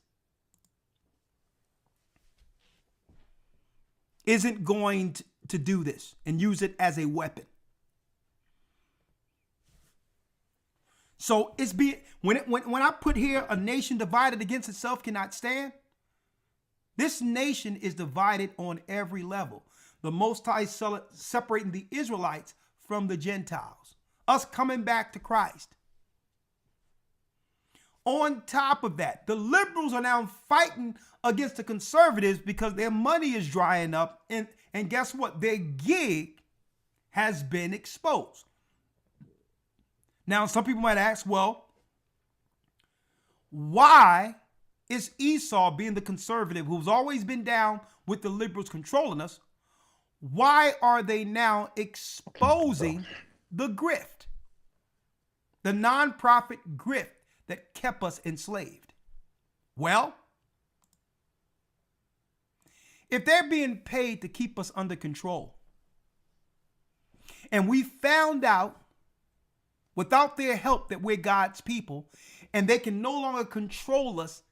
Speaker 1: isn't going to do this and use it as a weapon. So it's when I put here a nation divided against itself cannot stand. This nation is divided on every level. The Most High separating the Israelites from the Gentiles. Us coming back to Christ. On top of that, the liberals are now fighting against the conservatives because their money is drying up. And guess what? Their gig has been exposed. Now, some people might ask, well, why is Esau, being the conservative who's always been down with the liberals controlling us, why are they now exposing the grift? The nonprofit grift that kept us enslaved? Well, if they're being paid to keep us under control, and we found out without their help that we're God's people, and they can no longer control us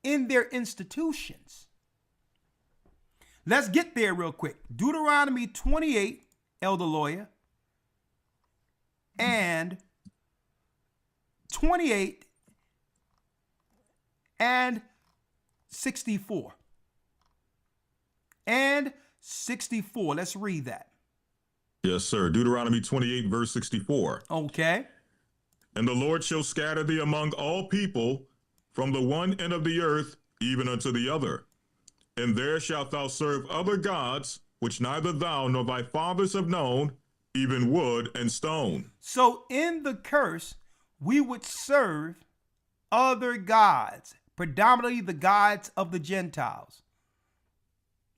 Speaker 1: in their institutions. Let's get there real quick. Deuteronomy 28, Elder Lawyer, and 28 and 64. And 64. Let's read that.
Speaker 5: Yes, sir. Deuteronomy 28, verse 64.
Speaker 1: Okay.
Speaker 5: And the Lord shall scatter thee among all people from the one end of the earth even unto the other. And there shalt thou serve other gods, which neither thou nor thy fathers have known, even wood and stone.
Speaker 1: So in the curse, we would serve other gods, predominantly the gods of the Gentiles,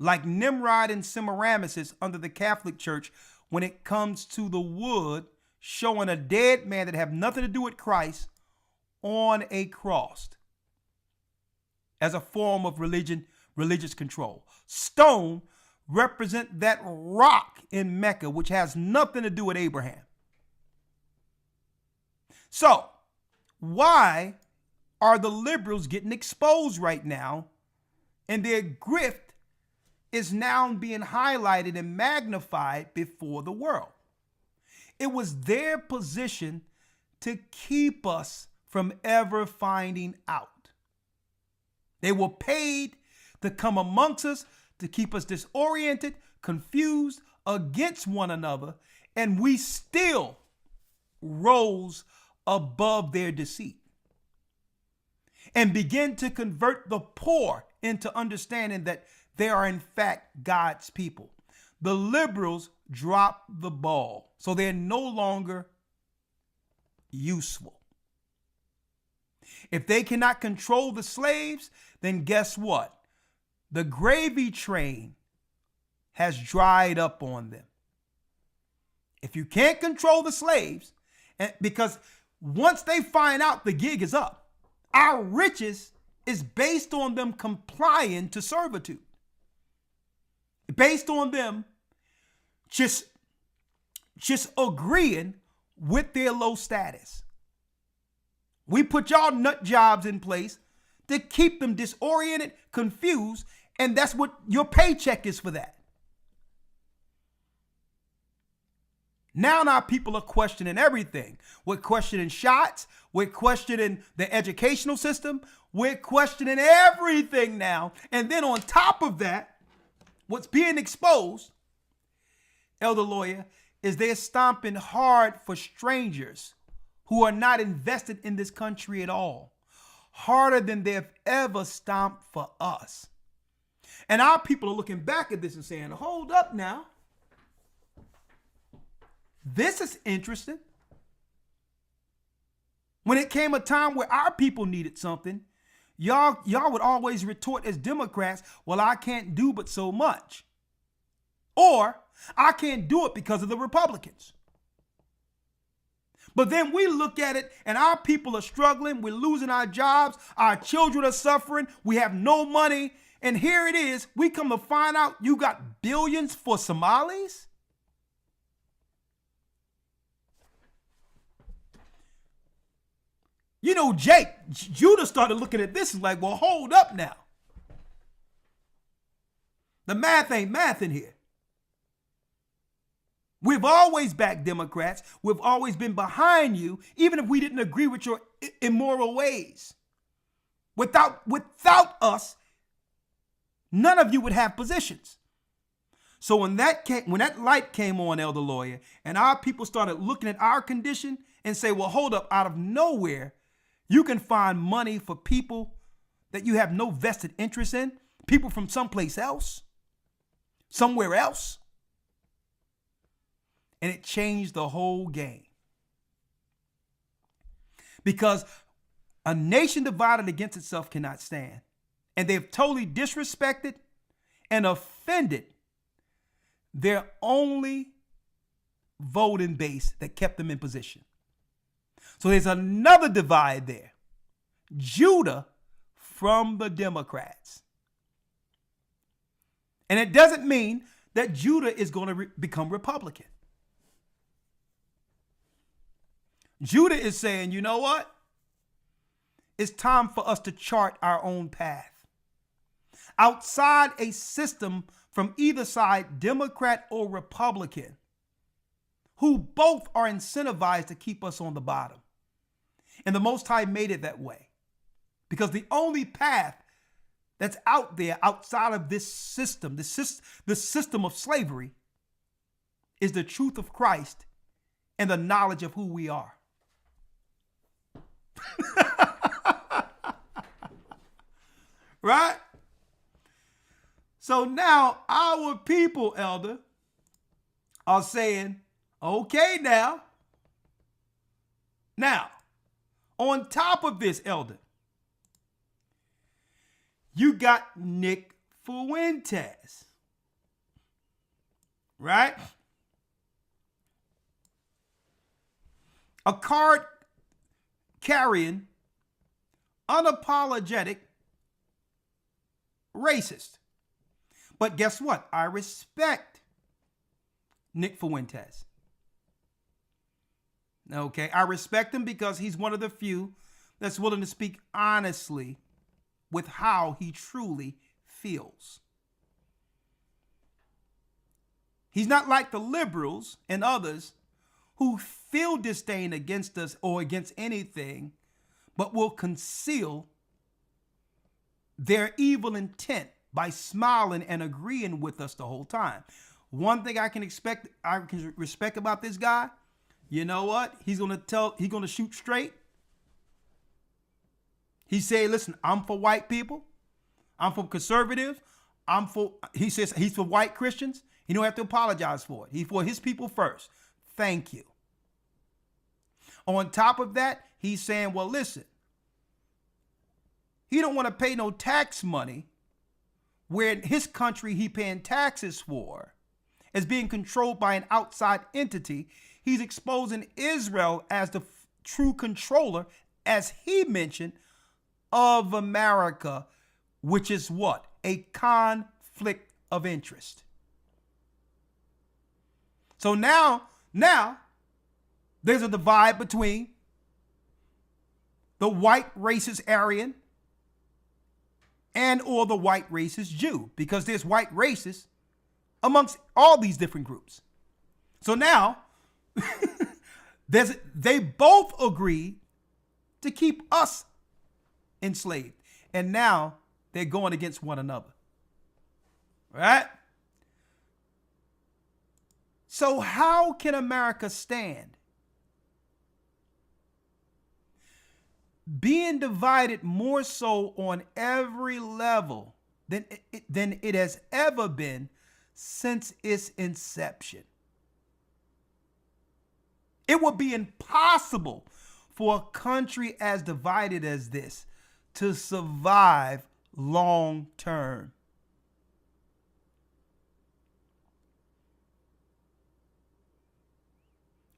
Speaker 1: like Nimrod and Semiramis under the Catholic Church when it comes to the wood, showing a dead man that have nothing to do with Christ on a cross as a form of religious control. Stone represent that rock in Mecca, which has nothing to do with Abraham. So why are the liberals getting exposed right now, and their grift is now being highlighted and magnified before the world? It was their position to keep us from ever finding out. They were paid to come amongst us to keep us disoriented, confused, against one another, and we still rose above their deceit and begin to convert the poor into understanding that they are in fact God's people. The liberals dropped the ball, so they're no longer useful. If they cannot control the slaves, then guess what? The gravy train has dried up on them. If you can't control the slaves, because once they find out the gig is up, our riches is based on them complying to servitude. Based on them just agreeing with their low status. We put y'all nut jobs in place to keep them disoriented, confused, and that's what your paycheck is for that. Now our people are questioning everything. We're questioning shots. We're questioning the educational system. We're questioning everything now. And then on top of that, what's being exposed, Elder Lawyer, is they're stomping hard for strangers who are not invested in this country at all. Harder than they've ever stomped for us. And our people are looking back at this and saying, hold up now. This is interesting. When it came a time where our people needed something, y'all would always retort as Democrats, well, I can't do but so much. Or I can't do it because of the Republicans. But then we look at it and our people are struggling. We're losing our jobs. Our children are suffering. We have no money. And here it is. We come to find out you got billions for Somalis. You know, Judah started looking at this and like, well, hold up now. The math ain't math in here. We've always backed Democrats. We've always been behind you, even if we didn't agree with your immoral ways. Without us, none of you would have positions. So when that light came on, Elder Lawyer, and our people started looking at our condition and say, well, hold up, out of nowhere, you can find money for people that you have no vested interest in, people from someplace else, somewhere else. And it changed the whole game. Because a nation divided against itself cannot stand. And they've totally disrespected and offended their only voting base that kept them in position. So there's another divide there. Judah from the Democrats. And it doesn't mean that Judah is going to become Republican. Judah is saying, you know what? It's time for us to chart our own path. Outside a system from either side, Democrat or Republican, who both are incentivized to keep us on the bottom. And the Most High made it that way. Because the only path that's out there outside of this system, the system of slavery, is the truth of Christ and the knowledge of who we are. Right? So now our people, Elder, are saying, okay, now, on top of this, Elder, you got Nick Fuentes, right? A card carrying, unapologetic racist. But guess what? I respect Nick Fuentes. Okay, I respect him because he's one of the few that's willing to speak honestly with how he truly feels. He's not like the liberals and others who feel disdain against us or against anything, but will conceal their evil intent by smiling and agreeing with us the whole time. One thing I can respect about this guy, you know what? He's gonna shoot straight. He said, listen, I'm for white people. I'm for conservatives. He says he's for white Christians. He don't have to apologize for it. He's for his people first. Thank you. On top of that, he's saying, well, listen, he don't want to pay no tax money where in his country he paying taxes for is being controlled by an outside entity. He's exposing Israel as the true controller, as he mentioned, of America, which is what? A conflict of interest. So now there's a divide between the white racist Aryan and or the white racist Jew, because there's white racists amongst all these different groups. So now they both agree to keep us enslaved. And now they're going against one another. Right? So how can America stand? Being divided more so on every level than it has ever been since its inception. It would be impossible for a country as divided as this to survive long term.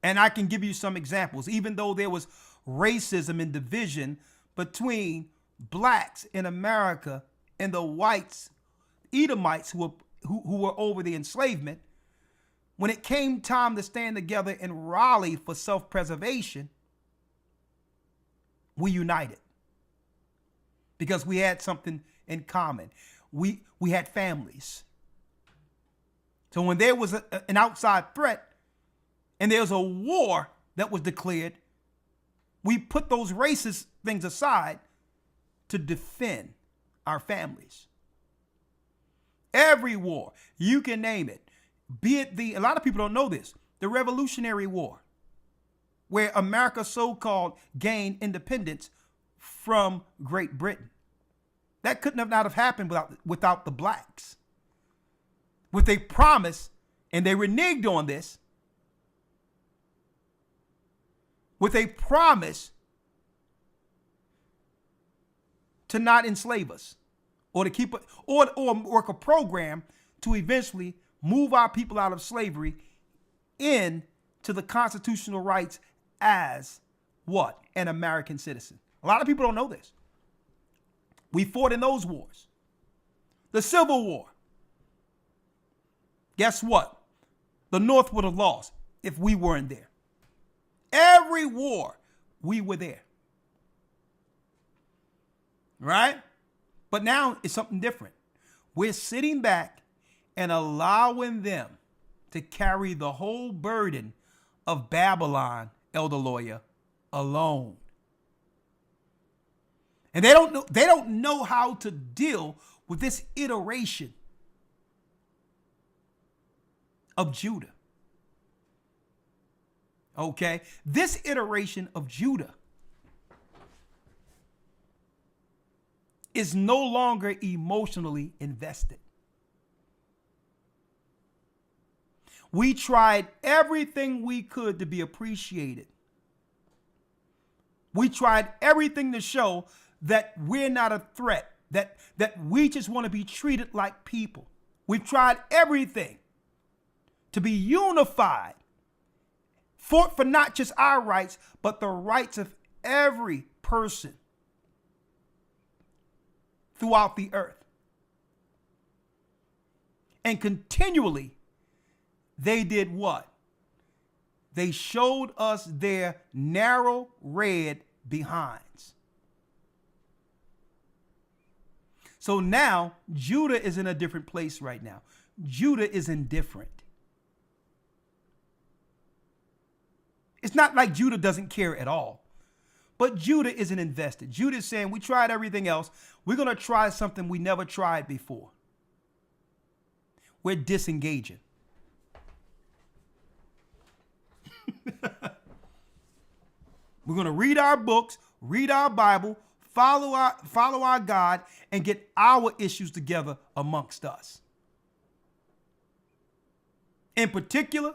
Speaker 1: And I can give you some examples. Even though there was racism and division between blacks in America and the whites, Edomites who were over the enslavement, when it came time to stand together and rally for self-preservation, we united because we had something in common. We had families. So when there was an outside threat and there was a war that was declared, we put those racist things aside to defend our families. Every war, you can name it, be it a lot of people don't know this, the Revolutionary War, where America so-called gained independence from Great Britain. That couldn't have not have happened without the blacks. With a promise, and they reneged on this, with a promise to not enslave us, or to keep it, or work a program to eventually move our people out of slavery into the constitutional rights as what? An American citizen. A lot of people don't know this. We fought in those wars. The Civil War. Guess what? The North would have lost if we weren't there. Every war, we were there. Right? But now it's something different. We're sitting back and allowing them to carry the whole burden of Babylon, Elder Lawyer, alone. And they don't know how to deal with this iteration of Judah. Okay? This iteration of Judah is no longer emotionally invested. We tried everything we could to be appreciated. We tried everything to show that we're not a threat, that we just want to be treated like people. We've tried everything to be unified, fought for not just our rights, but the rights of every person throughout the earth. And continually, they did what? They showed us their narrow red behinds. So now Judah is in a different place right now. Judah is indifferent. It's not like Judah doesn't care at all, but Judah isn't invested. Judah is saying, we tried everything else. We're going to try something we never tried before. We're disengaging. We're going to read our books, read our Bible, follow our God, and get our issues together amongst us. In particular,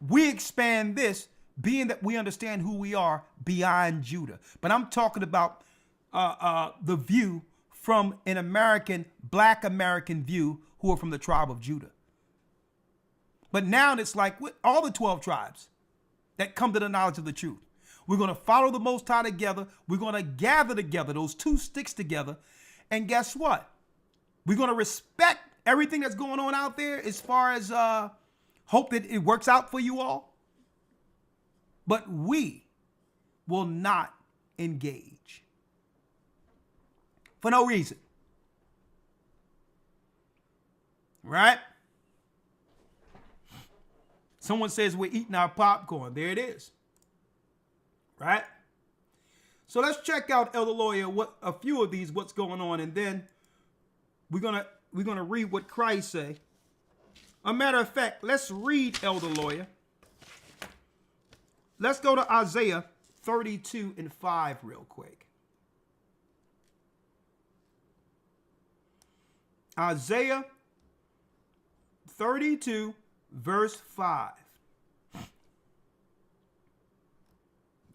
Speaker 1: we expand this, being that we understand who we are beyond Judah. But I'm talking about the view from an American, Black American view, who are from the tribe of Judah. But now it's like all the 12 tribes that come to the knowledge of the truth. We're going to follow the Most High together. We're going to gather together, those two sticks together. And guess what? We're going to respect everything that's going on out there as far as hope that it works out for you all. But we will not engage for no reason. Right? Someone says we're eating our popcorn. There it is. Right? So let's check out, Elder Lawyer, a few of these, what's going on, and then we're gonna read what Christ say. A matter of fact, let's read, Elder Lawyer. Let's go to Isaiah 32:5 real quick. Isaiah 32, verse 5.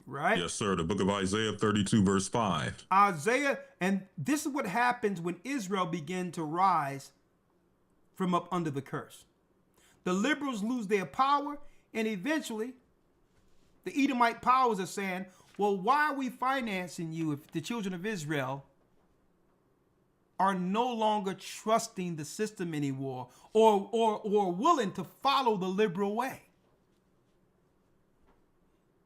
Speaker 1: right?
Speaker 5: Yes, sir. The book of Isaiah 32, verse 5.
Speaker 1: Isaiah, and this is what happens when Israel began to rise from up under the curse. The liberals lose their power, and eventually the Edomite powers are saying, well, why are we financing you if the children of Israel are no longer trusting the system anymore or willing to follow the liberal way?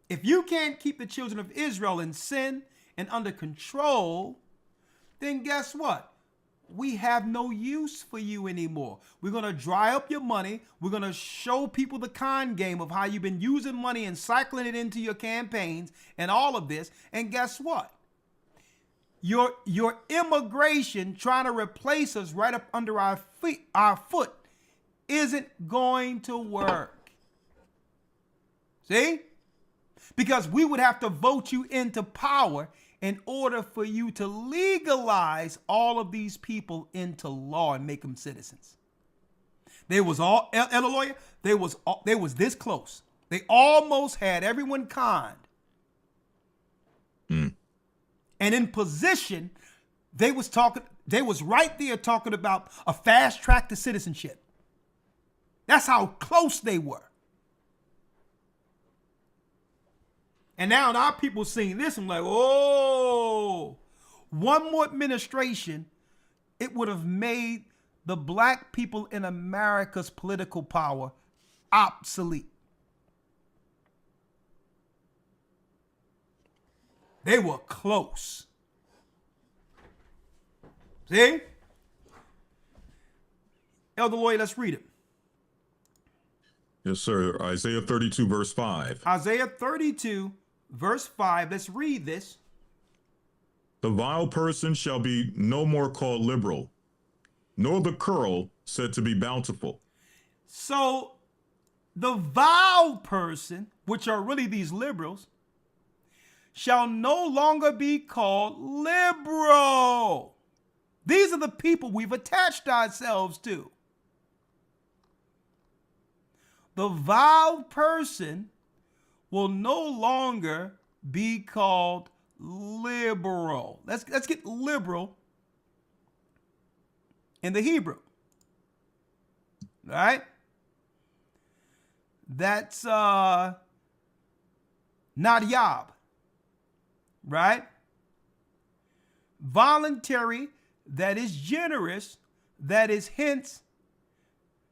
Speaker 1: If you can't keep the children of Israel in sin and under control, then guess what? We have no use for you anymore. We're going to dry up your money. We're going to show people the con game of how you've been using money and cycling it into your campaigns and all of this. And guess what? Your immigration trying to replace us right up under our foot isn't going to work. See? Because we would have to vote you into power in order for you to legalize all of these people into law and make them citizens. They was all, Elder Lawyer, they was this close. They almost had everyone conned. And in position, they was right there talking about a fast track to citizenship. That's how close they were. And now our people seeing this, I'm like, oh, one more administration, it would have made the black people in America's political power obsolete. They were close. See? Elder Lawyer, let's read it.
Speaker 5: Yes, sir. Isaiah 32, verse 5.
Speaker 1: Isaiah 32, verse 5. Let's read this.
Speaker 5: The vile person shall be no more called liberal, nor the curl said to be bountiful.
Speaker 1: So the vile person, which are really these liberals, shall no longer be called liberal. These are the people we've attached ourselves to. The vile person will no longer be called liberal. Let's get liberal in the Hebrew. All right? That's Nadiab. Right? Voluntary, that is generous, that is hence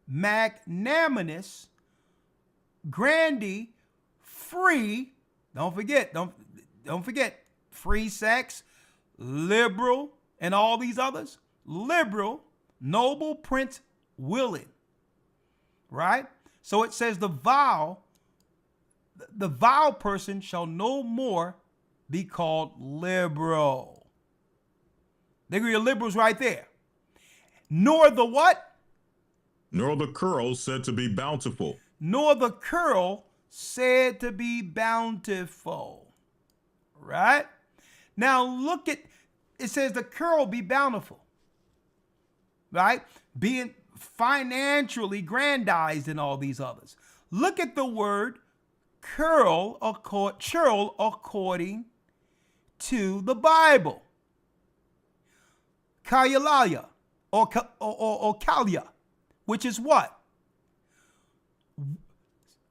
Speaker 1: magnanimous, grandy, free. Don't forget, free sex, liberal, and all these others. Liberal, noble, prince, willing. Right? So it says the vile person shall no more be called liberal. There are your liberals right there. Nor the what?
Speaker 5: Nor the curl said to be bountiful.
Speaker 1: Nor the curl said to be bountiful. Right? Now look at, it says the curl be bountiful. Right? Being financially grandized and all these others. Look at the word curl according to the Bible. Kalalaya or kalia, which is what?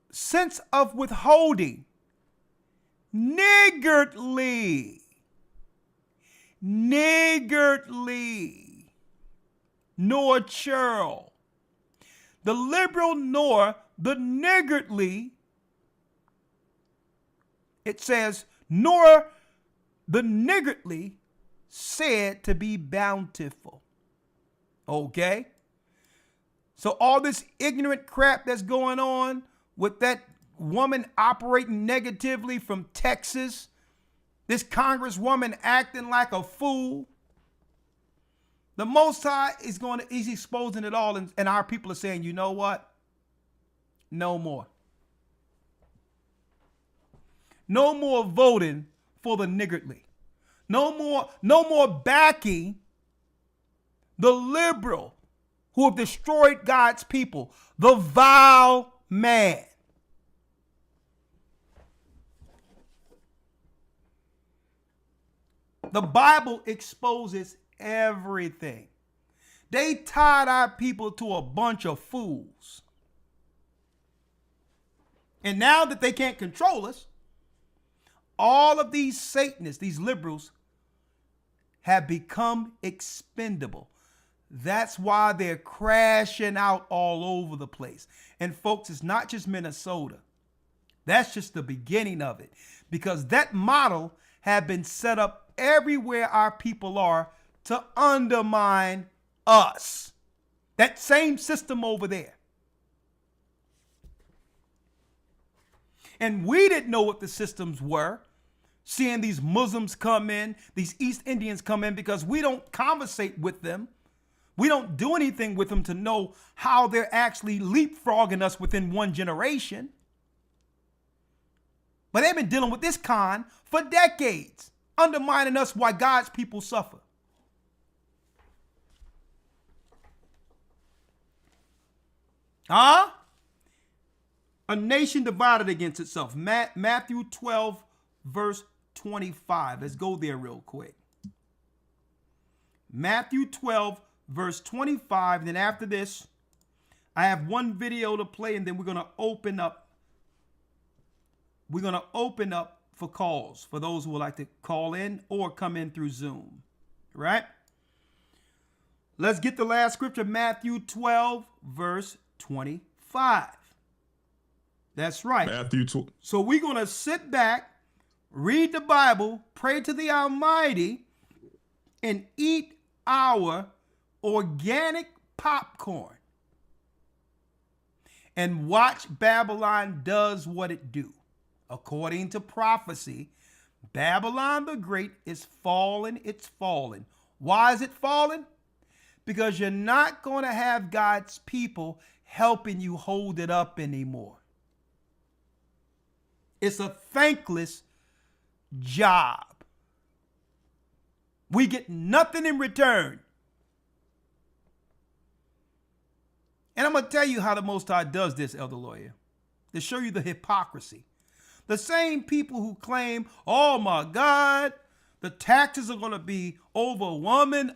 Speaker 1: Sense of withholding. Niggardly. Nor churl. The liberal nor the niggardly. It says, nor the niggardly said to be bountiful. Okay? So all this ignorant crap that's going on with that woman operating negatively from Texas, this congresswoman acting like a fool, the Most High he's exposing it all, and our people are saying, you know what? No more. No more voting for the niggardly. No more backing the liberal who have destroyed God's people, the vile man. The Bible exposes everything. They tied our people to a bunch of fools. And now that they can't control us, all of these Satanists, these liberals, have become expendable. That's why they're crashing out all over the place. And folks, it's not just Minnesota. That's just the beginning of it. Because that model had been set up everywhere our people are to undermine us. That same system over there. And we didn't know what the systems were. Seeing these Muslims come in, these East Indians come in, because we don't conversate with them. We don't do anything with them to know how they're actually leapfrogging us within one generation. But they've been dealing with this con for decades, undermining us while God's people suffer. Huh? A nation divided against itself. Matthew 12, verse 25. Let's go there real quick. Matthew 12, verse 25. Then after this, I have one video to play, and then we're going to open up. We're going to open up for calls for those who would like to call in or come in through Zoom. Right? Let's get the last scripture, Matthew 12, verse 25. That's right.
Speaker 5: Matthew 12.
Speaker 1: So we're going to sit back, read the Bible, pray to the Almighty, and eat our organic popcorn and watch Babylon does what it do. According to prophecy, Babylon the Great is fallen. It's fallen. Why is it fallen? Because you're not going to have God's people helping you hold it up anymore. It's a thankless job. We get nothing in return. And I'm going to tell you how the Most High does this, Elder Lawyer, to show you the hypocrisy. The same people who claim, oh my God, the taxes are going to be overwhelming.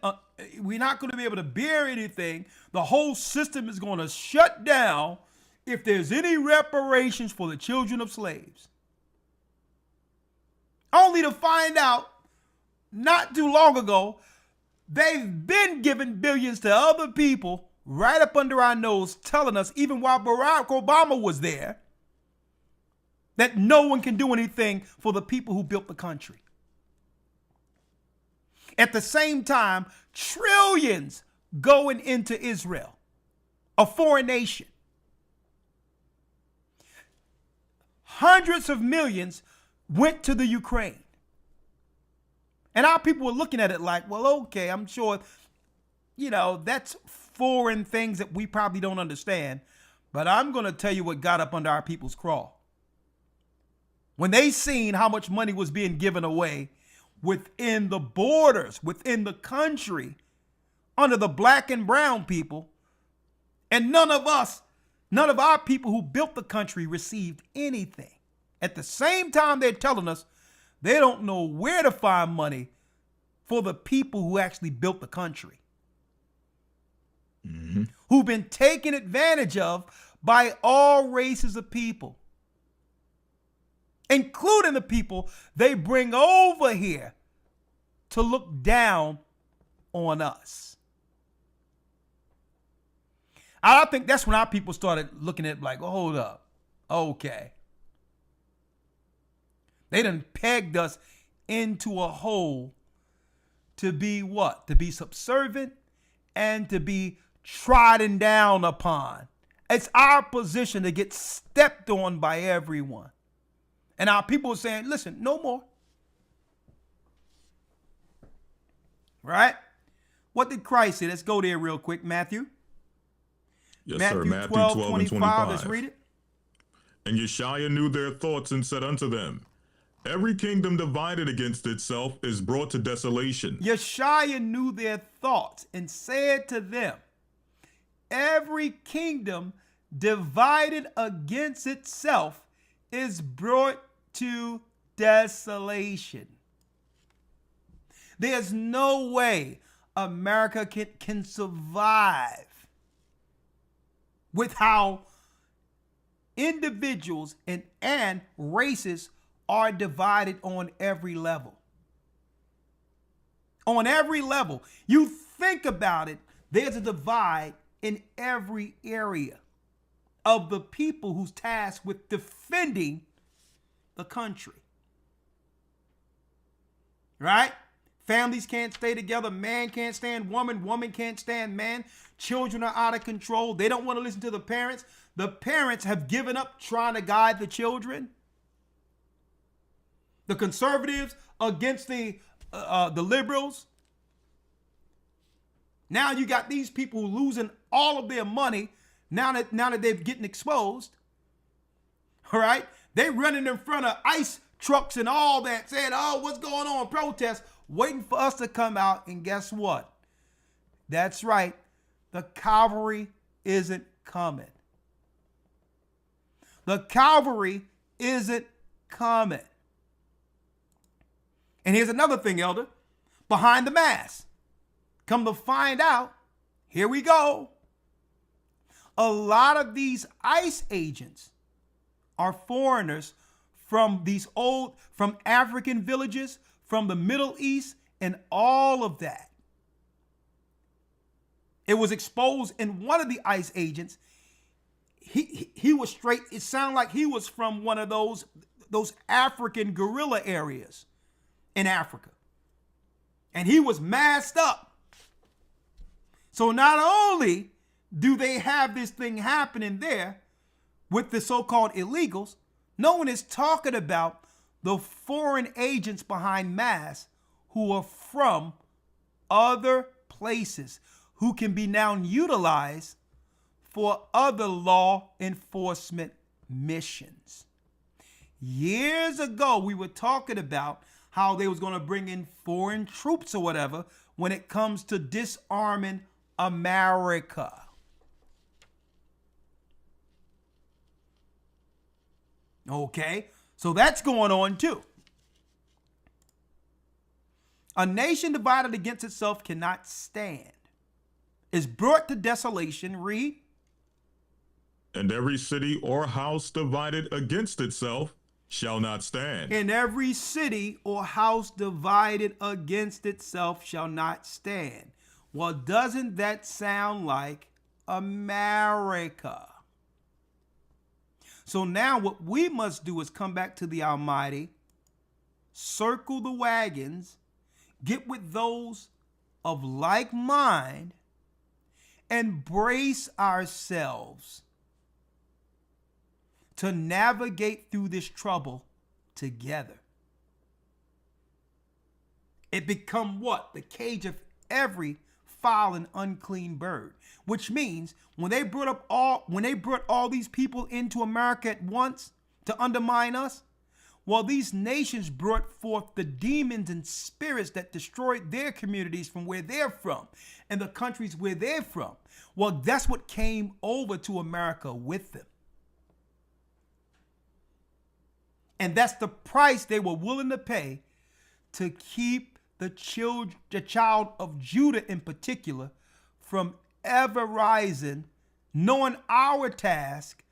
Speaker 1: We're not going to be able to bear anything. The whole system is going to shut down if there's any reparations for the children of slaves. Only to find out not too long ago, they've been giving billions to other people right up under our nose, telling us, even while Barack Obama was there, that no one can do anything for the people who built the country. At the same time, trillions going into Israel, a foreign nation. Hundreds of millions went to the Ukraine. And our people were looking at it like, well, okay, I'm sure, that's foreign things that we probably don't understand. But I'm going to tell you what got up under our people's craw. When they seen how much money was being given away within the borders, within the country, under the black and brown people, and none of our people who built the country received anything. At the same time, they're telling us they don't know where to find money for the people who actually built the country. Mm-hmm. Who've been taken advantage of by all races of people, including the people they bring over here to look down on us. I think that's when our people started looking at it like, oh, hold up. Okay. They done pegged us into a hole to be what? To be subservient and to be trodden down upon. It's our position to get stepped on by everyone. And our people are saying, listen, no more. Right? What did Christ say? Let's go there real quick, Matthew.
Speaker 5: Yes,
Speaker 1: Matthew
Speaker 5: sir. Matthew
Speaker 1: 12,
Speaker 5: 12
Speaker 1: 25.
Speaker 5: and 25.
Speaker 1: Let's read it.
Speaker 5: And Yeshua knew their thoughts and said unto them, every kingdom divided against itself is brought to desolation.
Speaker 1: Yeshua knew their thoughts and said to them, every kingdom divided against itself is brought to desolation. There's no way America can survive with how individuals and races are divided on every level. On every level. You think about it, there's a divide in every area of the people who's tasked with defending the country. Right? Families can't stay together. Man can't stand woman. Woman can't stand man. Children are out of control. They don't want to listen to the parents. The parents have given up trying to guide the children. The conservatives against the liberals. Now you got these people losing all of their money now that they're getting exposed. All right? They running in front of ICE trucks and all that, saying, oh, what's going on? Protest, waiting for us to come out. And guess what? That's right. The cavalry isn't coming. The cavalry isn't coming. And here's another thing, Elder. Behind the mask. Come to find out, here we go. A lot of these ICE agents are foreigners from from African villages, from the Middle East, and all of that. It was exposed in one of the ICE agents. He was straight. It sounded like he was from one of those African guerrilla areas in Africa. And he was masked up. So not only do they have this thing happening there with the so-called illegals, no one is talking about the foreign agents behind masks who are from other places, who can be now utilized for other law enforcement missions. Years ago, we were talking about how they was going to bring in foreign troops or whatever when it comes to disarming America. Okay, so that's going on too. A nation divided against itself cannot stand. Is brought to desolation, read.
Speaker 5: And every city or house divided against itself shall not stand.
Speaker 1: And every city or house divided against itself shall not stand. Well, doesn't that sound like America? So now what we must do is come back to the Almighty, circle the wagons, get with those of like mind, and brace ourselves to navigate through this trouble together. It become what? The cage of every foul and unclean bird, which means when they brought all these people into America at once to undermine us, well, these nations brought forth the demons and spirits that destroyed their communities from where they're from and the countries where they're from. Well, that's what came over to America with them. And that's the price they were willing to pay to keep the child of Judah in particular from ever rising, knowing our task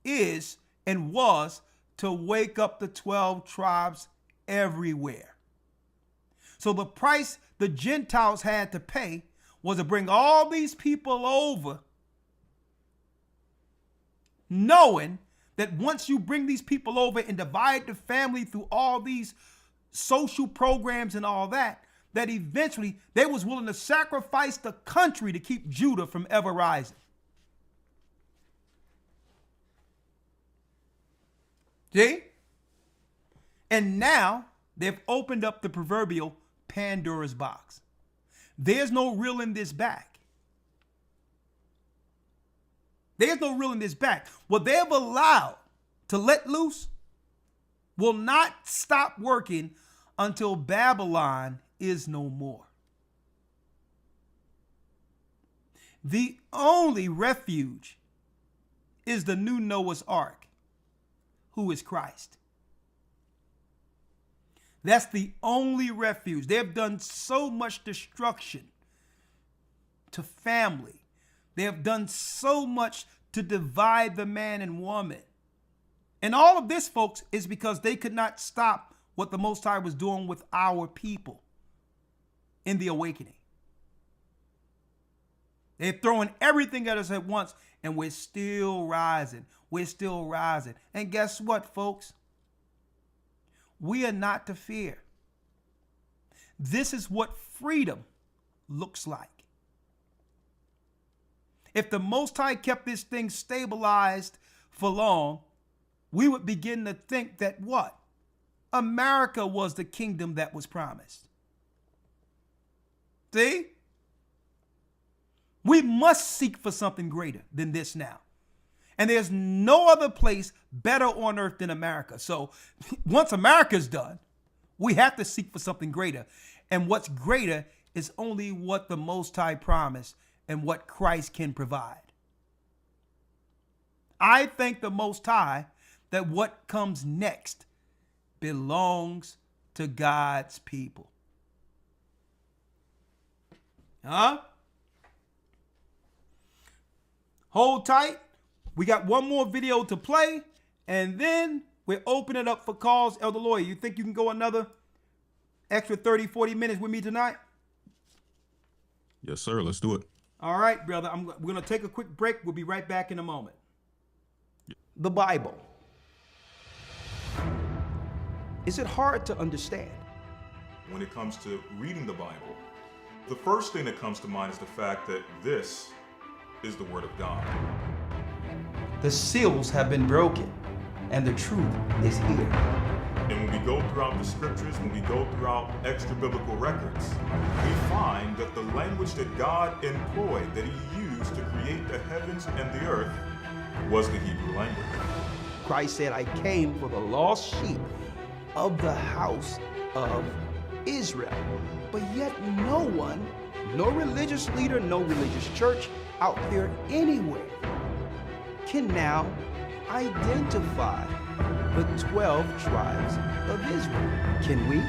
Speaker 1: is and was to wake up the 12 tribes everywhere. So the price the Gentiles had to pay was to bring all these people over, knowing that once you bring these people over and divide the family through all these social programs and all that, that eventually they was willing to sacrifice the country to keep Judah from ever rising. See? And now they've opened up the proverbial Pandora's box. There's no reeling this back. There's no reeling this back. What they have allowed to let loose will not stop working until Babylon is no more. The only refuge is the new Noah's Ark, who is Christ. That's the only refuge. They have done so much destruction to family. They have done so much to divide the man and woman. And all of this, folks, is because they could not stop what the Most High was doing with our people in the awakening. They're throwing everything at us at once, and we're still rising. We're still rising. And guess what, folks? We are not to fear. This is what freedom looks like. If the Most High kept this thing stabilized for long, we would begin to think that what? America was the kingdom that was promised. See? We must seek for something greater than this now. And there's no other place better on earth than America. So once America's done, we have to seek for something greater. And what's greater is only what the Most High promised and what Christ can provide. I thank the Most High that what comes next belongs to God's people. Huh? Hold tight. We got one more video to play, and then we'll open it up for calls. Elder Lawyer, you think you can go another extra 30, 40 minutes with me tonight?
Speaker 5: Yes, sir. Let's do it.
Speaker 1: All right, brother. We're going to take a quick break. We'll be right back in a moment. The Bible. Is it hard to understand?
Speaker 2: When it comes to reading the Bible, the first thing that comes to mind is the fact that this is the Word of God.
Speaker 1: The seals have been broken, and the truth is here.
Speaker 2: And when we go throughout the scriptures, when we go throughout extra biblical records, we find that the language that God employed, that He used to create the heavens and the earth, was the Hebrew language.
Speaker 1: Christ said, I came for the lost sheep of the house of Israel. But yet no one, no religious leader, no religious church out there anywhere can now identify the 12 tribes of Israel. Can we?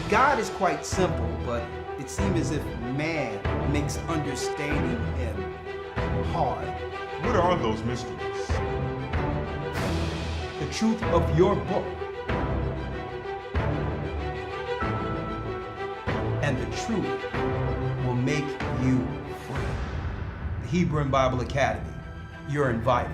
Speaker 1: God is quite simple, but it seems as if man makes understanding Him hard.
Speaker 2: What are those mysteries?
Speaker 1: The truth of your book and the truth will make you free. The Hebrew and Bible Academy. You're invited.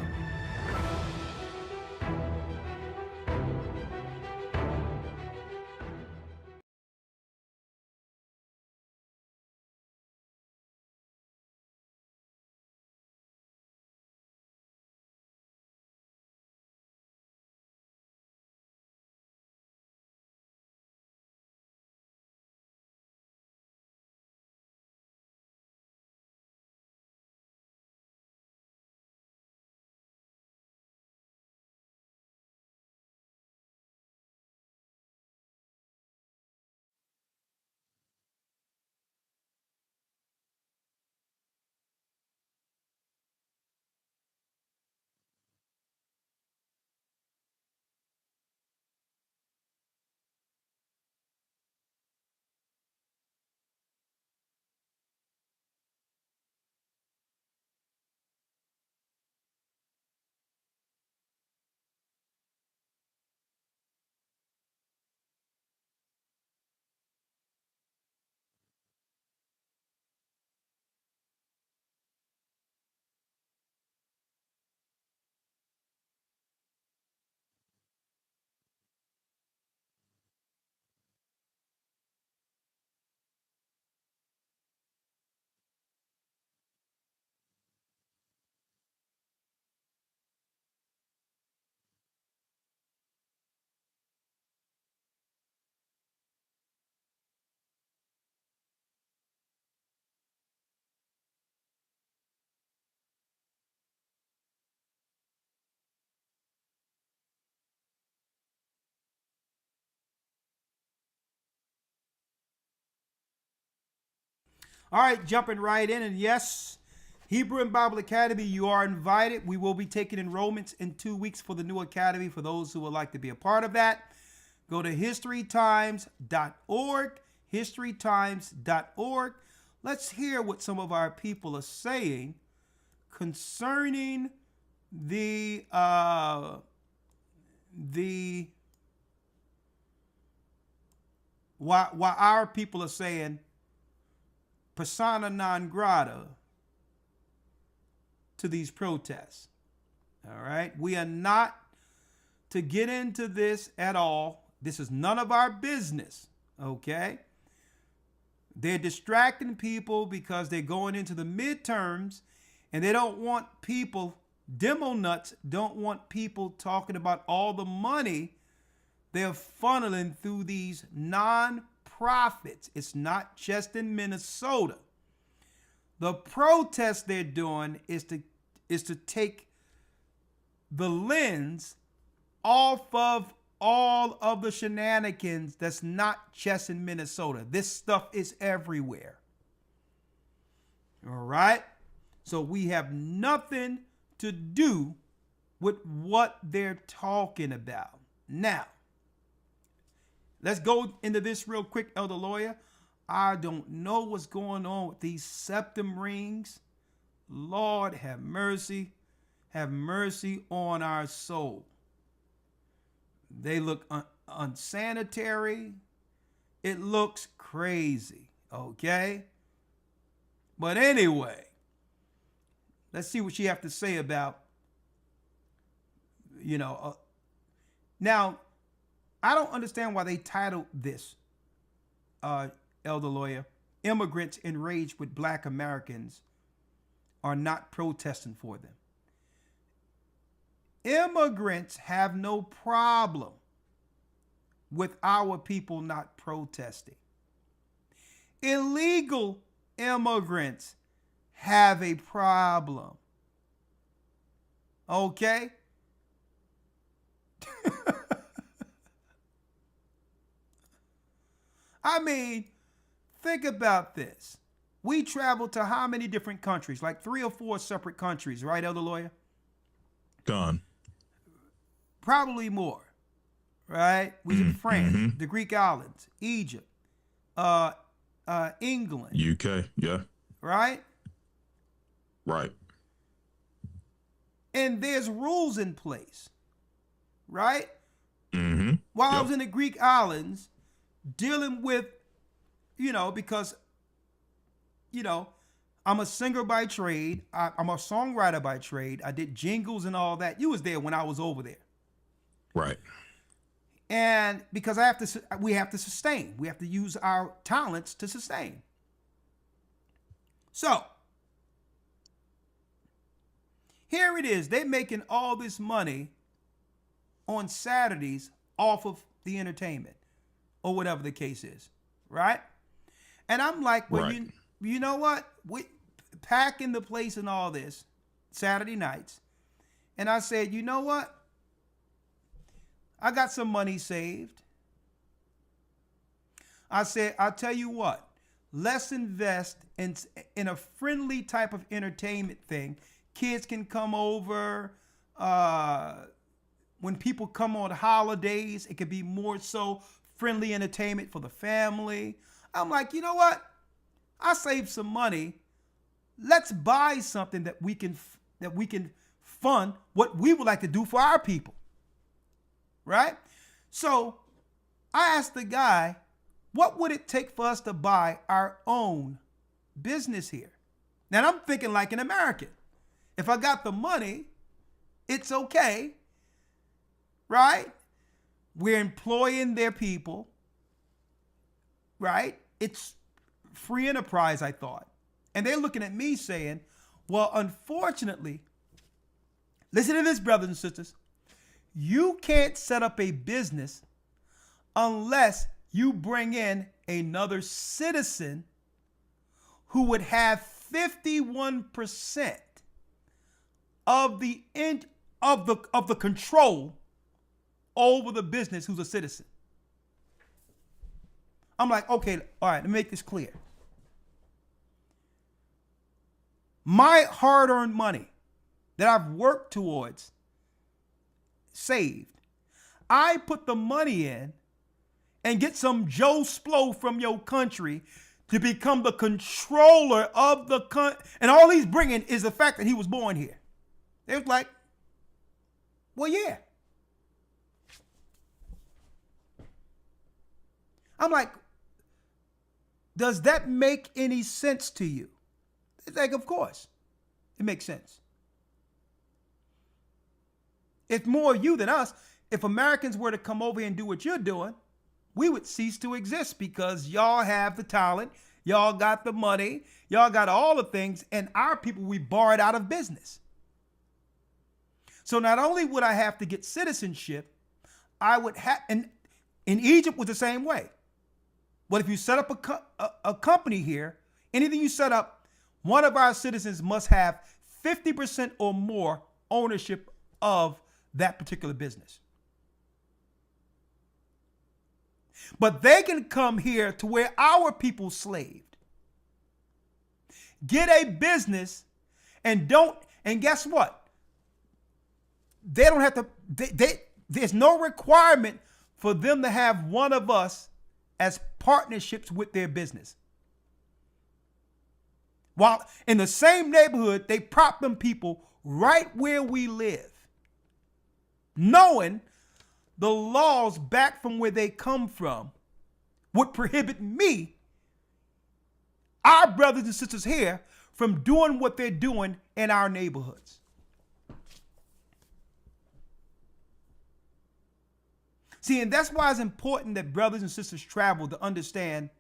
Speaker 1: All right, jumping right in. And yes, Hebrew and Bible Academy, you are invited. We will be taking enrollments in 2 weeks for the new academy for those who would like to be a part of that. Go to historytimes.org, historytimes.org. Let's hear what some of our people are saying concerning why our people are saying persona non grata to these protests. All right. We are not to get into this at all. This is none of our business. Okay. They're distracting people because they're going into the midterms and they don't want people, demo nuts, don't want people talking about all the money they're funneling through these non-profits. It's not just in Minnesota. The protest they're doing is to take the lens off of all of the shenanigans that's not just in Minnesota. This stuff is everywhere. All right? So we have nothing to do with what they're talking about. Now, let's go into this real quick, Elder Lawyer. I don't know what's going on with these septum rings. Lord, have mercy. Have mercy on our soul. They look unsanitary. It looks crazy, okay? But anyway, let's see what she have to say about, now, I don't understand why they titled this, Elder Lawyer, Immigrants Enraged with Black Americans Are Not Protesting for Them. Immigrants have no problem with our people not protesting. Illegal immigrants have a problem. Okay? I mean, think about this. We travel to how many different countries? Like 3 or 4 separate countries, right, Elder Lawyer?
Speaker 5: Gone.
Speaker 1: Probably more, right? We did France, the Greek islands, Egypt, England.
Speaker 5: UK, yeah.
Speaker 1: Right?
Speaker 5: Right.
Speaker 1: And there's rules in place, right?
Speaker 5: Mm-hmm.
Speaker 1: While I was in the Greek islands, dealing with, because, I'm a singer by trade. I'm a songwriter by trade. I did jingles and all that. You was there when I was over there.
Speaker 5: Right.
Speaker 1: And because we have to sustain. We have to use our talents to sustain. So, here it is. They're making all this money on Saturdays off of the entertainment or whatever the case is, right? And I'm like, well,
Speaker 5: right.
Speaker 1: you know what? We packing the place and all this Saturday nights. And I said, you know what? I got some money saved. I said, I'll tell you what, let's invest in a friendly type of entertainment thing. Kids can come over. When people come on holidays, it could be more so friendly entertainment for the family. I'm like, you know what? I saved some money. Let's buy something that we can fund what we would like to do for our people. Right? So I asked the guy, what would it take for us to buy our own business here? Now I'm thinking like an American. If I got the money, it's okay. Right? We're employing their people. Right? It's free enterprise, I thought. And they're looking at me saying, well, unfortunately, listen to this, brothers and sisters. You can't set up a business unless you bring in another citizen who would have 51% of the control over the business who's a citizen. I'm like, okay, all right, let me make this clear. My hard-earned money that I've worked towards, saved, I put the money in and get some Joe Splo from your country to become the controller of the country. And all he's bringing is the fact that he was born here. They was like, well, yeah. I'm like, does that make any sense to you? It's like, of course, it makes sense. It's more you than us. If Americans were to come over here and do what you're doing, we would cease to exist because y'all have the talent, y'all got the money, y'all got all the things, and our people we borrowed out of business. So not only would I have to get citizenship, I would have, and in Egypt was the same way. But if you set up a company here, anything you set up, one of our citizens must have 50% or more ownership of that particular business. But they can come here to where our people slaved, get a business, and guess what? They don't have to, there's no requirement for them to have one of us as partnerships with their business. While in the same neighborhood, they prop them people right where we live, knowing the laws back from where they come from would prohibit me, our brothers and sisters here, from doing what they're doing in our neighborhoods. See, and that's why it's important that brothers and sisters travel to understand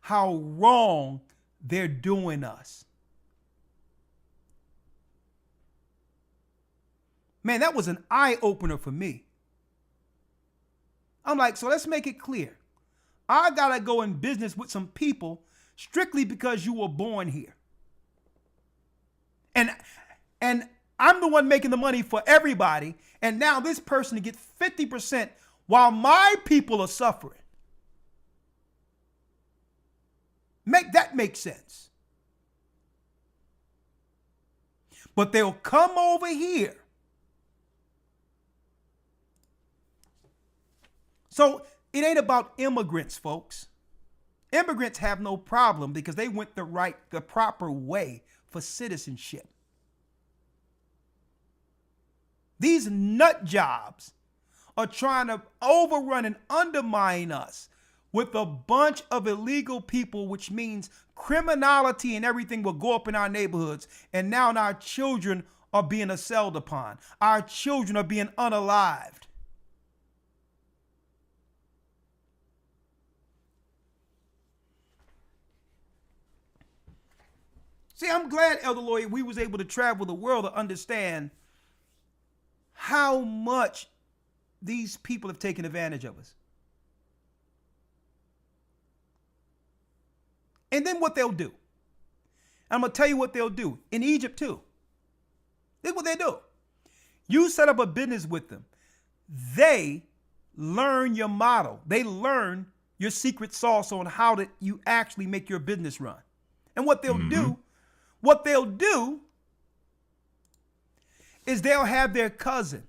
Speaker 1: how wrong they're doing us. Man, that was an eye-opener for me. I'm like, so let's make it clear. I gotta go in business with some people strictly because you were born here. And I'm the one making the money for everybody, and now this person gets 50% while my people are suffering. Make that make sense. But they'll come over here. So it ain't about immigrants, folks. Immigrants have no problem because they went the proper way for citizenship. These nut jobs are trying to overrun and undermine us with a bunch of illegal people, which means criminality and everything will go up in our neighborhoods. And now our children are being assailed upon. Our children are being unalived. See, I'm glad, Elder Lawyer, we was able to travel the world to understand how much these people have taken advantage of us. And then what they'll do. I'm going to tell you what they'll do. In Egypt too. This is what they do. You set up a business with them. They learn your model. They learn your secret sauce on how to you actually make your business run. And what they'll do is they'll have their cousin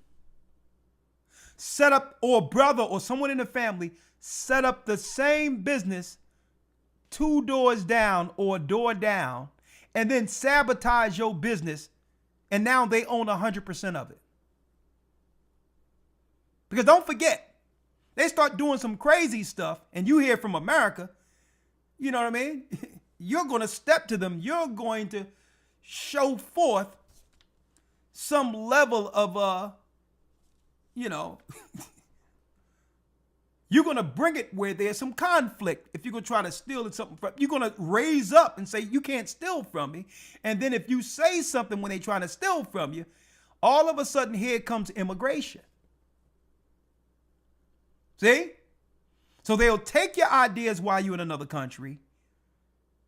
Speaker 1: set up, or brother or someone in the family set up the same business 2 doors down or a door down, and then sabotage your business, and now they own 100% of it. Because don't forget, they start doing some crazy stuff, and you hear from America, you know what I mean? You're going to step to them. You're going to show forth some level of, you're going to bring it where there's some conflict. If you're going to try to steal something from, you're going to raise up and say, you can't steal from me. And then if you say something when they're trying to steal from you, all of a sudden here comes immigration. See? So they'll take your ideas while you're in another country,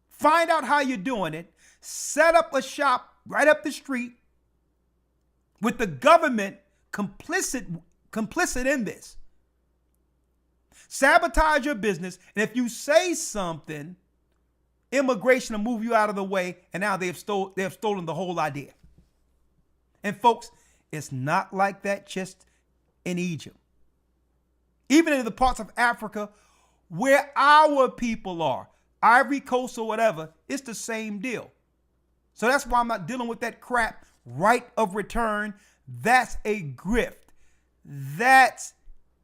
Speaker 1: find out how you're doing it, set up a shop right up the street with the government complicit in this. Sabotage your business, and if you say something, immigration will move you out of the way, and now they have stolen the whole idea. And folks, it's not like that just in Egypt. Even in the parts of Africa where our people are, Ivory Coast or whatever, it's the same deal. So that's why I'm not dealing with that crap. Right of return. That's a grift. That's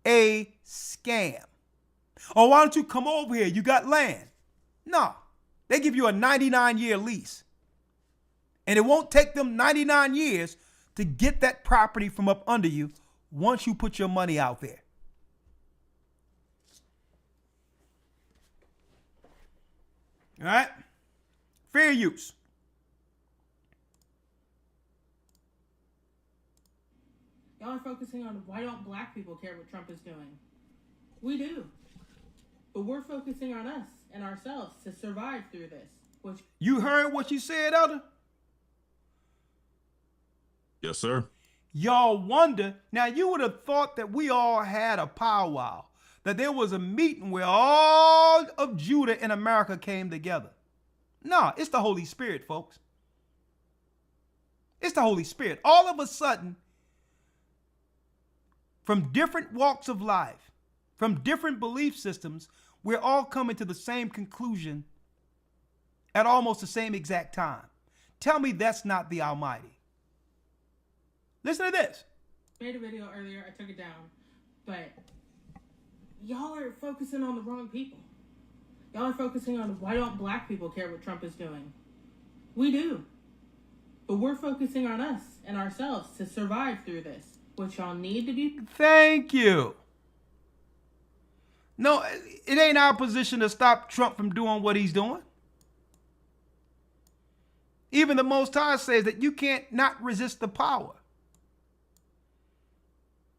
Speaker 1: a scam. Or why don't you come over here? You got land. No, they give you a 99-year lease. And it won't take them 99 years to get that property from up under you once you put your money out there. All right? Fair use.
Speaker 4: Y'all are focusing on why don't black people care what Trump is doing. We do. But we're focusing on us and ourselves to survive through this. Which
Speaker 1: you heard what you said, Elder?
Speaker 5: Yes, sir.
Speaker 1: Y'all wonder, now you would have thought that we all had a powwow, that there was a meeting where all of Judah and America came together. No, it's the Holy Spirit, folks. It's the Holy Spirit. All of a sudden, from different walks of life, from different belief systems, we're all coming to the same conclusion at almost the same exact time. Tell me that's not the Almighty. Listen to this.
Speaker 4: Made a video earlier, I took it down, but y'all are focusing on the wrong people. Y'all are focusing on why don't black people care what Trump is doing. We do. But we're focusing on us and ourselves to survive through this, which y'all need to be.
Speaker 1: Thank you. No, it ain't our position to stop Trump from doing what he's doing. Even the Most High says that you can't not resist the power.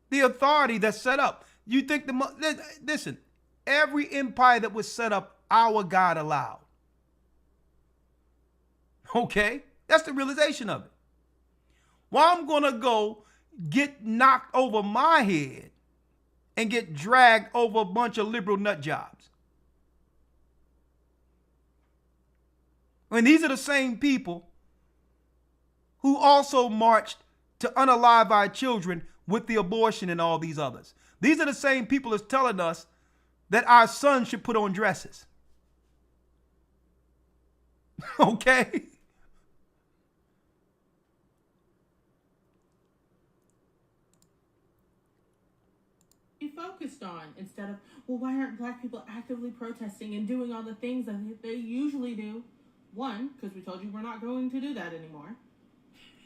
Speaker 1: The authority that's set up. You think listen, every empire that was set up, our God allowed. Okay? That's the realization of it. Well, I'm going to go get knocked over my head and get dragged over a bunch of liberal nut jobs. And these are the same people who also marched to unalive our children with the abortion and all these others. These are the same people that's telling us that our sons should put on dresses. Okay?
Speaker 4: Be focused on instead of, well, why aren't black people actively protesting and doing all the things that they usually do? One, because we told you we're not going to do that anymore.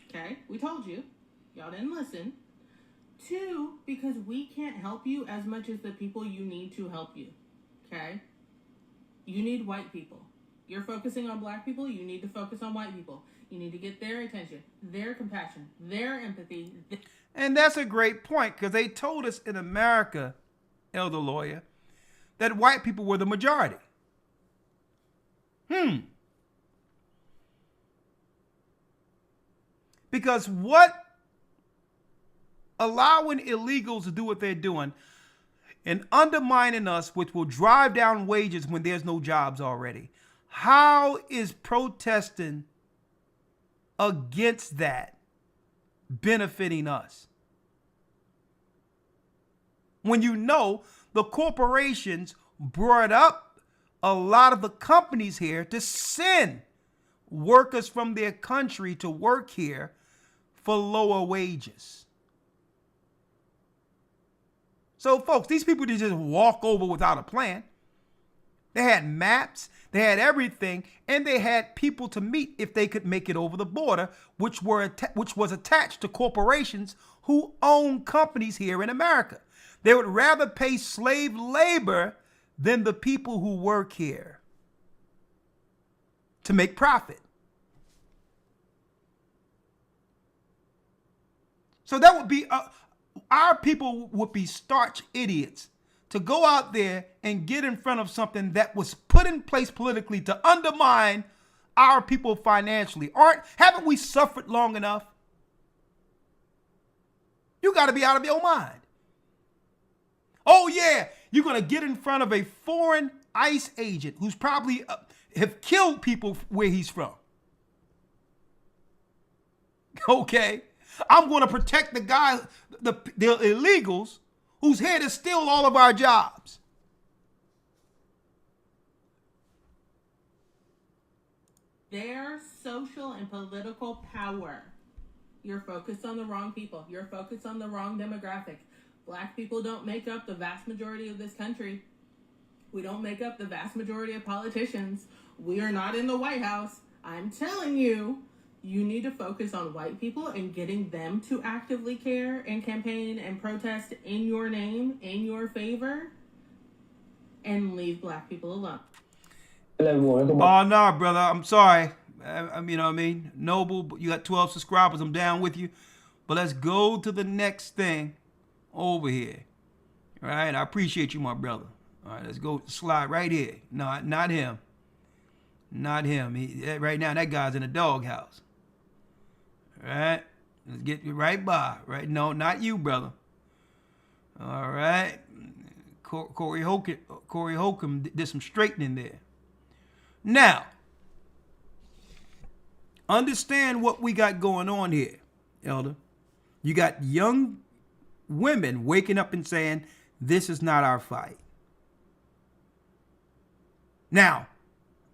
Speaker 4: Okay? We told you. Y'all didn't listen. Two, because we can't help you as much as the people you need to help you. Okay? You need white people. You're focusing on black people, you need to focus on white people. You need to get their attention, their compassion, their empathy.
Speaker 1: And that's a great point, because they told us in America, Elder Lawyer, that white people were the majority. Because what allowing illegals to do what they're doing and undermining us, which will drive down wages when there's no jobs already. How is protesting against that benefiting us? When you know the corporations brought up a lot of the companies here to send workers from their country to work here for lower wages. So, folks, these people didn't just walk over without a plan. They had maps, they had everything, and they had people to meet if they could make it over the border, which was attached to corporations who own companies here in America. They would rather pay slave labor than the people who work here to make profit. So that would be, our people would be starch idiots to go out there and get in front of something that was put in place politically to undermine our people financially. Haven't we suffered long enough? You got to be out of your mind. Oh yeah, you're going to get in front of a foreign ICE agent who's probably have killed people where he's from. Okay. I'm going to protect the guy, the illegals who's here to steal all of our jobs.
Speaker 4: their social and political power. You're focused on the wrong people. You're focused on the wrong demographic. Black people don't make up the vast majority of this country. We don't make up the vast majority of politicians. We are not in the White House. I'm telling you, you need to focus on white people and getting them to actively care and campaign and protest in your name, in your favor, and leave black people alone.
Speaker 1: Oh, no, brother. I'm sorry. I mean, you know what I mean? Noble, you got 12 subscribers. I'm down with you. But let's go to the next thing over here. All right? I appreciate you, my brother. All right, let's go slide right here. No, not him. Not him. Right now, that guy's in a doghouse. All right? Let's get you right by. Right? No, not you, brother. All right? Corey Holcomb did some straightening there. Now, understand what we got going on here, Elder. You got young women waking up and saying, this is not our fight. Now,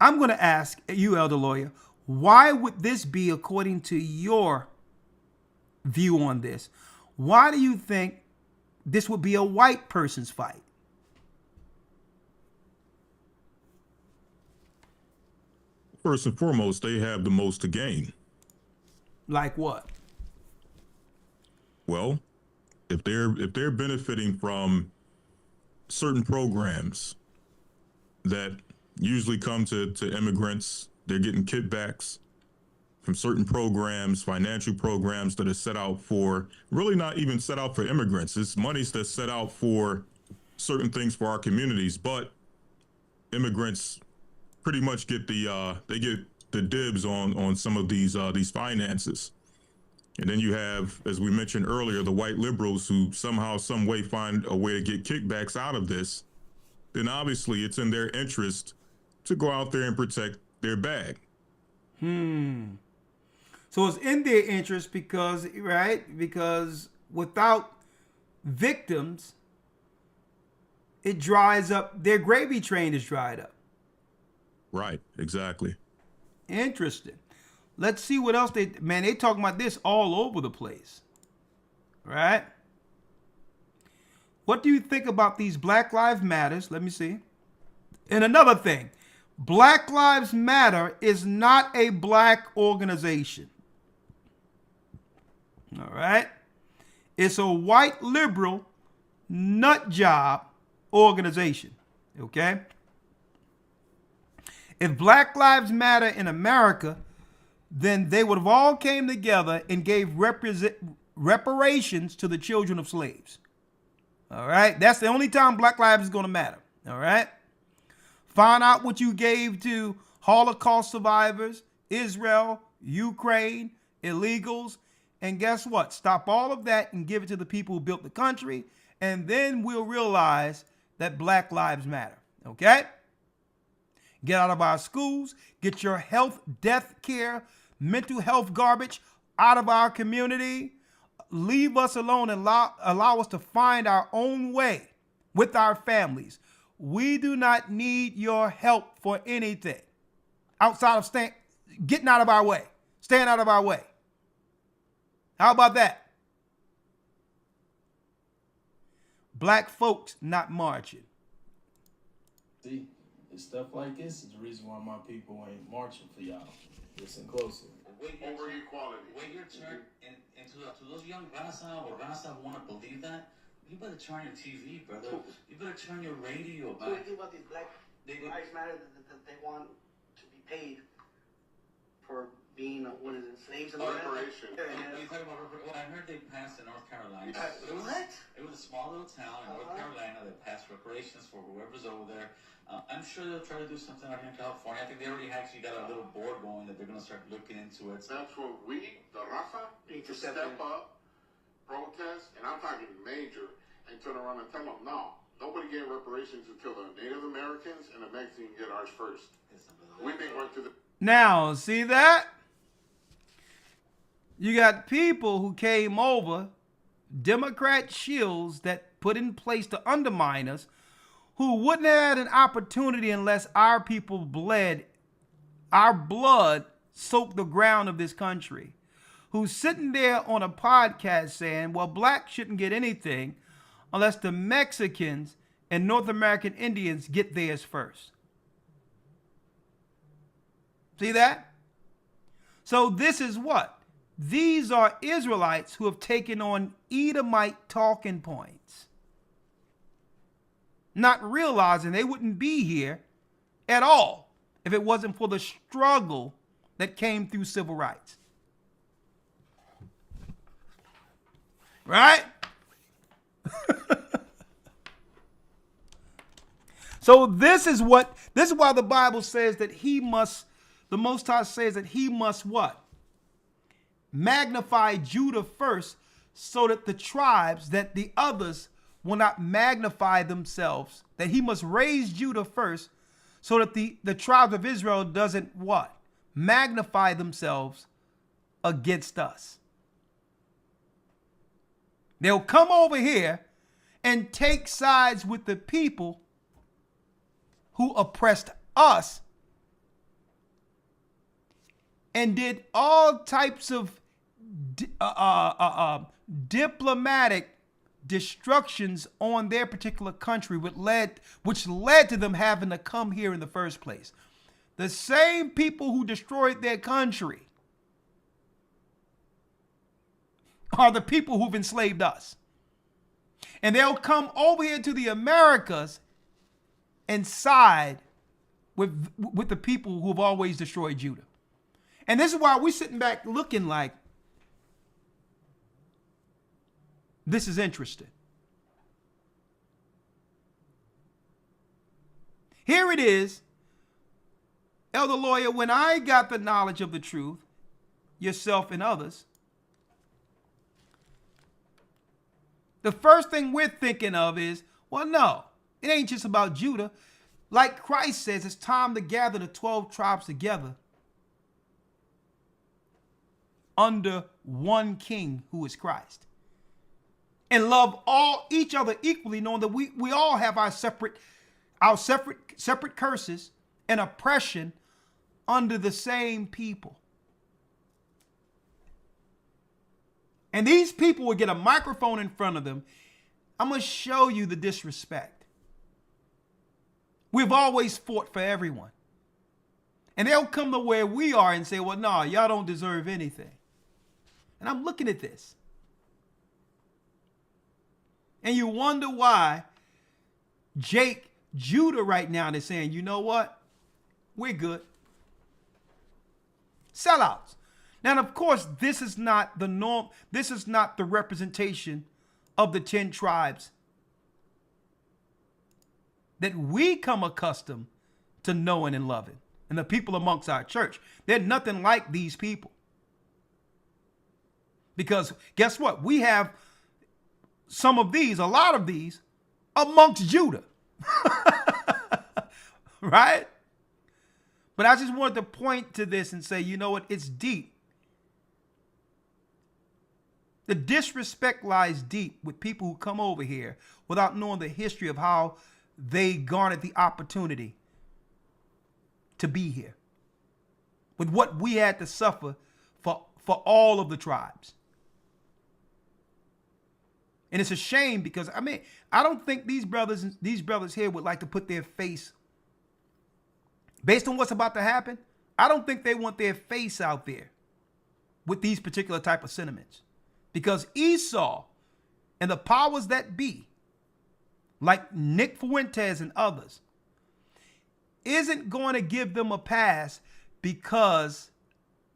Speaker 1: I'm going to ask you, Elder Lawyer, why would this be, according to your view on this, why do you think this would be a white person's fight?
Speaker 5: First and foremost, they have the most to gain.
Speaker 1: Like what?
Speaker 5: Well, if they're benefiting from certain programs that usually come to immigrants, they're getting kickbacks from certain programs, financial programs that are set out for, really not even set out for immigrants. It's monies that's set out for certain things for our communities, but immigrants pretty much get they get the dibs on some of these finances. And then you have, as we mentioned earlier, the white liberals who somehow, some way find a way to get kickbacks out of this. Then obviously it's in their interest to go out there and protect their bag.
Speaker 1: So it's in their interest because, right? Because without victims, it dries up. Their gravy train is dried up.
Speaker 5: Right, exactly.
Speaker 1: Interesting. Let's see what else they talking about this all over the place. Right? What do you think about these Black Lives Matters? Let me see. And another thing, Black Lives Matter is not a black organization. All right? It's a white liberal nut job organization. Okay? If Black Lives Matter in America, then they would have all came together and gave reparations to the children of slaves. All right? That's the only time Black Lives is going to matter. All right? Find out what you gave to Holocaust survivors, Israel, Ukraine, illegals, and guess what? Stop all of that and give it to the people who built the country, and then we'll realize that Black Lives matter. Okay? Get out of our schools. Get your health, death care, mental health garbage out of our community. Leave us alone and allow us to find our own way with our families. We do not need your help for anything outside of getting out of our way, staying out of our way. How about that? Black folks not marching.
Speaker 11: See, it's stuff like this is the reason why my people ain't marching for y'all. Listen closely.
Speaker 12: Over equality. Wait your turn, and to those young Raza or Raza want to believe that, you better turn your TV, brother. You better turn your radio back.
Speaker 13: What do you think about these Black Lives Matter that they want to be paid for being, slaves and all that?
Speaker 12: Well, I heard they passed in North Carolina.
Speaker 13: What?
Speaker 12: It was a small little town in North Carolina that passed reparations for whoever's over there. I'm sure they'll try to do something out here in California. I think they already actually got a little board going that they're going to start looking into it.
Speaker 14: That's what we, the Raza, need to step up, protest, and I'm talking major, and turn around and tell them, no, nobody get reparations until the Native Americans and the Mexicans get ours first. We've been working to the...
Speaker 1: Now, see that? You got people who came over, Democrat shills that put in place to undermine us, who wouldn't have had an opportunity unless our people bled our blood soaked the ground of this country, who's sitting there on a podcast saying, well, blacks shouldn't get anything unless the Mexicans and North American Indians get theirs first. See that? So this is what? These are Israelites who have taken on Edomite talking points, not realizing they wouldn't be here at all if it wasn't for the struggle that came through civil rights. Right? So this is why the Bible says that the Most High says that he must what? Magnify Judah first, so that the tribes, that the others will not magnify themselves. That he must raise Judah first, so that the tribes of Israel doesn't what? Magnify themselves against us. They'll come over here and take sides with the people who oppressed us and did all types of diplomatic destructions on their particular country, which led to them having to come here in the first place. The same people who destroyed their country are the people who've enslaved us. And they'll come over here to the Americas and side with the people who have always destroyed Judah. And this is why we're sitting back looking like, this is interesting. Here it is, Elder Lawyer, when I got the knowledge of the truth, yourself and others, the first thing we're thinking of is, well, no, it ain't just about Judah. Like Christ says, it's time to gather the 12 tribes together under one king who is Christ. And love each other equally, knowing that we all have our separate curses and oppression under the same people. And these people will get a microphone in front of them. I'm going to show you the disrespect. We've always fought for everyone. And they'll come to where we are and say, well, no, y'all don't deserve anything. And I'm looking at this. And you wonder why Judah right now is saying, you know what? We're good. Sellouts. Now, of course, this is not the norm. This is not the representation of the 10 tribes that we come accustomed to knowing and loving. And the people amongst our church, they're nothing like these people. Because guess what? We have some of these, a lot of these, amongst Judah. Right? But I just wanted to point to this and say, you know what? It's deep. The disrespect lies deep with people who come over here without knowing the history of how they garnered the opportunity to be here. With what we had to suffer for all of the tribes. And it's a shame because, I don't think these brothers here would like to put their face, based on what's about to happen, I don't think they want their face out there with these particular type of sentiments. Because Esau and the powers that be, like Nick Fuentes and others, isn't going to give them a pass because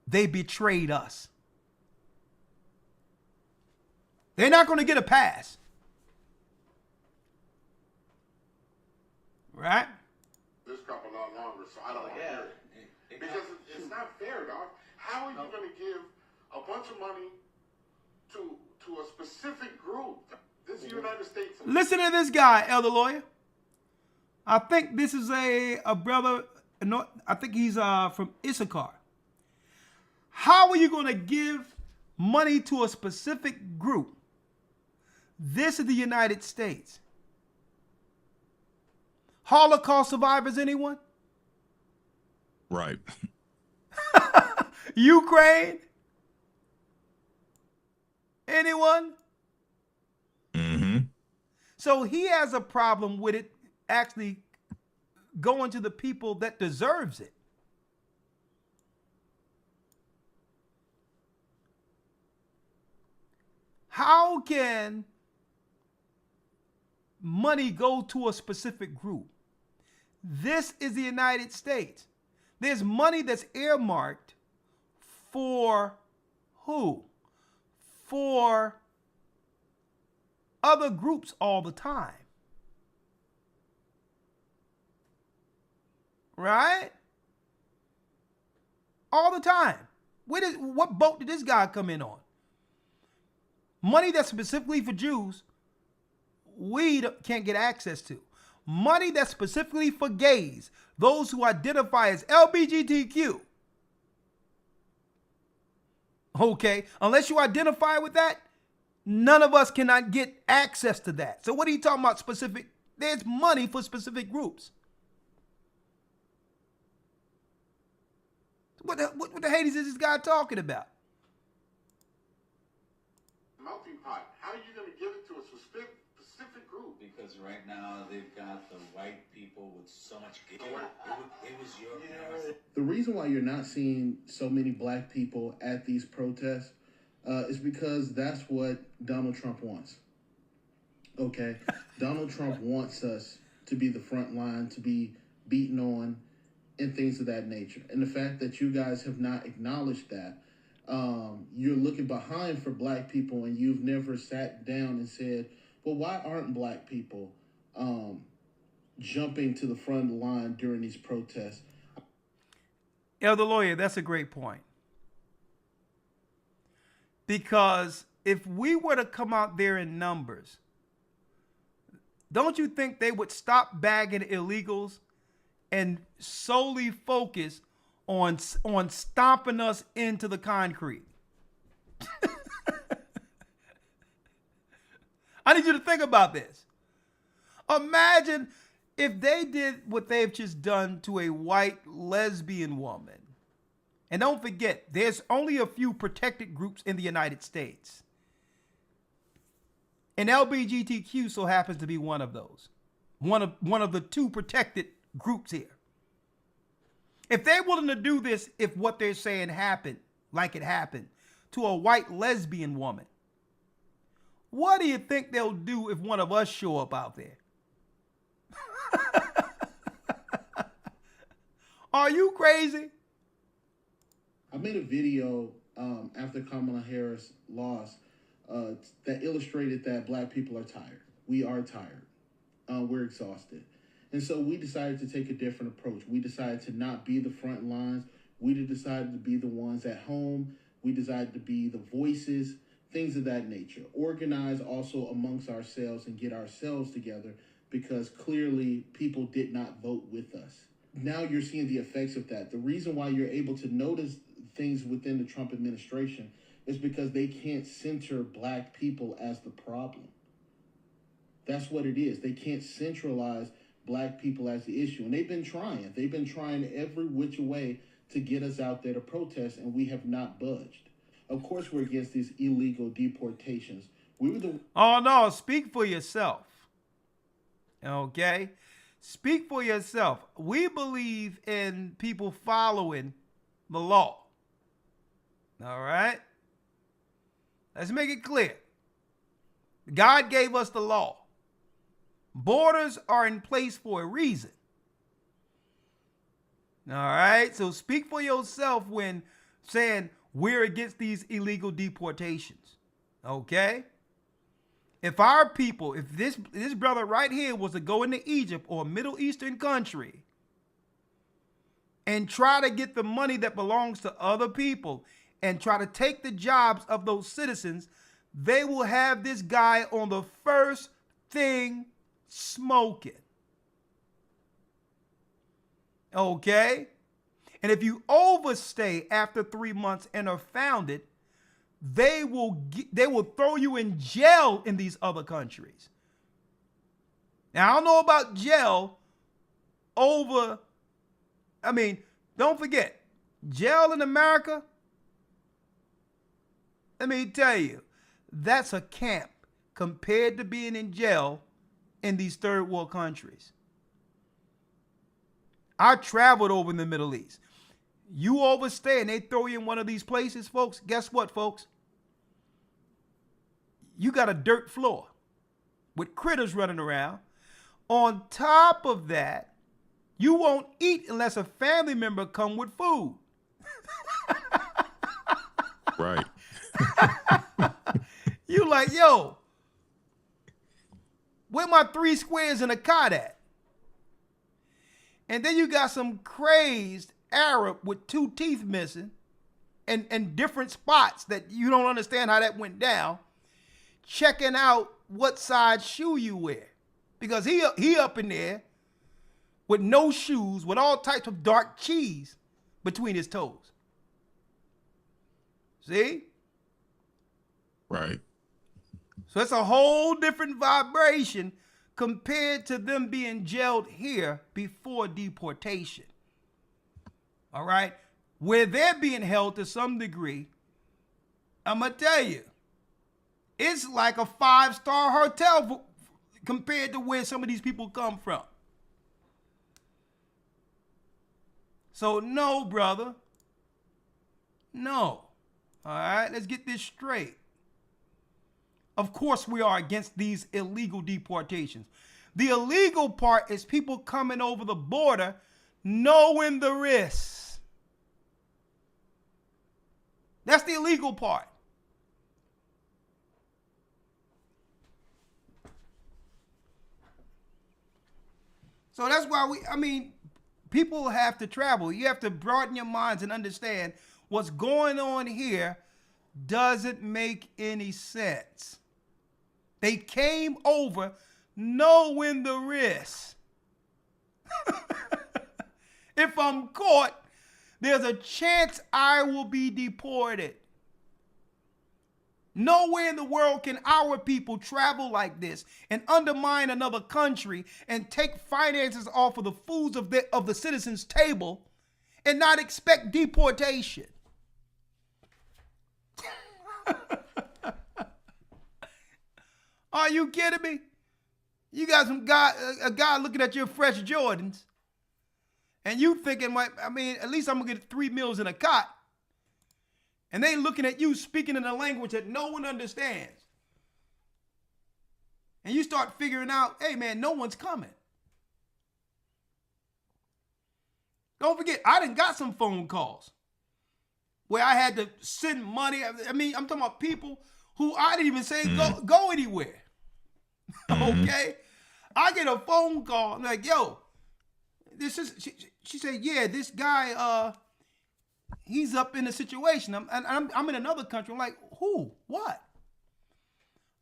Speaker 1: they betrayed us. They're not going to get a pass. Right?
Speaker 14: This couple not longer, so I don't want to hear it. Because it's not fair, dog. How are you going to give a bunch of money to a specific group? This is the United States.
Speaker 1: Listen to this guy, Elder Lawyer. I think this is a brother. No, I think he's from Issachar. How are you going to give money to a specific group? This is the United States. Holocaust survivors, anyone?
Speaker 5: Right.
Speaker 1: Ukraine? Anyone?
Speaker 5: Mm-hmm.
Speaker 1: So he has a problem with it actually going to the people that deserves it. How can money go to a specific group? This is the United States. There's money that's earmarked for who? For other groups all the time. Right? All the time. What boat did this guy come in on? Money that's specifically for Jews, we can't get access to. Money that's specifically for gays, those who identify as LGBTQ. Okay, unless you identify with that, none of us cannot get access to that. So what are you talking about specific? There's money for specific groups. What the Hades is this guy talking about?
Speaker 14: Melting pot. How are you going to give it to a specific group?
Speaker 12: Because right now they've got the white people with so much guilt. It was your parents.
Speaker 8: The reason why you're not seeing so many black people at these protests is because that's what Donald Trump wants. Okay? Donald Trump wants us to be the front line, to be beaten on, and things of that nature. And the fact that you guys have not acknowledged that, you're looking behind for black people and you've never sat down and said, well, why aren't black people jumping to the front of the line during these protests?
Speaker 1: Elder Lawyer, that's a great point. Because if we were to come out there in numbers, don't you think they would stop bagging illegals and solely focus on stomping us into the concrete? I need you to think about this. Imagine if they did what they've just done to a white lesbian woman. And don't forget, there's only a few protected groups in the United States. And LGBTQ so happens to be one of those. One of the two protected groups here. If they're willing to do this, if what they're saying happened, like it happened, to a white lesbian woman, what do you think they'll do if one of us show up out there? Are you crazy?
Speaker 8: I made a video after Kamala Harris lost that illustrated that black people are tired. We are tired. We're exhausted. And so we decided to take a different approach. We decided to not be the front lines. We decided to be the ones at home. We decided to be the voices, things of that nature. Organize also amongst ourselves and get ourselves together because clearly people did not vote with us. Now you're seeing the effects of that. The reason why you're able to notice things within the Trump administration is because they can't center black people as the problem. That's what it is. They can't centralize black people as the issue. And they've been trying. They've been trying every which way to get us out there to protest, and we have not budged. Of course, we're against these illegal deportations.
Speaker 1: Oh, no, speak for yourself. Okay? Speak for yourself. We believe in people following the law. All right? Let's make it clear. God gave us the law. Borders are in place for a reason. All right? So speak for yourself when saying we're against these illegal deportations. Okay? If our people, if this brother right here was to go into Egypt or a Middle Eastern country and try to get the money that belongs to other people and try to take the jobs of those citizens, they will have this guy on the first thing smoking. Okay? And if you overstay after 3 months and are founded, they will throw you in jail in these other countries. Now, I don't know about jail don't forget, jail in America let me tell you, that's a camp compared to being in jail in these third world countries. I traveled over in the Middle East. You overstay and they throw you in one of these places, folks. Guess what, folks? You got a dirt floor with critters running around. On top of that, you won't eat unless a family member come with food.
Speaker 5: Right.
Speaker 1: You like, yo, where my 3 squares in a cot at? And then you got some crazed Arab with 2 teeth missing and different spots that you don't understand how that went down, checking out what size shoe you wear. Because he up in there with no shoes, with all types of dark cheese between his toes. See?
Speaker 5: Right.
Speaker 1: So it's a whole different vibration compared to them being jailed here before deportation. All right? Where they're being held to some degree, I'm going to tell you, it's like a 5-star hotel compared to where some of these people come from. So no, brother. No. All right, let's get this straight. Of course we are against these illegal deportations. The illegal part is people coming over the border knowing the risks. That's the illegal part. So that's why people have to travel. You have to broaden your minds and understand what's going on here doesn't make any sense. They came over knowing the risk. If I'm caught, there's a chance I will be deported. Nowhere in the world can our people travel like this and undermine another country and take finances off of the foods of the citizens' table and not expect deportation. Are you kidding me? You got a guy looking at your fresh Jordans and you thinking, at least I'm going to get 3 meals in a cot. And they looking at you speaking in a language that no one understands. And you start figuring out, hey man, no one's coming. Don't forget, I done got some phone calls where I had to send money. I'm talking about people who I didn't even say go anywhere. Okay? I get a phone call. I'm like, yo, she said, yeah, this guy, he's up in a situation. I'm in another country. I'm like, who? What?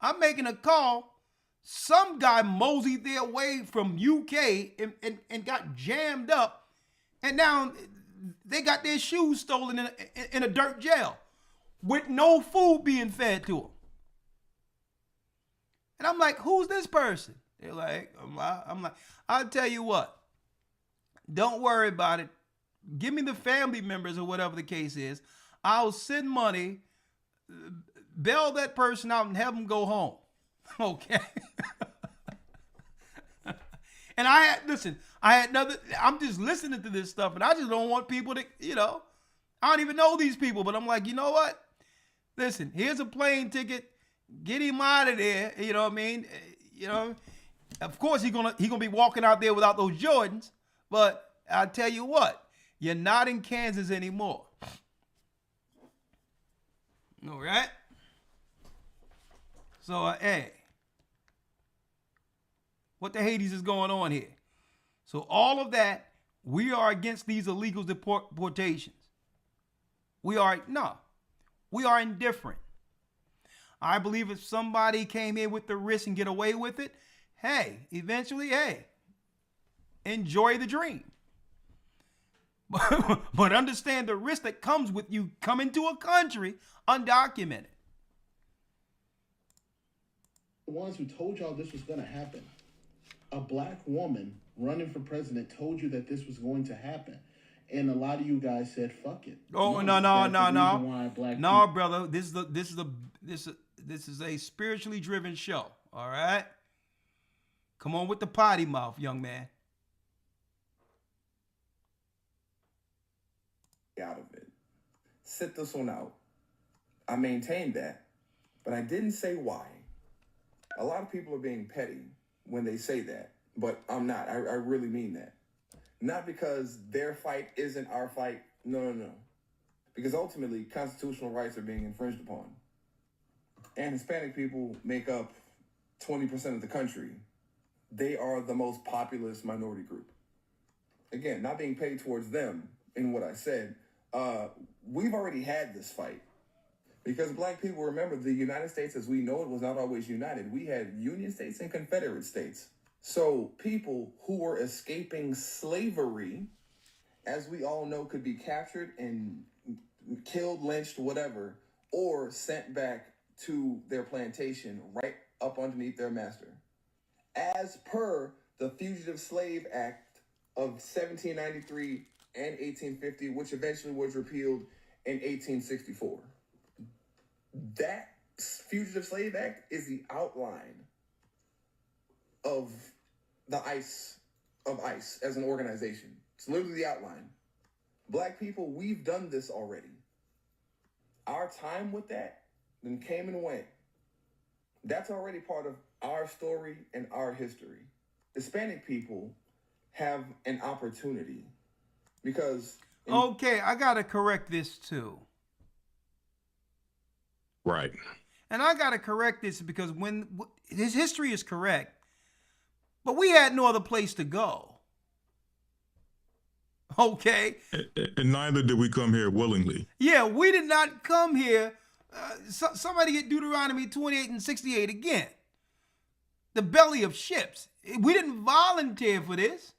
Speaker 1: I'm making a call. Some guy moseyed their way from UK and got jammed up. And now they got their shoes stolen in a dirt jail with no food being fed to them. And I'm like, who's this person? They're like, I'm like, I'll tell you what. Don't worry about it. Give me the family members or whatever the case is. I'll send money, bail that person out and have them go home. Okay. And I'm just listening to this stuff and I just don't want people to, I don't even know these people, but I'm like, you know what? Listen, here's a plane ticket. Get him out of there. You know what I mean? Of course he's gonna be walking out there without those Jordans, but I'll tell you what, you're not in Kansas anymore. All right? So, hey, what the Hades is going on here? So all of that, we are against these illegal deportations. We are indifferent. I believe if somebody came here with the risk and get away with it, eventually, enjoy the dream. But understand the risk that comes with you coming to a country undocumented.
Speaker 8: The ones who told y'all this was going to happen. A black woman running for president told you that this was going to happen. And a lot of you guys said, "Fuck it."
Speaker 1: Oh no, brother. This is a spiritually driven show. All right. Come on with the potty mouth, young man.
Speaker 15: Out of it. Sit this one out. I maintained that, but I didn't say why. A lot of people are being petty when they say that, but I'm not. I really mean that. Not because their fight isn't our fight. No. Because ultimately, constitutional rights are being infringed upon. And Hispanic people make up 20% of the country. They are the most populous minority group. Again, not being paid towards them in what I said, we've already had this fight. Because black people, remember, the United States as we know it was not always united. We had Union states and Confederate states. So people who were escaping slavery, as we all know, could be captured and killed, lynched, whatever, or sent back to their plantation right up underneath their master. As per the Fugitive Slave Act of 1793 and 1850, which eventually was repealed in 1864. That Fugitive Slave Act is the outline of the ICE as an organization. It's literally the outline. Black people, we've done this already. Our time with that then came and went. That's already part of our story and our history. Hispanic people have an opportunity because...
Speaker 1: Okay, I got to correct this too.
Speaker 5: Right.
Speaker 1: And I got to correct this because when his history is correct, but we had no other place to go. Okay.
Speaker 5: And neither did we come here willingly.
Speaker 1: Yeah, we did not come here. Somebody get Deuteronomy 28 and 68 again. The belly of ships. We didn't volunteer for this.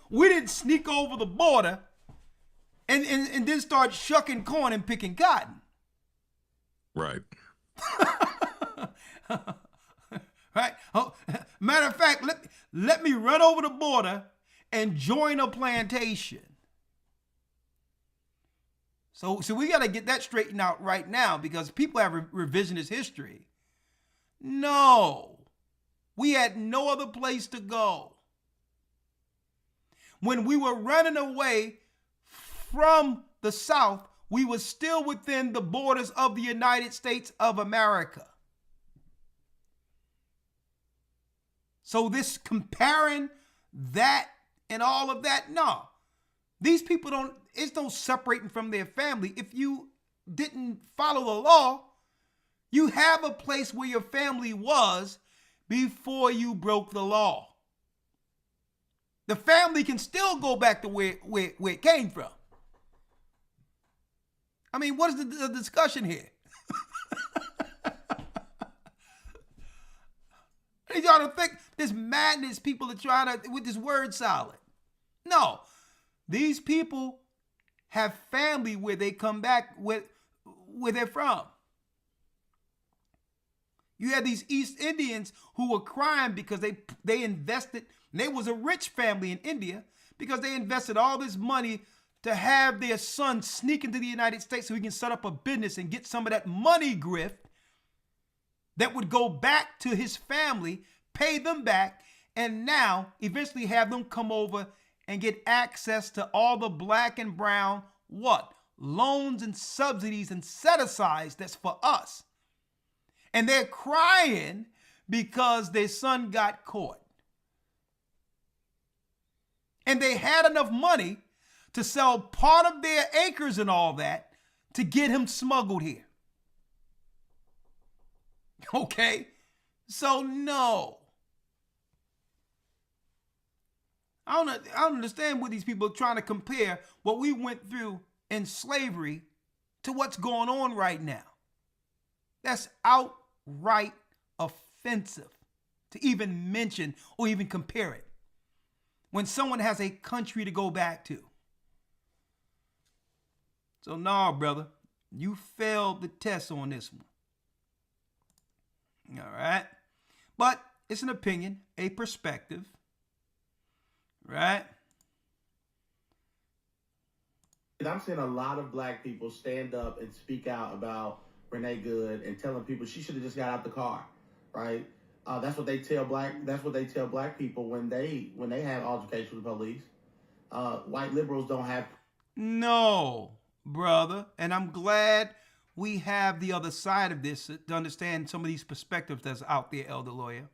Speaker 1: We didn't sneak over the border and then start shucking corn and picking cotton.
Speaker 5: Right.
Speaker 1: Right. Oh, matter of fact, let me run over the border and join a plantation. So we got to get that straightened out right now because people have revisionist history. No, we had no other place to go. When we were running away from the South, we were still within the borders of the United States of America. So this comparing that and all of that, no. These people it's no separating from their family. If you didn't follow the law, you have a place where your family was before you broke the law. The family can still go back to where it came from. I mean, what is the discussion here? I need y'all to think this madness people are trying to, with this word salad. No, these people have family where they come back where they're from. You had these East Indians who were crying because they invested, and they was a rich family in India because they invested all this money to have their son sneak into the United States so he can set up a business and get some of that money grift that would go back to his family, pay them back, and now eventually have them come over and get access to all the black and brown, loans and subsidies and set-asides that's for us. And they're crying because their son got caught. And they had enough money to sell part of their acres and all that to get him smuggled here. Okay? So no. I don't understand what these people are trying to compare what we went through in slavery to what's going on right now. That's outright offensive to even mention or even compare it when someone has a country to go back to. So nah, brother, you failed the test on this one. All right. But it's an opinion, a perspective, right?
Speaker 16: I'm seeing a lot of black people stand up and speak out about Renee Good and telling people she should have just got out the car, right? That's what they tell black people when they have altercations with the police. White liberals don't have.
Speaker 1: No, brother. And I'm glad we have the other side of this to understand some of these perspectives that's out there, Elder Lawyer.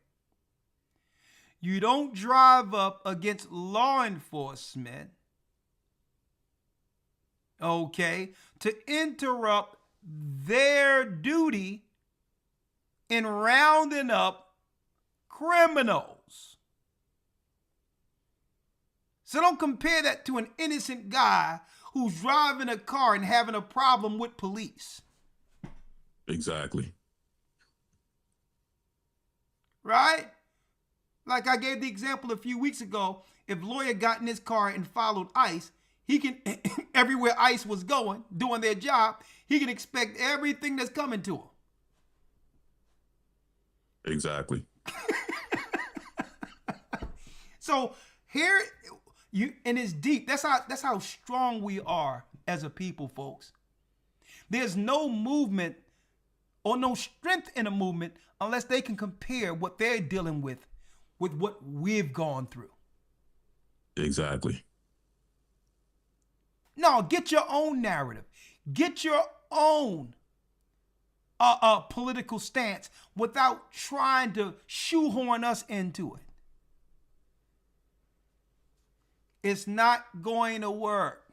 Speaker 1: You don't drive up against law enforcement, okay, to interrupt their duty in rounding up criminals. So don't compare that to an innocent guy who's driving a car and having a problem with police.
Speaker 5: Exactly.
Speaker 1: Right? Like I gave the example a few weeks ago, if Lawyer got in his car and followed ICE, he can, everywhere ICE was going, doing their job, he can expect everything that's coming to him.
Speaker 5: Exactly.
Speaker 1: So here, and it's deep. That's how strong we are as a people, folks. There's no movement or no strength in a movement unless they can compare what they're dealing with what we've gone through.
Speaker 5: Exactly.
Speaker 1: No, get your own narrative. Get your own political stance without trying to shoehorn us into it. It's not going to work.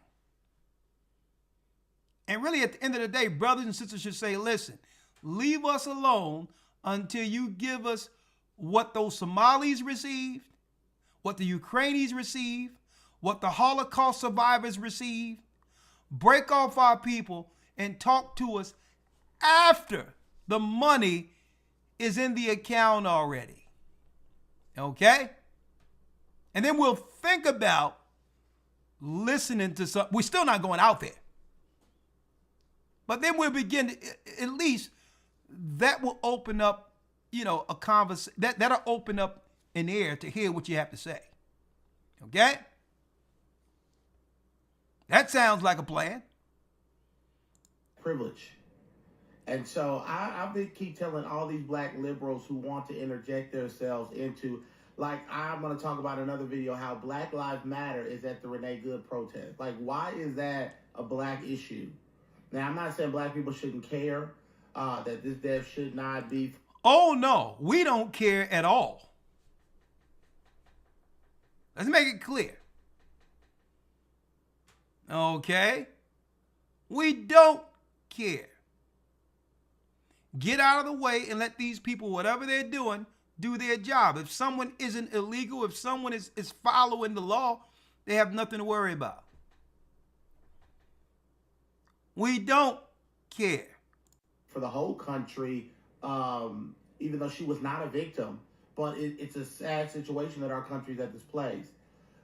Speaker 1: And really, at the end of the day, brothers and sisters should say, listen, leave us alone until you give us what those Somalis received, what the Ukrainians received, what the Holocaust survivors received. Break off our people and talk to us after the money is in the account already. Okay? And then we'll think about listening to some. We're still not going out there. But then we'll begin to, at least that will open up, a conversation. That'll open up an ear to hear what you have to say. Okay? That sounds like a plan.
Speaker 16: Privilege. And so I keep telling all these black liberals who want to interject themselves into, like, I'm going to talk about another video, how Black Lives Matter is at the Renee Good protest. Like, why is that a black issue? Now, I'm not saying black people shouldn't care, that this death should not be.
Speaker 1: Oh, no, we don't care at all. Let's make it clear. Okay? We don't care. Get out of the way and let these people, whatever they're doing, do their job. If someone isn't illegal, if someone is following the law, they have nothing to worry about. We don't care.
Speaker 16: For the whole country, even though she was not a victim, but it's a sad situation that our country's at this place.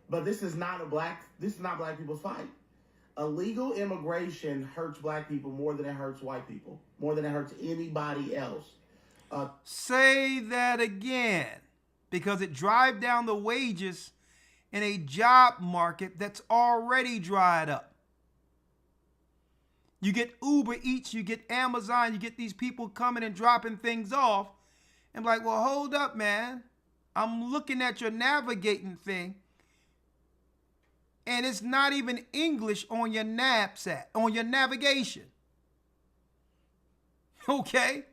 Speaker 16: But this is not black people's fight. Illegal immigration hurts black people more than it hurts white people, more than it hurts anybody else.
Speaker 1: Say that again, because it drives down the wages in a job market that's already dried up. You get Uber Eats, you get Amazon, you get these people coming and dropping things off. And like, well, hold up, man. I'm looking at your navigating thing. And it's not even English on your knapsack, on your navigation. Okay?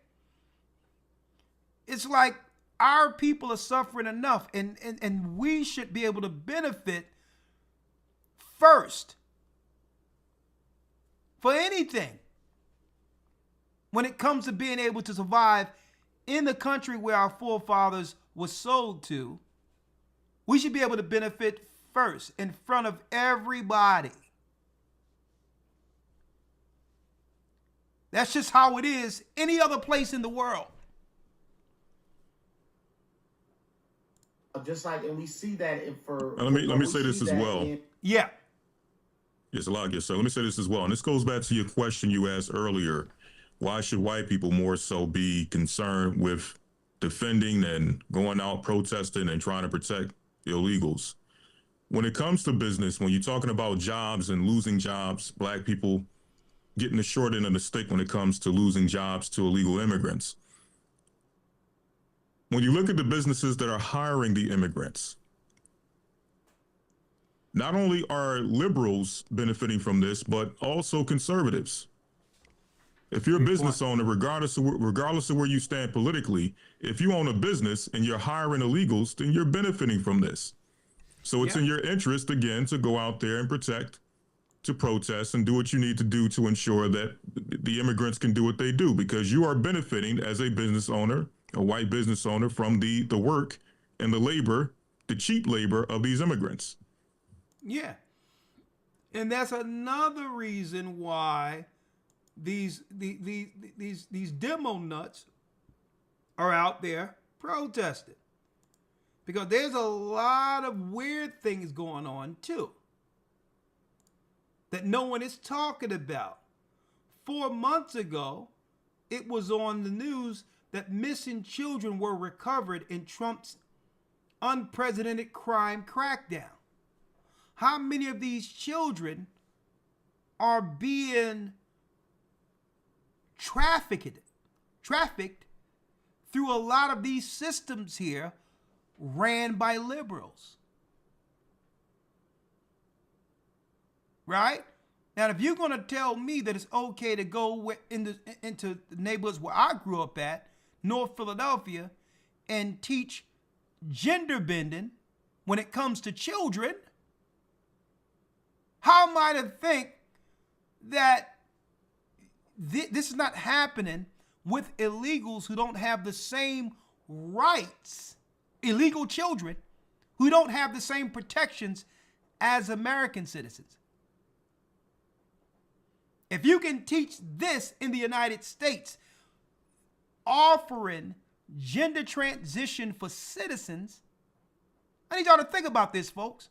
Speaker 1: It's like our people are suffering enough, and we should be able to benefit first for anything when it comes to being able to survive in the country where our forefathers were sold to. We should be able to benefit first in front of everybody. That's just how it is any other place in the world.
Speaker 16: Just like, and we see that
Speaker 5: let me say this as well.
Speaker 1: Yeah.
Speaker 5: Yes, a lot gets so. Let me say this as well. And this goes back to your question you asked earlier. Why should white people more so be concerned with defending and going out protesting and trying to protect illegals? when it comes to business, when you're talking about jobs and losing jobs, black people getting the short end of the stick when it comes to losing jobs to illegal immigrants. When you look at the businesses that are hiring the immigrants, not only are liberals benefiting from this, but also conservatives. If you're a business owner, regardless of where you stand politically, if you own a business and you're hiring illegals, then you're benefiting from this. So it's in your interest, again, to go out there and protect, to protest, and do what you need to do to ensure that the immigrants can do what they do, because you are benefiting as a business owner, a white business owner, from the work and the labor, the cheap labor of these immigrants.
Speaker 1: Yeah. And that's another reason why these demo nuts are out there protesting. Because there's a lot of weird things going on too that no one is talking about. 4 months ago, it was on the news that missing children were recovered in Trump's unprecedented crime crackdown. How many of these children are being trafficked through a lot of these systems here ran by liberals? Right? Now, if you're going to tell me that it's okay to go into the neighborhoods where I grew up at, North Philadelphia, and teach gender bending when it comes to children, how am I to think that this is not happening with illegals who don't have the same rights, illegal children who don't have the same protections as American citizens? If you can teach this in the United States, offering gender transition for citizens, I need y'all to think about this, folks.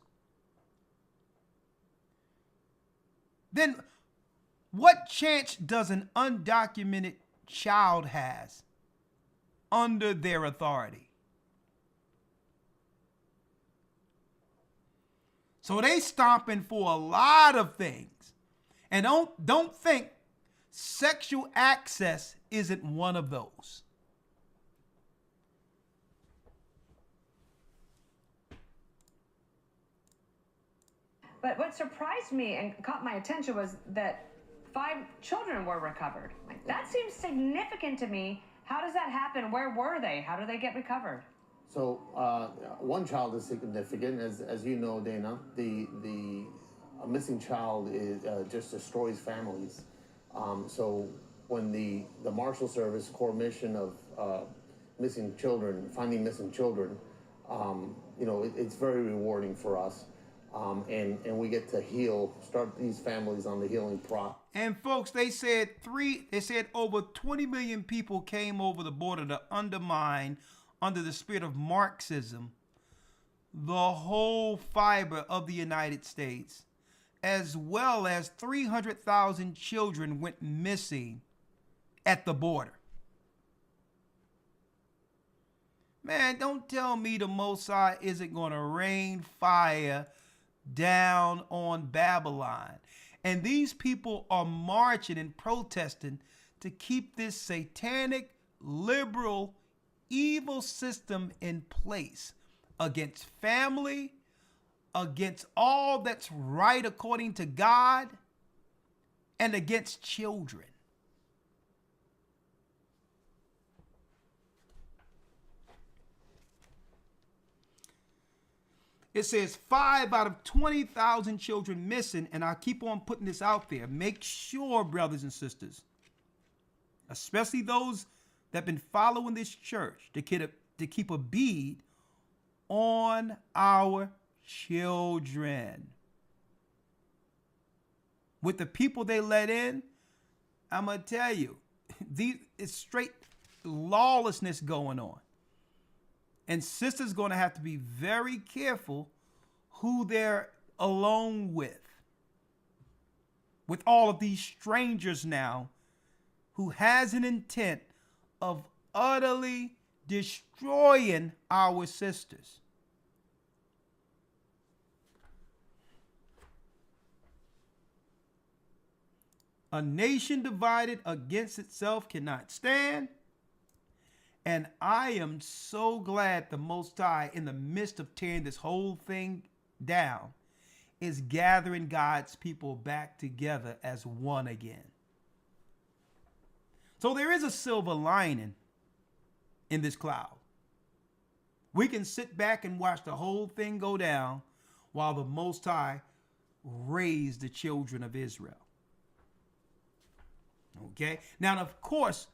Speaker 1: Then what chance does an undocumented child has under their authority? So they stomping for a lot of things. And don't think sexual access isn't one of those.
Speaker 17: But what surprised me and caught my attention was that 5 children were recovered. Like, that seems significant to me. How does that happen? Where were they? How do they get recovered?
Speaker 18: So one child is significant, as you know, Dana. A missing child just destroys families. So when the Marshal Service core mission of missing children, finding missing children, it's very rewarding for us. And we get to start these families on the healing process.
Speaker 1: And folks, they said over 20 million people came over the border to undermine, under the spirit of Marxism, the whole fiber of the United States, as well as 300,000 children went missing at the border. Man, don't tell me the Most High isn't going to rain fire down on Babylon. And these people are marching and protesting to keep this satanic, liberal, evil system in place against family, against all that's right according to God, and against children. It says 5 out of 20,000 children missing, and I keep on putting this out there. Make sure, brothers and sisters, especially those that have been following this church, to keep a bead on our children. With the people they let in, I'm going to tell you, it's straight lawlessness going on. And sisters going to have to be very careful who they're alone with all of these strangers now who has an intent of utterly destroying our sisters. A nation divided against itself cannot stand. And I am so glad the Most High, in the midst of tearing this whole thing down, is gathering God's people back together as one again. So there is a silver lining in this cloud. We can sit back and watch the whole thing go down while the Most High raised the children of Israel. Okay? Now, of course,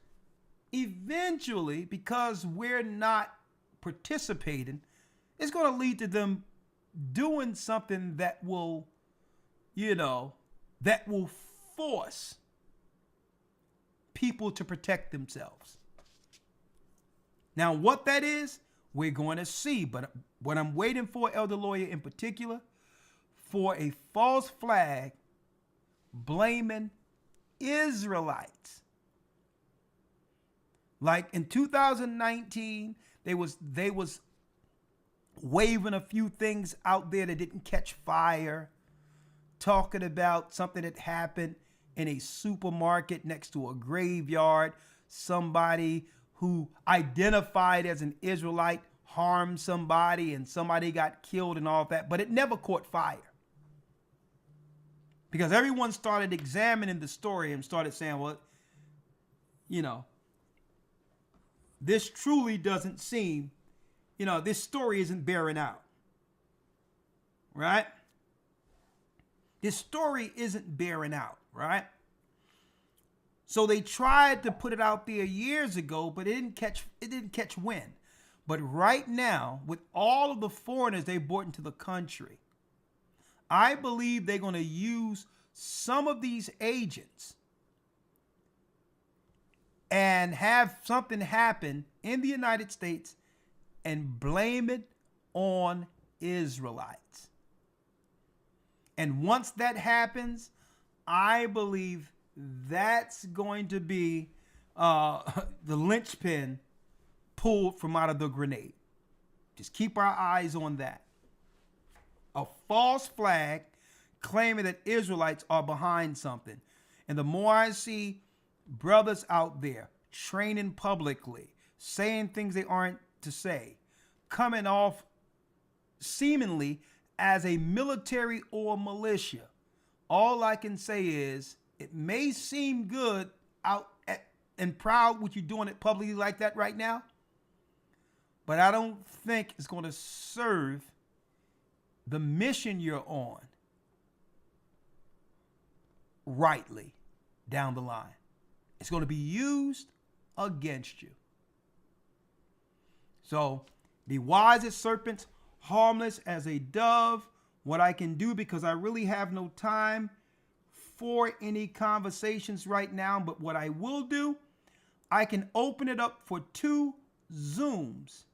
Speaker 1: eventually, because we're not participating, it's going to lead to them doing something that will, that will force people to protect themselves. Now, what that is, we're going to see. But what I'm waiting for, Elder Lawyer in particular, for a false flag blaming Israelites. Like in 2019, they was waving a few things out there that didn't catch fire, talking about something that happened in a supermarket next to a graveyard. Somebody who identified as an Israelite harmed somebody and somebody got killed and all of that, but it never caught fire. Because everyone started examining the story and started saying, well, this truly doesn't seem, this story isn't bearing out. Right? This story isn't bearing out, right? So they tried to put it out there years ago, but it didn't catch wind. But right now, with all of the foreigners they brought into the country, I believe they're going to use some of these agents and have something happen in the United States and blame it on Israelites. And once that happens, I believe that's going to be the linchpin pulled from out of the grenade. Just keep our eyes on that. A false flag claiming that Israelites are behind something. And the more I see brothers out there training publicly, saying things they aren't to say, coming off seemingly as a military or militia, all I can say is it may seem good out and proud what you're doing it publicly like that right now, but I don't think it's going to serve the mission you're on rightly down the line. It's going to be used against you. So be wise as serpents, harmless as a dove. What I can do, because I really have no time for any conversations right now, but what I will do, I can open it up for two Zooms,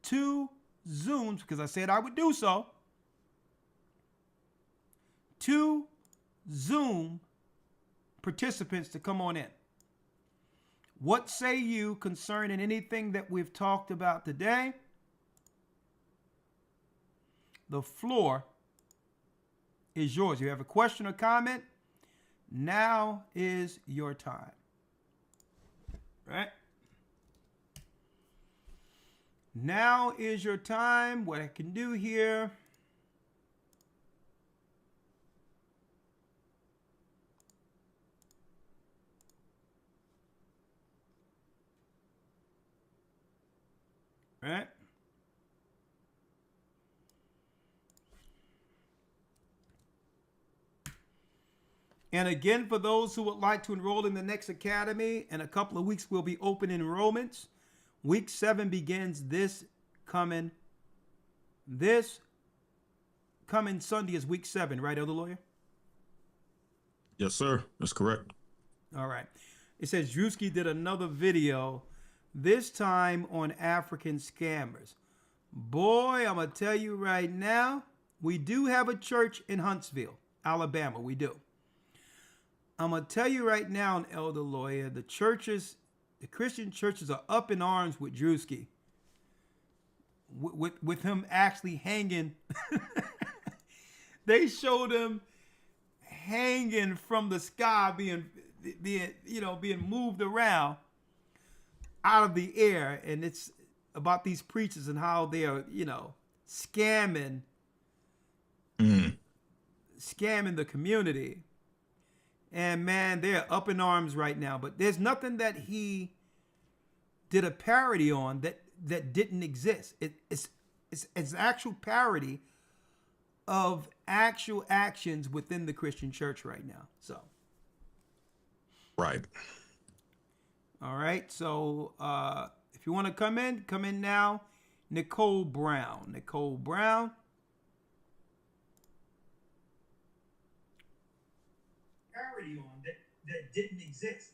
Speaker 1: because I said I would do so. 2 Zoom participants to come on in. What say you concerning anything that we've talked about today? The floor is yours. If you have a question or comment, now is your time. Right? Now is your time. What I can do here. Right? And again, for those who would like to enroll in the next academy, in a couple of weeks, we'll be open enrollments. Week 7 begins this coming Sunday is week 7, right, Elder Lawyer?
Speaker 5: Yes, sir. That's correct.
Speaker 1: All right. It says Drewski did another video, this time on African scammers. Boy, I'm going to tell you right now, we do have a church in Huntsville, Alabama. We do. I'm going to tell you right now, Elder Lawyer, the Christian churches are up in arms with Drewski. With him actually hanging. They showed him hanging from the sky, being being moved around out of the air, and it's about these preachers and how they are, scamming the community. And man, they're up in arms right now. But there's nothing that he did a parody on that didn't exist. It's actual parody of actual actions within the Christian church right now. So,
Speaker 5: right.
Speaker 1: All right. So, if you want to come in now. Nicole Brown.
Speaker 19: Parody on that didn't exist.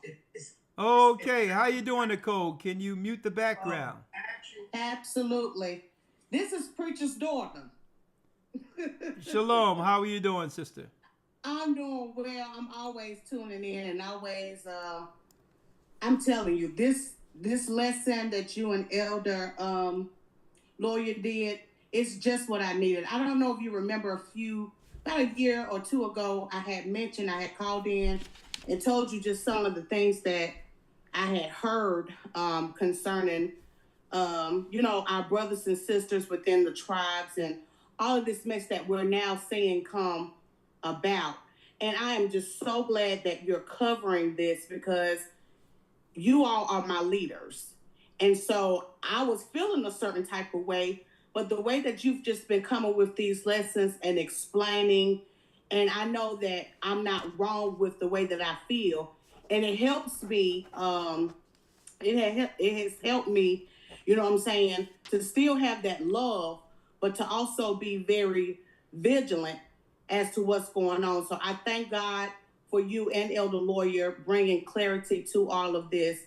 Speaker 1: Okay, how you doing, Nicole? Can you mute the background?
Speaker 20: Absolutely. This is Preacher's daughter.
Speaker 1: Shalom. How are you doing, sister?
Speaker 20: I'm doing well. I'm always tuning in, and always, I'm telling you, this lesson that you and Elder Lawyer did, it's just what I needed. I don't know if you remember about a year or two ago, I had called in and told you just some of the things that I had heard concerning, our brothers and sisters within the tribes and all of this mess that we're now seeing come about. And I am just so glad that you're covering this because you all are my leaders. And so I was feeling a certain type of way, but the way that you've just been coming with these lessons and explaining, and I know that I'm not wrong with the way that I feel, and it helps me, it has helped me, you know what I'm saying, to still have that love, but to also be very vigilant as to what's going on. So I thank God for you and Elder Lawyer bringing clarity to all of this.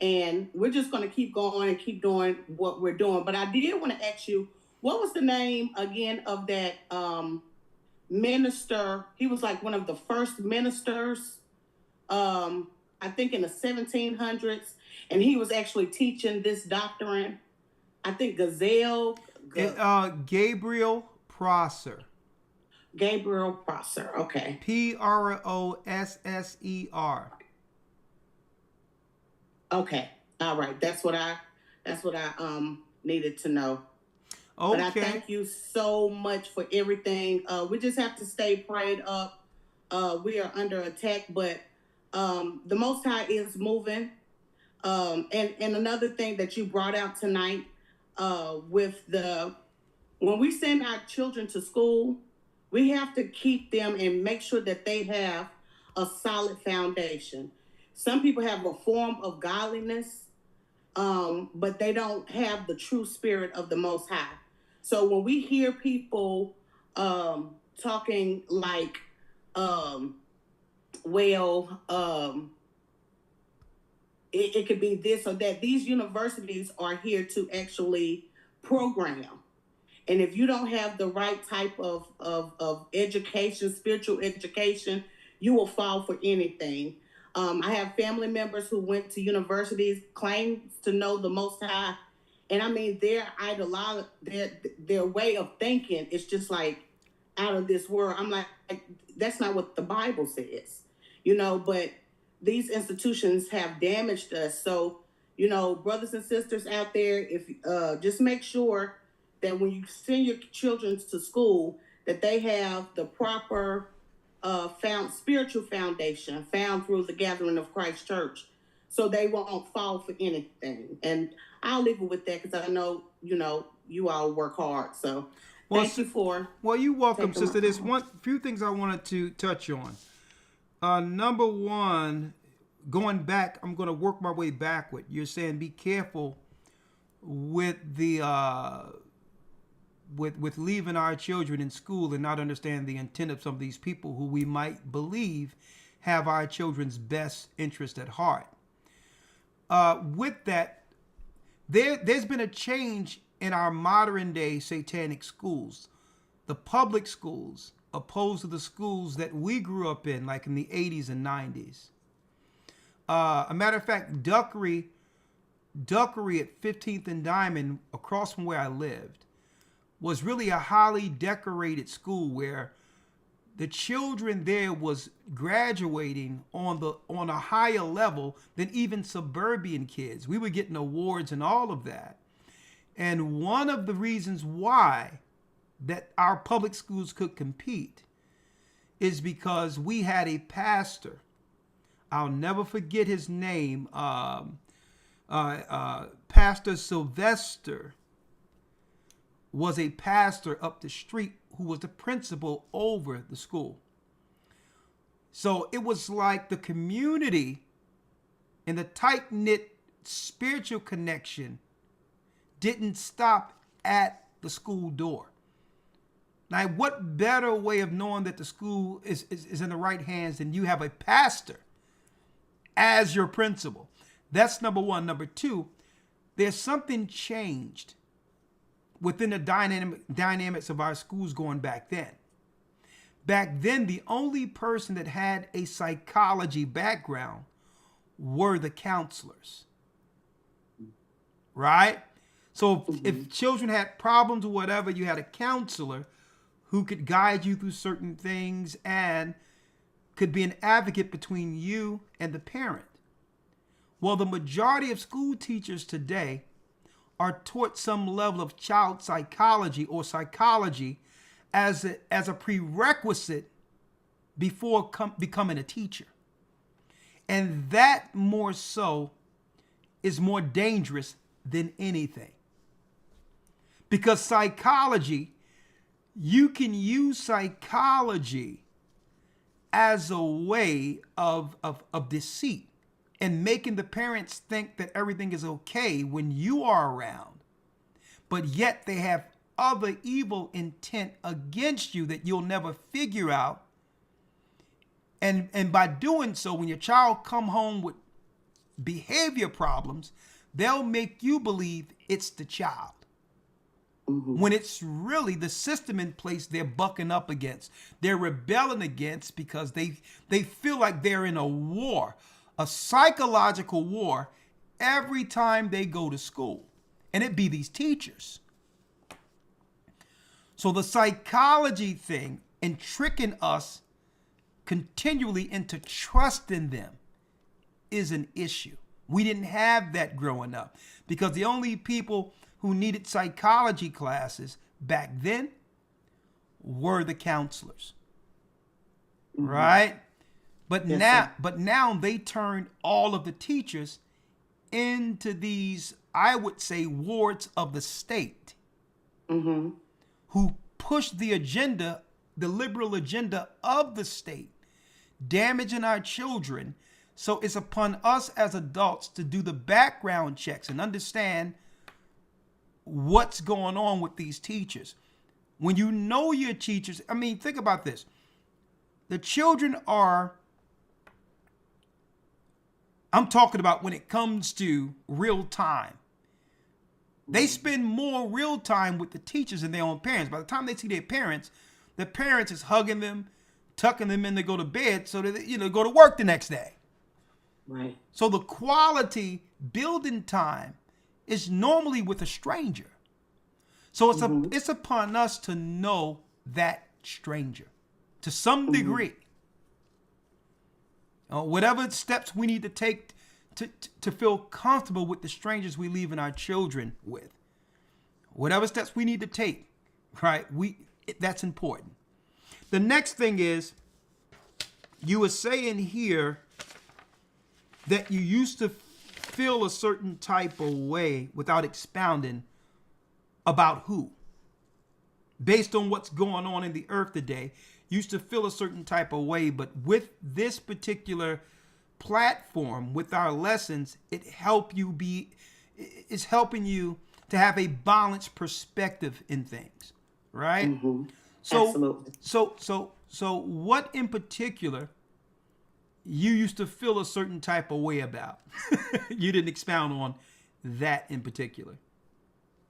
Speaker 20: And we're just going to keep going and keep doing what we're doing. But I did want to ask you, what was the name again of that minister? He was like one of the first ministers, I think in the 1700s. And he was actually teaching this doctrine. I think
Speaker 1: Gabriel Prosser.
Speaker 20: Gabriel Prosser, okay.
Speaker 1: Prosser.
Speaker 20: Okay, all right. That's what I needed to know. Okay. But I thank you so much for everything. We just have to stay prayed up. We are under attack, but the Most High is moving. And another thing that you brought out tonight, when we send our children to school, we have to keep them and make sure that they have a solid foundation. Some people have a form of godliness, but they don't have the true spirit of the Most High. So when we hear people talking like, it could be this or that, these universities are here to actually program. And if you don't have the right type of education, spiritual education, you will fall for anything. I have family members who went to universities, claims to know the Most High. And I mean, their way of thinking is just like out of this world. I'm like, that's not what the Bible says, but these institutions have damaged us. So, brothers and sisters out there, if just make sure that when you send your children to school, that they have the proper spiritual foundation found through the gathering of Christ Church, so they won't fall for anything. And I'll leave it with that because I know, you all work hard. So thank you for.
Speaker 1: Well, you're welcome, sister. There's few things I wanted to touch on. Number one, going back, I'm going to work my way backward. You're saying be careful with the with leaving our children in school and not understand the intent of some of these people who we might believe have our children's best interest at heart. With that, there's been a change in our modern day satanic schools. The public schools, opposed to the schools that we grew up in, like in the 80s and 90s. A matter of fact, Duckery at 15th and Diamond, across from where I lived, was really a highly decorated school where the children there was graduating on a higher level than even suburban kids. We were getting awards and all of that. And one of the reasons why that our public schools could compete is because we had a pastor. I'll never forget his name. Pastor Sylvester was a pastor up the street who was the principal over the school. So it was like the community and the tight-knit spiritual connection didn't stop at the school door. Now, what better way of knowing that the school is in the right hands than you have a pastor as your principal? That's number one. Number two, there's something changed within the dynamics of our schools going back then. Back then, the only person that had a psychology background were the counselors, right? So if children had problems or whatever, you had a counselor who could guide you through certain things and could be an advocate between you and the parent. Well, the majority of school teachers today are taught some level of child psychology or psychology as a prerequisite before becoming a teacher. And that more so is more dangerous than anything. Because psychology, you can use psychology as a way of deceit and making the parents think that everything is okay when you are around, but yet they have other evil intent against you that you'll never figure out. And by doing so, when your child come home with behavior problems, they'll make you believe it's the child. When it's really the system in place they're bucking up against. They're rebelling against because they feel like they're in a war, a psychological war, every time they go to school. And it be these teachers. So the psychology thing and tricking us continually into trusting them is an issue. We didn't have that growing up because the only people who needed psychology classes back then were the counselors. Right? But now they turned all of the teachers into these, I would say, wards of the state who push the agenda, the liberal agenda of the state, damaging our children. So it's upon us as adults to do the background checks and understand what's going on with these teachers. When you know your teachers, I mean, think about this. The children are, I'm talking about when it comes to real time. They spend more real time with the teachers than their own parents. By the time they see their parents, the parents is hugging them, tucking them in to go to bed so that they, go to work the next day.
Speaker 21: Right.
Speaker 1: So the quality building time is normally with a stranger. So it's upon us to know that stranger to some degree. Whatever steps we need to take to feel comfortable with the strangers we leaving our children with. Whatever steps we need to take, right? That's important. The next thing is, you were saying here that you used to feel a certain type of way without expounding about who. Based on what's going on in the earth today, you used to feel a certain type of way, but with this particular platform, with our lessons, it's helping you to have a balanced perspective in things, right?
Speaker 21: Absolutely.
Speaker 1: So what in particular you used to feel a certain type of way about? You didn't expound on that in particular.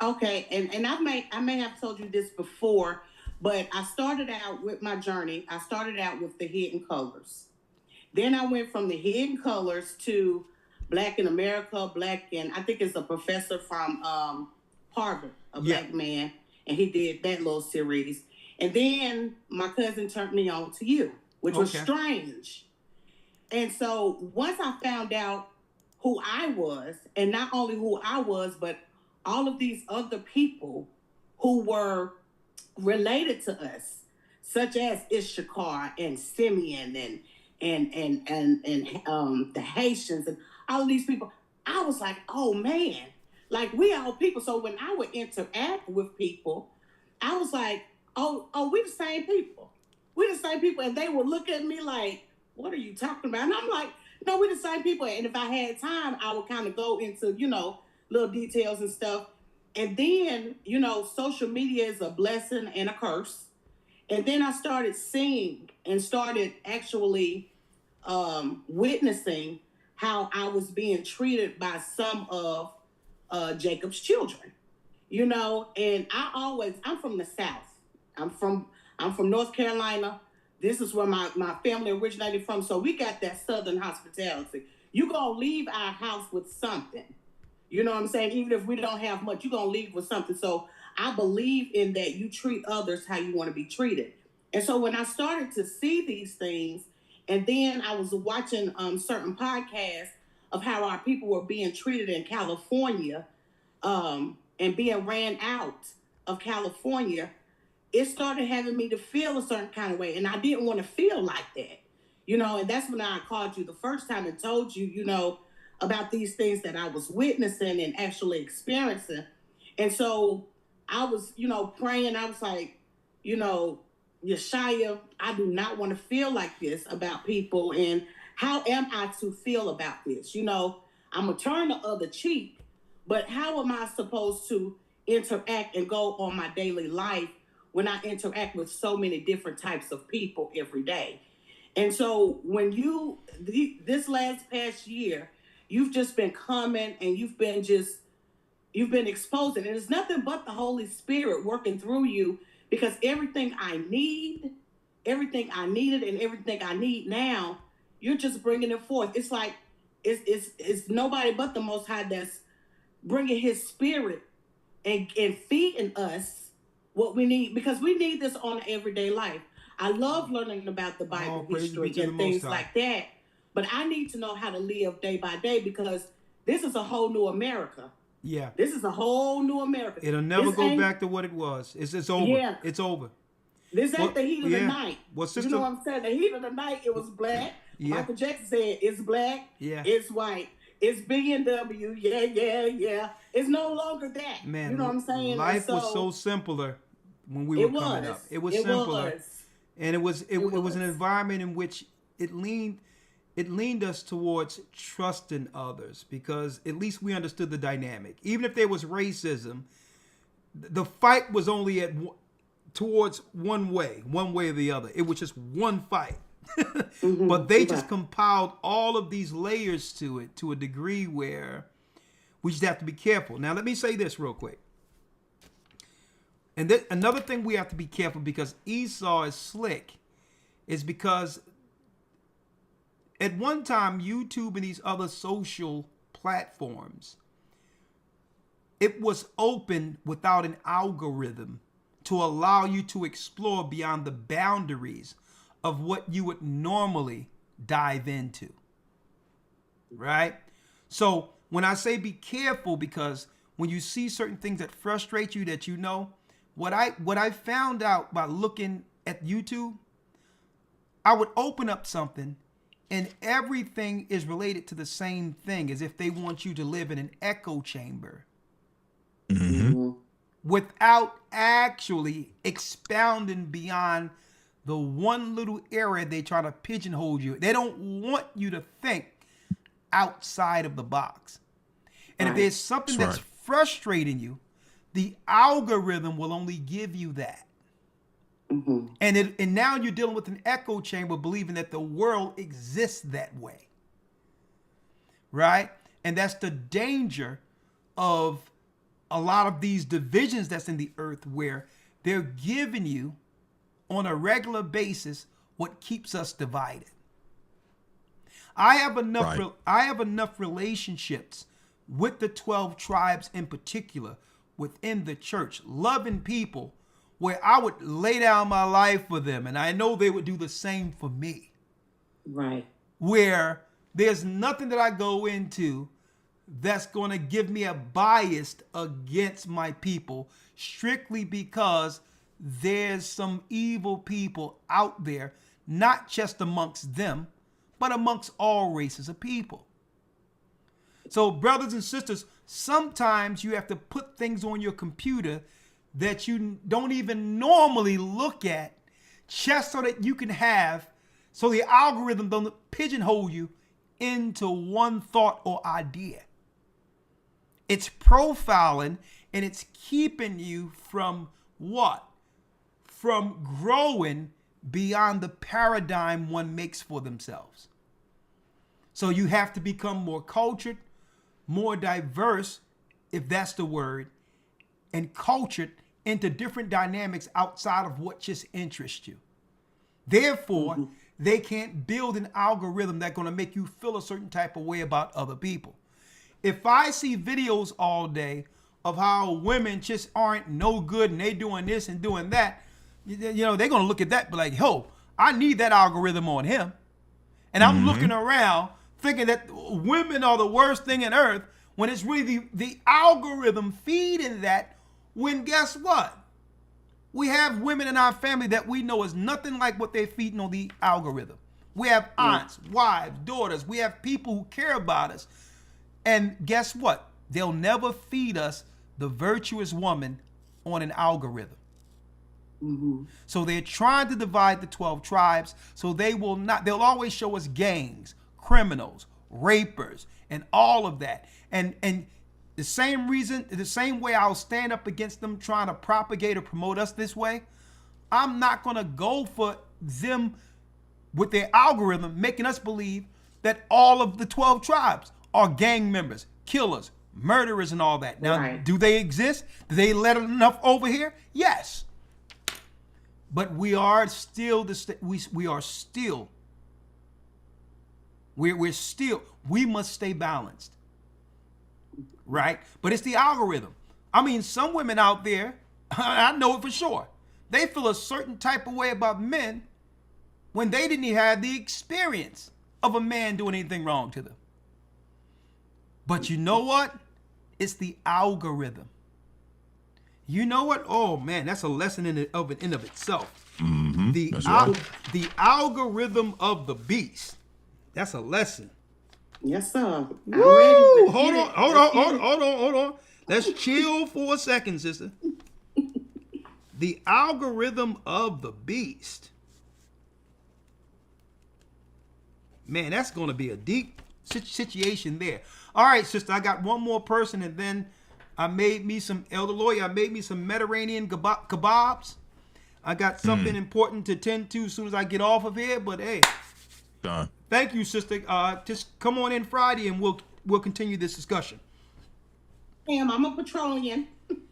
Speaker 20: Okay, and I may have told you this before, but I started out with my journey. I started out with the Hidden Colors. Then I went from the Hidden Colors to Black in America, I think it's a professor from Harvard, a black man, and he did that little series. And then my cousin turned me on to you, which was strange. And so once I found out who I was, and not only who I was, but all of these other people who were related to us, such as Issachar and Simeon and the Haitians and all of these people, I was like, oh man, like we all people. So when I would interact with people, I was like, oh, we the same people. We the same people. And they would look at me like, what are you talking about? And I'm like, no, we the same people. And if I had time, I would kind of go into, little details and stuff. And then, social media is a blessing and a curse. And then I started seeing and started actually witnessing how I was being treated by some of Jacob's children, and I'm from the South. I'm from North Carolina. This is where my family originated from. So we got that Southern hospitality. You're going to leave our house with something. You know what I'm saying? Even if we don't have much, you're going to leave with something. So I believe in that you treat others how you want to be treated. And so when I started to see these things, and then I was watching certain podcasts of how our people were being treated in California and being ran out of California, it started having me to feel a certain kind of way. And I didn't want to feel like that, and that's when I called you the first time and told you, about these things that I was witnessing and actually experiencing. And so I was, praying. I was like, Yeshaya, I do not want to feel like this about people. And how am I to feel about this? I'm going to turn the other cheek, but how am I supposed to interact and go on my daily life when I interact with so many different types of people every day? And so when this past year, you've just been coming and you've been exposing. And it's nothing but the Holy Spirit working through you, because everything I needed and everything I need now, you're just bringing it forth. It's like, it's nobody but the Most High that's bringing His Spirit and feeding us what we need, because we need this on everyday life. I love learning about the Bible history and things like that, but I need to know how to live day by day, because this is a whole new America.
Speaker 1: Yeah.
Speaker 20: This is a whole new America.
Speaker 1: It'll never go back to what it was. It's over.
Speaker 20: Yeah.
Speaker 1: It's over.
Speaker 20: This ain't the heat of the night.
Speaker 1: Well, sister,
Speaker 20: you know what I'm saying? The heat of the night, it was black.
Speaker 1: Yeah.
Speaker 20: Michael Jackson said, it's black, it's white, it's BMW, yeah. It's no longer that.
Speaker 1: Man,
Speaker 20: you know what I'm saying?
Speaker 1: Life was so simpler when we were coming up. It was simpler. And it was an environment in which it leaned us towards trusting others, because at least we understood the dynamic. Even if there was racism, the fight was only towards one way or the other. It was just one fight. But they just compiled all of these layers to it to a degree where we just have to be careful. Now, let me say this real quick. And another thing we have to be careful, because Esau is slick, is because at one time, YouTube and these other social platforms, it was open without an algorithm to allow you to explore beyond the boundaries of what you would normally dive into. Right? So when I say be careful, because when you see certain things that frustrate you, that what I found out by looking at YouTube, I would open up something and everything is related to the same thing, as if they want you to live in an echo chamber. Without actually expounding beyond the one little area they try to pigeonhole you. They don't want you to think outside of the box. And if there's something that's frustrating you, the algorithm will only give you that. And now you're dealing with an echo chamber, believing that the world exists that way. Right? And that's the danger of a lot of these divisions that's in the earth, where they're giving you on a regular basis what keeps us divided. I have enough relationships with the 12 tribes in particular within the church, loving people where I would lay down my life for them, and I know they would do the same for me.
Speaker 21: Right.
Speaker 1: Where there's nothing that I go into that's going to give me a bias against my people, strictly because there's some evil people out there, not just amongst them, but amongst all races of people. So brothers and sisters, sometimes you have to put things on your computer that you don't even normally look at, just so that you can have, so the algorithm don't pigeonhole you into one thought or idea. It's profiling, and it's keeping you from what? From growing beyond the paradigm one makes for themselves. So you have to become more cultured, more diverse, if that's the word, and cultured into different dynamics outside of what just interests you. Therefore, they can't build an algorithm that's going to make you feel a certain type of way about other people. If I see videos all day of how women just aren't no good and they doing this and doing that, they're going to look at that and be like, yo, I need that algorithm on him. And I'm looking around thinking that women are the worst thing on earth, when it's really the algorithm feeding that, when guess what? We have women in our family that we know is nothing like what they're feeding on the algorithm. We have aunts, wives, daughters. We have people who care about us. And guess what? They'll never feed us the virtuous woman on an algorithm. So they're trying to divide the 12 tribes, so they'll always show us gangs, criminals, rapers, and all of that. And the same way I'll stand up against them trying to propagate or promote us this way, I'm not going to go for them with their algorithm making us believe that all of the 12 tribes are gang members, killers, murderers, and all that. Now, do they exist? Do they let enough over here? Yes. But we must stay balanced. Right? But it's the algorithm. I mean, some women out there, I know it for sure, they feel a certain type of way about men when they didn't even have the experience of a man doing anything wrong to them. But you know what? It's the algorithm. You know what? Oh man, that's a lesson in and of itself. The algorithm of the beast. That's a lesson.
Speaker 21: Yes, sir.
Speaker 1: Woo! Hold on. Let's chill for a second, sister. The algorithm of the beast. Man, that's going to be a deep situation there. All right, sister, I got one more person, and then I made me some elder lawyer. I made me some Mediterranean kebabs. I got something important to tend to as soon as I get off of here. But hey,
Speaker 5: done.
Speaker 1: Thank you, sister. Just come on in Friday, and we'll continue this discussion.
Speaker 20: I'm a Petroleum.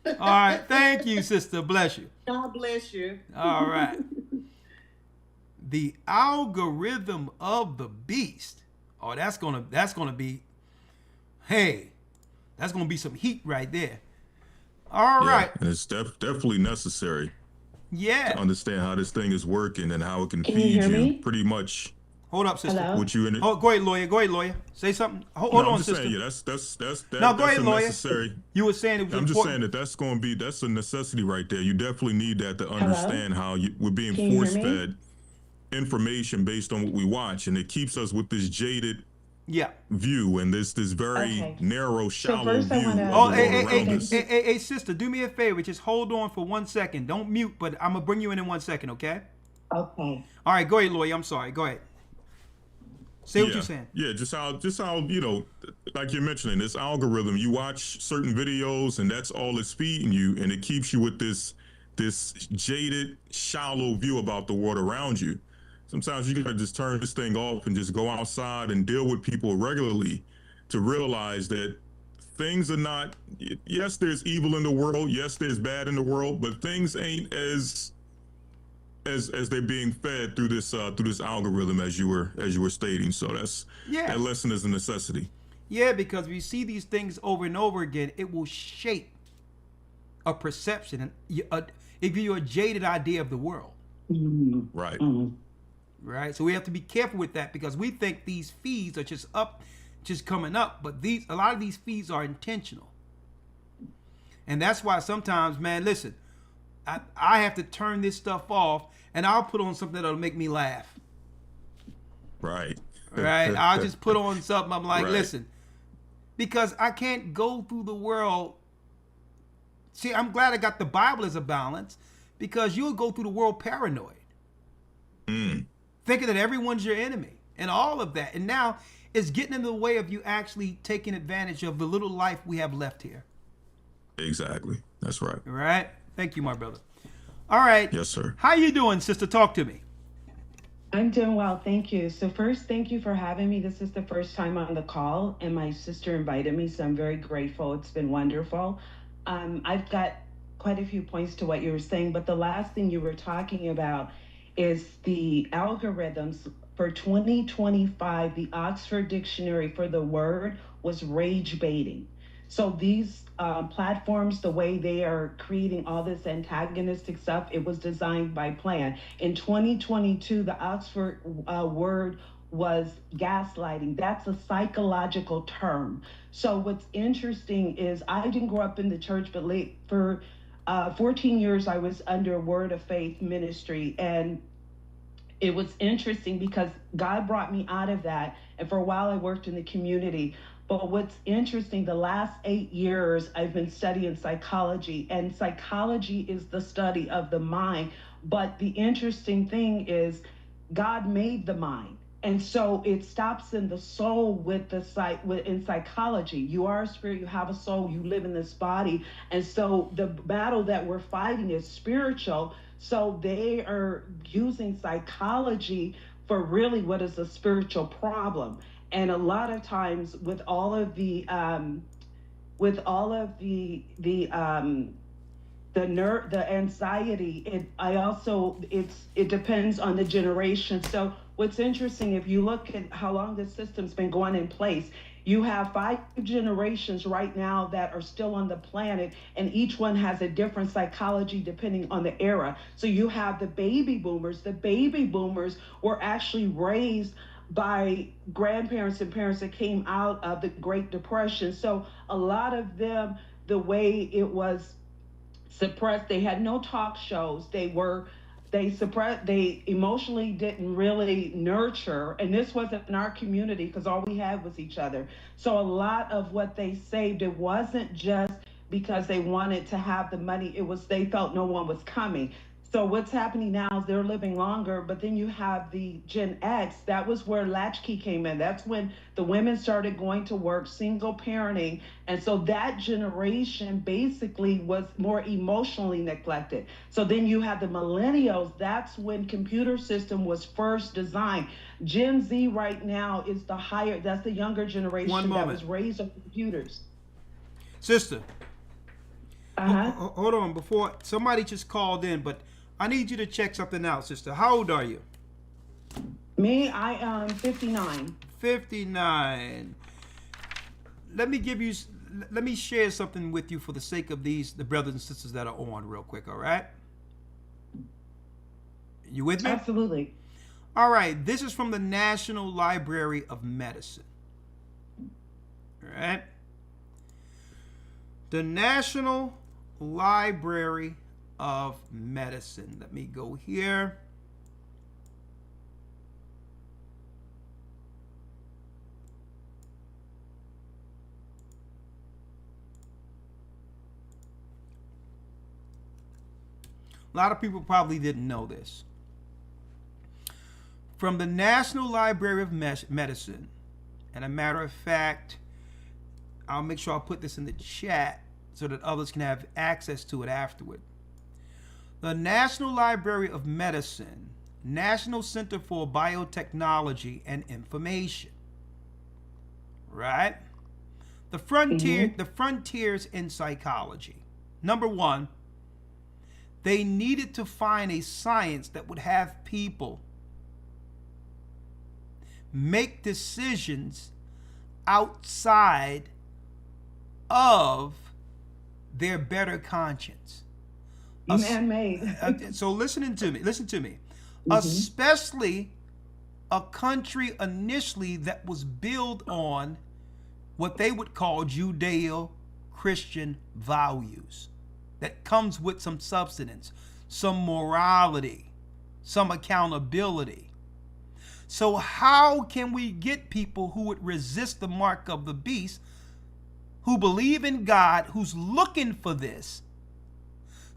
Speaker 1: All right, thank you, sister. Bless you.
Speaker 20: God bless you.
Speaker 1: All right. The algorithm of the beast. Oh, that's gonna be. Hey, that's gonna be some heat right there. All right.
Speaker 5: And it's definitely necessary.
Speaker 1: Yeah.
Speaker 5: To understand how this thing is working and how it can
Speaker 21: you
Speaker 5: feed
Speaker 21: hear
Speaker 5: you
Speaker 21: me?
Speaker 5: pretty much.
Speaker 1: Hold up, sister.
Speaker 21: Hello?
Speaker 5: What you in it?
Speaker 1: Oh, go ahead, lawyer. Say something. Hold
Speaker 5: I'm
Speaker 1: on,
Speaker 5: just
Speaker 1: sister.
Speaker 5: saying, that's
Speaker 1: No, go ahead,
Speaker 5: a
Speaker 1: lawyer.
Speaker 5: necessary.
Speaker 1: You were saying it was
Speaker 5: I'm
Speaker 1: important.
Speaker 5: just saying that's a necessity right there. You definitely need that to understand how we're being
Speaker 21: Can you hear me?
Speaker 5: force-fed information based on what we watch, and it keeps us with this jaded view and this very narrow, shallow
Speaker 21: first I
Speaker 5: view.
Speaker 21: wanna-
Speaker 5: of
Speaker 1: Oh,
Speaker 5: the world around us.
Speaker 1: hey, sister, do me a favor. Just hold on for 1 second. Don't mute, but I'm gonna bring you in 1 second, okay?
Speaker 21: Okay.
Speaker 1: All right, go ahead, lawyer. I'm sorry. Go ahead. Say what you're saying.
Speaker 5: Yeah, just how like you're mentioning, this algorithm, you watch certain videos and that's all it's feeding you, and it keeps you with this jaded, shallow view about the world around you. Sometimes you gotta just turn this thing off and just go outside and deal with people regularly to realize that things are not, yes, there's evil in the world, yes, there's bad in the world, but things ain't as they're being fed through this algorithm as you were stating. So that lesson is a necessity.
Speaker 1: Yeah, because we see these things over and over again, it will shape a perception, and it gives you a jaded idea of the world.
Speaker 5: Right.
Speaker 1: Right. So we have to be careful with that, because we think these fees are just coming up, but a lot of these fees are intentional. And that's why sometimes, man, listen, I have to turn this stuff off, and I'll put on something that'll make me laugh.
Speaker 5: Right.
Speaker 1: Right. I'll just put on something. I'm like,
Speaker 5: Right.
Speaker 1: listen, because I can't go through the world. See, I'm glad I got the Bible as a balance, because you'll go through the world paranoid, thinking that everyone's your enemy and all of that. And now it's getting in the way of you actually taking advantage of the little life we have left here.
Speaker 5: Exactly. That's right.
Speaker 1: All right. Thank you, my brother. All right.
Speaker 5: Yes, sir.
Speaker 1: How you doing, sister? Talk to me.
Speaker 21: I'm doing well, thank you. So first, thank you for having me. This is the first time on the call, and my sister invited me, so I'm very grateful. It's been wonderful. I've got quite a few points to what you were saying, but the last thing you were talking about is the algorithms. For 2025, the Oxford Dictionary for the word was rage baiting. So these platforms, the way they are creating all this antagonistic stuff, it was designed by plan. In 2022, the Oxford word was gaslighting. That's a psychological term. So what's interesting is I didn't grow up in the church, but for 14 years, I was under Word of Faith ministry. And it was interesting because God brought me out of that. And for a while, I worked in the community. But what's interesting, the last 8 years, I've been studying psychology, and psychology is the study of the mind. But the interesting thing is God made the mind. And so it stops in the soul with in psychology. You are a spirit, you have a soul, you live in this body. And so the battle that we're fighting is spiritual. So they are using psychology for really what is a spiritual problem. And a lot of times with all of the anxiety, it depends on the generation. So what's interesting, if you look at how long this system's been going in place, you have 5 generations right now that are still on the planet, and each one has a different psychology depending on the era. So you have the baby boomers. The baby boomers were actually raised by grandparents and parents that came out of the Great Depression. So a lot of them, the way it was suppressed, they had no talk shows. They emotionally didn't really nurture. And this wasn't in our community because all we had was each other. So a lot of what they saved, it wasn't just because they wanted to have the money. It was, they felt no one was coming. So what's happening now is they're living longer, but then you have the Gen X. That was where latchkey came in. That's when the women started going to work, single parenting. And so that generation basically was more emotionally neglected. So then you have the millennials. That's when computer system was first designed. Gen Z right now is that's the younger generation that was raised on computers.
Speaker 1: Sister, hold on, before somebody just called in, but I need you to check something out, sister. How old are you?
Speaker 21: Me, I am 59.
Speaker 1: 59. Let me share something with you for the sake of the brothers and sisters that are on real quick, all right? You with me?
Speaker 21: Absolutely.
Speaker 1: All right, this is from the National Library of Medicine. All right? The National Library of Medicine. Let me go here. A lot of people probably didn't know this. From the National Library of Medicine, and a matter of fact, I'll make sure I'll put this in the chat so that others can have access to it afterward. The National Library of Medicine, National Center for Biotechnology and Information. Right? The frontiers in psychology. Number one, they needed to find a science that would have people make decisions outside of their better conscience.
Speaker 21: Man-made.
Speaker 1: So listen to me. Especially a country initially that was built on what they would call Judeo-Christian values, that comes with some substance, some morality, some accountability. So how can we get people who would resist the mark of the beast, who believe in God, who's looking for this,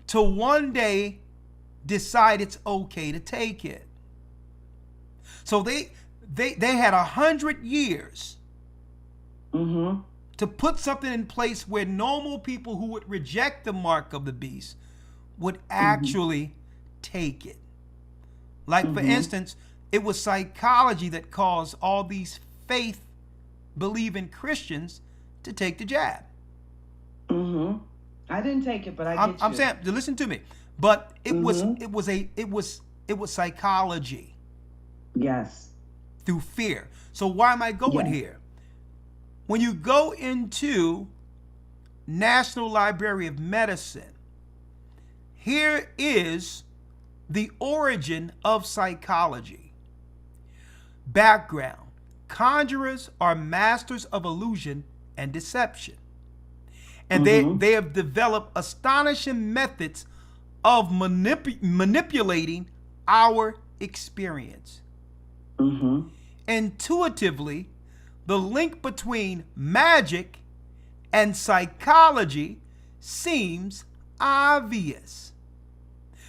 Speaker 1: to one day decide it's okay to take it? So they had 100 years to put something in place where normal people who would reject the mark of the beast would actually take it. Like, for instance, it was psychology that caused all these faith-believing Christians to take the jab.
Speaker 21: I didn't take it, but I get you.
Speaker 1: I'm saying, listen to me. But it was psychology.
Speaker 21: Yes.
Speaker 1: Through fear. So why am I going here? When you go into National Library of Medicine, here is the origin of psychology. Background: conjurers are masters of illusion and deception. And they have developed astonishing methods of manipulating our experience. Intuitively, the link between magic and psychology seems obvious.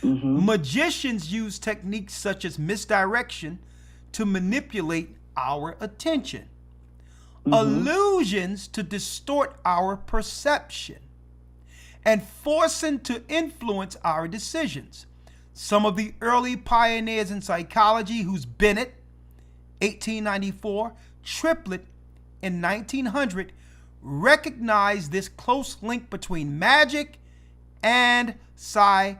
Speaker 1: Magicians use techniques such as misdirection to manipulate our attention. Illusions to distort our perception, and forcing to influence our decisions. Some of the early pioneers in psychology, who's Bennett, 1894, Triplett in 1900, recognized this close link between magic and psychology,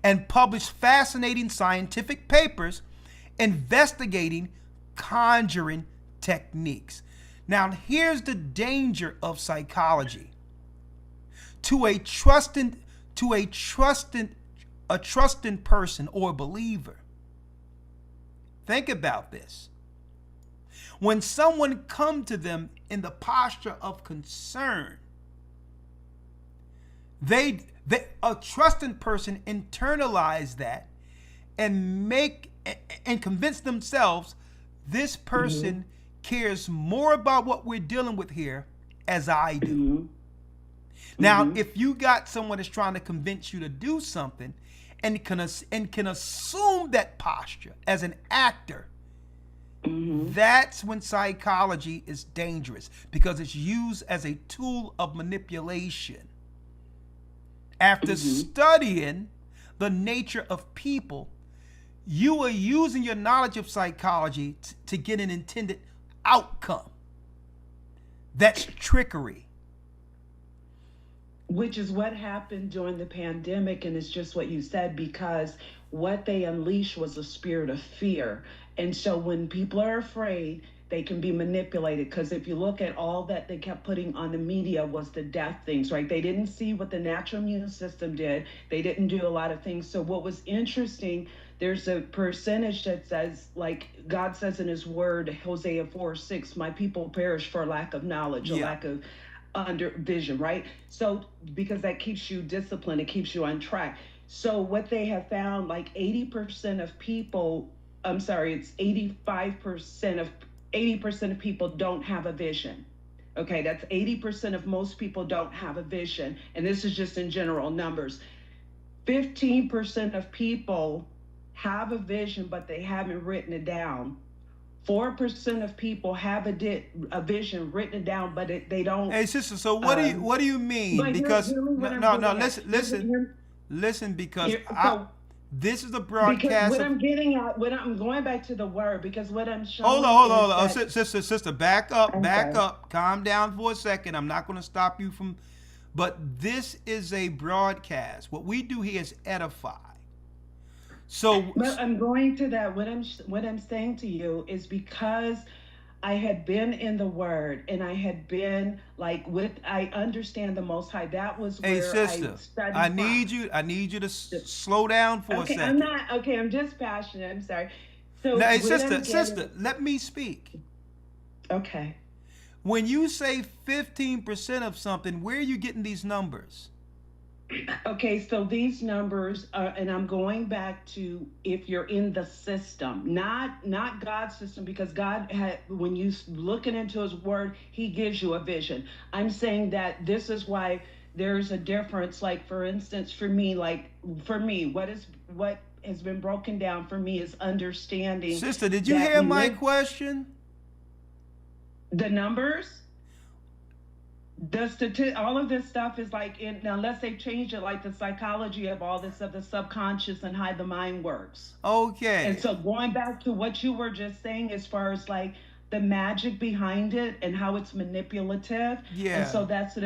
Speaker 1: and published fascinating scientific papers investigating conjuring techniques. Now, here's the danger of psychology. To a trusting person or believer, think about this. When someone come to them in the posture of concern, a trusting person internalize that and convince themselves this person cares more about what we're dealing with here as I do. Now, if you got someone that's trying to convince you to do something and can assume that posture as an actor, that's when psychology is dangerous, because it's used as a tool of manipulation. After studying the nature of people, you are using your knowledge of psychology to get an intended outcome. That's trickery.
Speaker 21: Which is what happened during the pandemic, and it's just what you said, because what they unleashed was a spirit of fear. And so when people are afraid, they can be manipulated, because if you look at all that they kept putting on the media was the death things, right? They didn't see what the natural immune system did. They didn't do a lot of things. So what was interesting, there's a percentage that says, like God says in his word, Hosea 4:6, my people perish for lack of knowledge, or lack of under vision, right? So because that keeps you disciplined, it keeps you on track. So what they have found, like 80% of people, it's 80% of people don't have a vision. Okay, that's 80% of most people don't have a vision. And this is just in general numbers. 15% of people have a vision, but they haven't written it down. 4% of people have a vision, written it down, but they don't.
Speaker 1: Hey, sister, so what do you mean? Because listen, because this is a broadcast.
Speaker 21: Because what I'm getting at, I'm going back to the word, because what I'm showing.
Speaker 1: Hold on. Sister, back up. Calm down for a second. I'm not going to stop you from. But this is a broadcast. What we do here is edify. So
Speaker 21: but I'm going to that. What I'm saying to you is because I had been in the Word, and I had been like I understand the Most High. That was where
Speaker 1: Hey, sister,
Speaker 21: I studied.
Speaker 1: I need you to slow down for a
Speaker 21: Okay,
Speaker 1: second.
Speaker 21: I'm just passionate. I'm sorry. So
Speaker 1: Now, hey,
Speaker 21: what I'm
Speaker 1: sister, let me speak.
Speaker 21: Okay.
Speaker 1: When you say 15% of something, where are you getting these numbers?
Speaker 21: Okay, so these numbers are, and I'm going back to if you're in the system, not God's system, because God had, when you looking into His Word, He gives you a vision. I'm saying that this is why there's a difference. Like for instance, for me, what has been broken down for me is understanding.
Speaker 1: Sister, did you hear my question?
Speaker 21: The numbers. All of this stuff is like unless they change it, like the psychology of all this of the subconscious and how the mind works.
Speaker 1: Okay.
Speaker 21: And so going back to what you were just saying, as far as like the magic behind it and how it's manipulative.
Speaker 1: Yeah.
Speaker 21: And so that's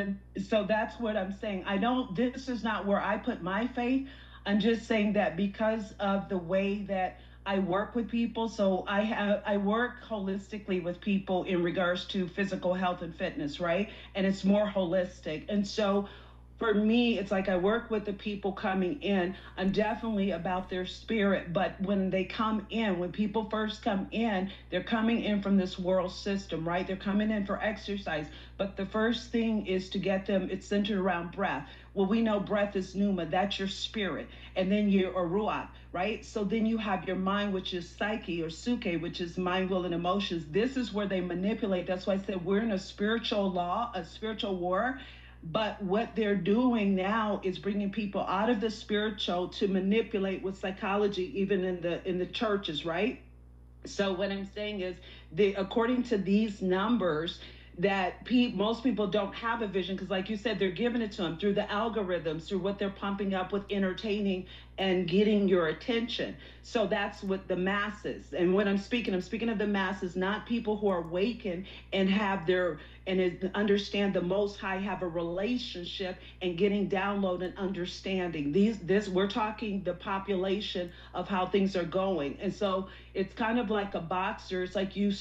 Speaker 21: what I'm saying. This is not where I put my faith. I'm just saying that because of the way that I work with people. So I work holistically with people in regards to physical health and fitness, right? And it's more holistic. And so for me, it's like I work with the people coming in. I'm definitely about their spirit. But when they come in, when people first come in, they're coming in from this world system, right? They're coming in for exercise. But the first thing is to get them, it's centered around breath. Well, we know breath is pneuma, that's your spirit. And then your ruach, right? So then you have your mind, which is psyche, or suke, which is mind, will, and emotions. This is where they manipulate. That's why I said we're in a spiritual law, a spiritual war. But what they're doing now is bringing people out of the spiritual to manipulate with psychology, even in the churches, right? So what I'm saying is, according to these numbers, that most people don't have a vision, because like you said, they're giving it to them through the algorithms, through what they're pumping up with entertaining and getting your attention. So that's what the masses, and when I'm speaking of the masses, not people who are awakened and understand the Most High, have a relationship and getting download and understanding. We're talking the population of how things are going. And so it's kind of like a boxer. It's like you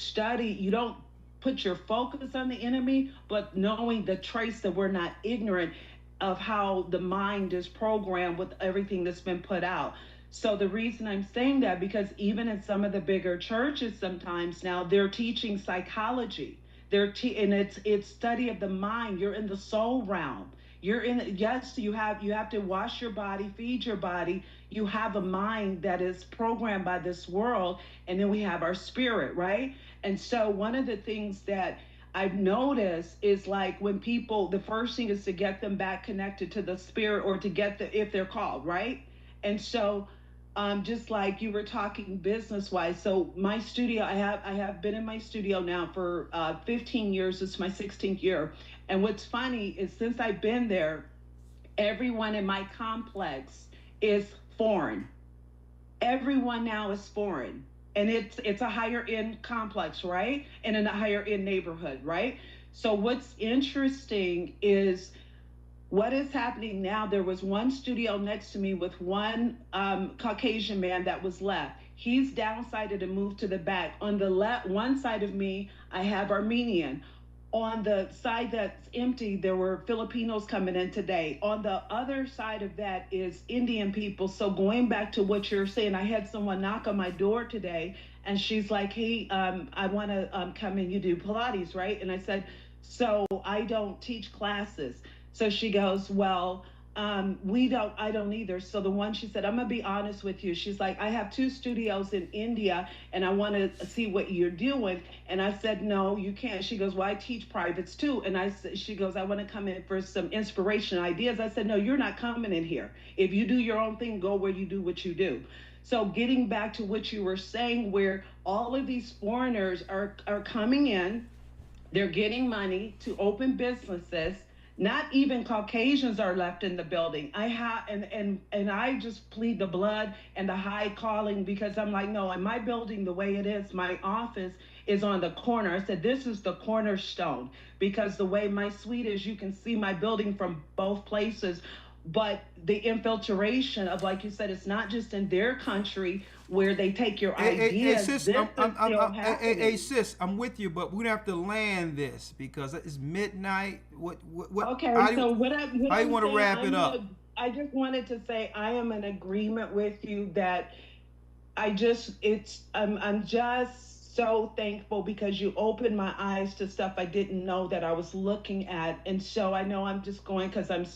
Speaker 21: don't put your focus on the enemy, but knowing the trace that we're not ignorant of how the mind is programmed with everything that's been put out. So the reason I'm saying that, because even in some of the bigger churches sometimes now, they're teaching psychology. And it's study of the mind. You're in the soul realm. You have to wash your body, feed your body. You have a mind that is programmed by this world, and then we have our spirit, right? And so one of the things that I've noticed is like when people, the first thing is to get them back connected to the spirit, or to get if they're called, right? And so just like you were talking business wise. So my studio, I have been in my studio now for 15 years. It's my 16th year. And what's funny is since I've been there, everyone in my complex is foreign. Everyone now is foreign. And it's a higher end complex, right? And in a higher end neighborhood, right? So what's interesting is what is happening now. There was one studio next to me with one Caucasian man that was left. He's downsized and moved to the back. On the one side of me, I have Armenian. On the side that's empty, there were Filipinos coming in today. On the other side of that is Indian people. So going back to what you're saying, I had someone knock on my door today, and she's like, hey, I want to come in. You do Pilates, right? And I said, so I don't teach classes. So she goes, well, I don't either. So the one, she said, I'm gonna be honest with you. She's like, I have 2 studios in India and I want to see what you're doing. And I said, no, you can't. She goes, well, I teach privates too. And she goes, I want to come in for some inspiration ideas. I said, no, you're not coming in here. If you do your own thing, go where you do what you do. So getting back to what you were saying, where all of these foreigners are coming in, they're getting money to open businesses. Not even Caucasians are left in the building. And I just plead the blood and the high calling, because I'm like, no, in my building, the way it is, my office is on the corner. I said, this is the cornerstone, because the way my suite is, you can see my building from both places. But the infiltration of, like you said, it's not just in their country. where they take your ideas.
Speaker 1: Sis, hey, sis, I'm with you, but we're gonna have to land this because it's midnight. What?
Speaker 21: Okay,
Speaker 1: how
Speaker 21: so
Speaker 1: you want to wrap it up?
Speaker 21: I just wanted to say I am in agreement with you that I'm just so thankful because you opened my eyes to stuff I didn't know that I was looking at. And so I know I'm just going because I'm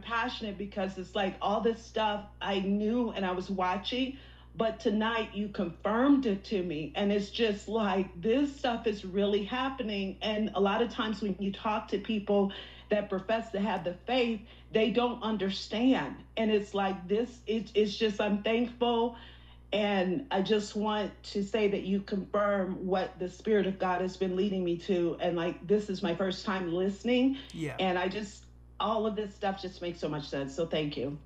Speaker 21: passionate because it's like all this stuff I knew and I was watching, but tonight you confirmed it to me. And it's just like, this stuff is really happening. And a lot of times when you talk to people that profess to have the faith, they don't understand. And it's like it's just, I'm thankful. And I just want to say that you confirm what the Spirit of God has been leading me to. And like, this is my first time listening.
Speaker 1: Yeah.
Speaker 21: And all of this stuff just makes so much sense. So thank you.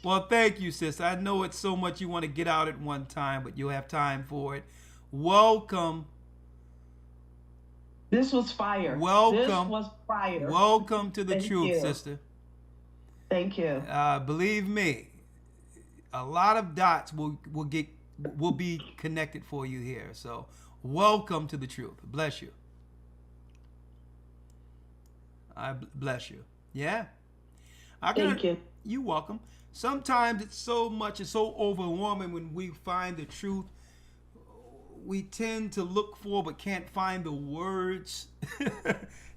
Speaker 1: Well, thank you, sis. I know it's so much you want to get out at one time, but you'll have time for it. Welcome.
Speaker 21: This was fire.
Speaker 1: Welcome.
Speaker 21: This was fire.
Speaker 1: Welcome to the truth,
Speaker 21: you.
Speaker 1: sister.
Speaker 21: Thank you.
Speaker 1: Believe me, a lot of dots will be connected for you here. So welcome to the truth. Bless you. I bless you. Yeah.
Speaker 21: Thank you.
Speaker 1: You're welcome. Sometimes it's so overwhelming when we find the truth. We tend to look for but can't find the words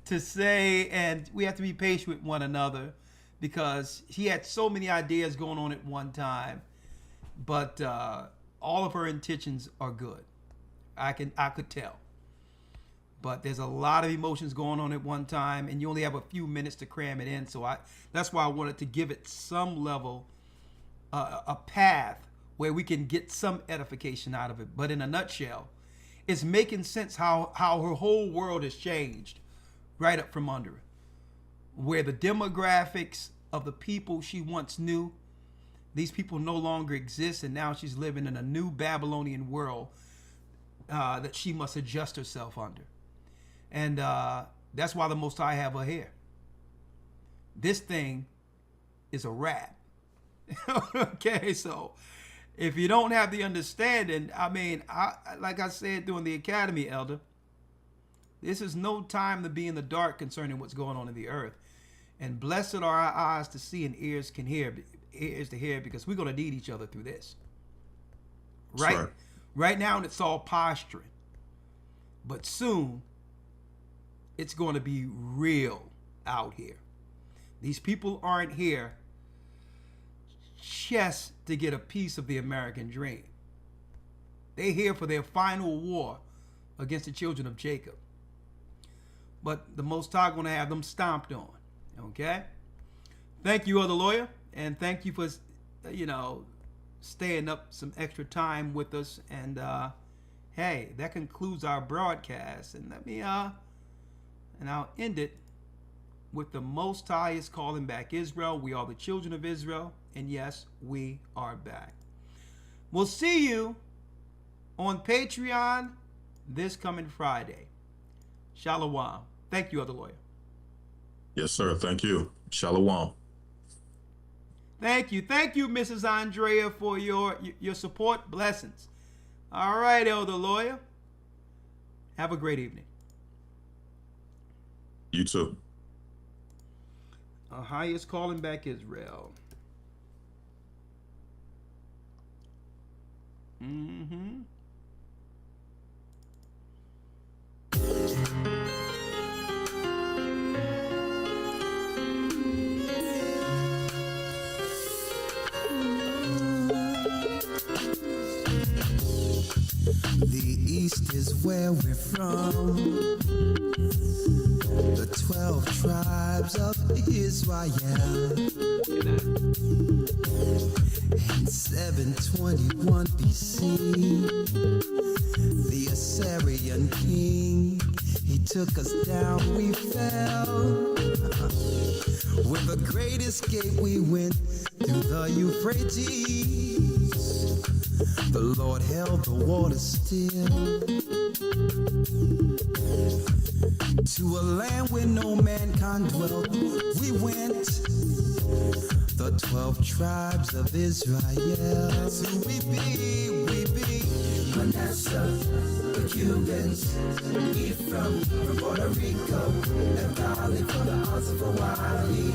Speaker 1: to say, and we have to be patient with one another because he had so many ideas going on at one time, but all of her intentions are good. I could tell, but there's a lot of emotions going on at one time, and you only have a few minutes to cram it in. So that's why I wanted to give it some level, a path where we can get some edification out of it. But in a nutshell, it's making sense how her whole world has changed right up from under her, where the demographics of the people she once knew, these people no longer exist, and now she's living in a new Babylonian world that she must adjust herself under. And that's why the Most High have her here. This thing is a wrap. Okay, so if you don't have the understanding, I mean, like I said during the academy, Elder, this is no time to be in the dark concerning what's going on in the earth. And blessed are our eyes to see and ears to hear, because we're going to need each other through this. Right?
Speaker 5: Right.
Speaker 1: Right now, it's all posturing. But soon, it's going to be real out here. These people aren't here just to get a piece of the American dream. They're here for their final war against the children of Jacob. But the Most High going to have them stomped on. Okay? Thank you, Other Lawyer. And thank you for, staying up some extra time with us. And, hey, that concludes our broadcast. And I'll end it with the Most High is calling back Israel. We are the children of Israel. And yes, we are back. We'll see you on Patreon this coming Friday. Shalom. Thank you, Other Lawyer.
Speaker 5: Yes, sir. Thank you. Shalom.
Speaker 1: Thank you. Thank you, Mrs. Andrea, for your support. Blessings. All right, Elder Lawyer. Have a great evening.
Speaker 5: You too.
Speaker 1: High is calling back Israel. Mm-hmm.
Speaker 3: The East is where we're from. The 12 tribes of Israel. In 721 BC, the Assyrian king, he took us down, we fell. With a great escape, we went through the Euphrates. The Lord held the water still. To a land where no mankind dwelt, we went. the 12 tribes of Israel. That's who we be, Manasseh, the Cubans, Ephraim from Puerto Rico, and Valley from the Isles of Hawaii.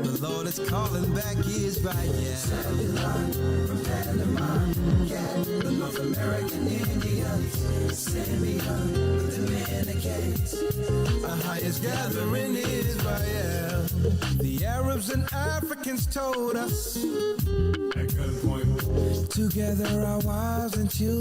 Speaker 3: The Lord is calling back Israel. Zebulon from Panama, Gad, the North American Indians, Simeon, the Dominicans, the highest gathering Israel. The Arabs and Africans told us, at gunpoint, together our wives and children.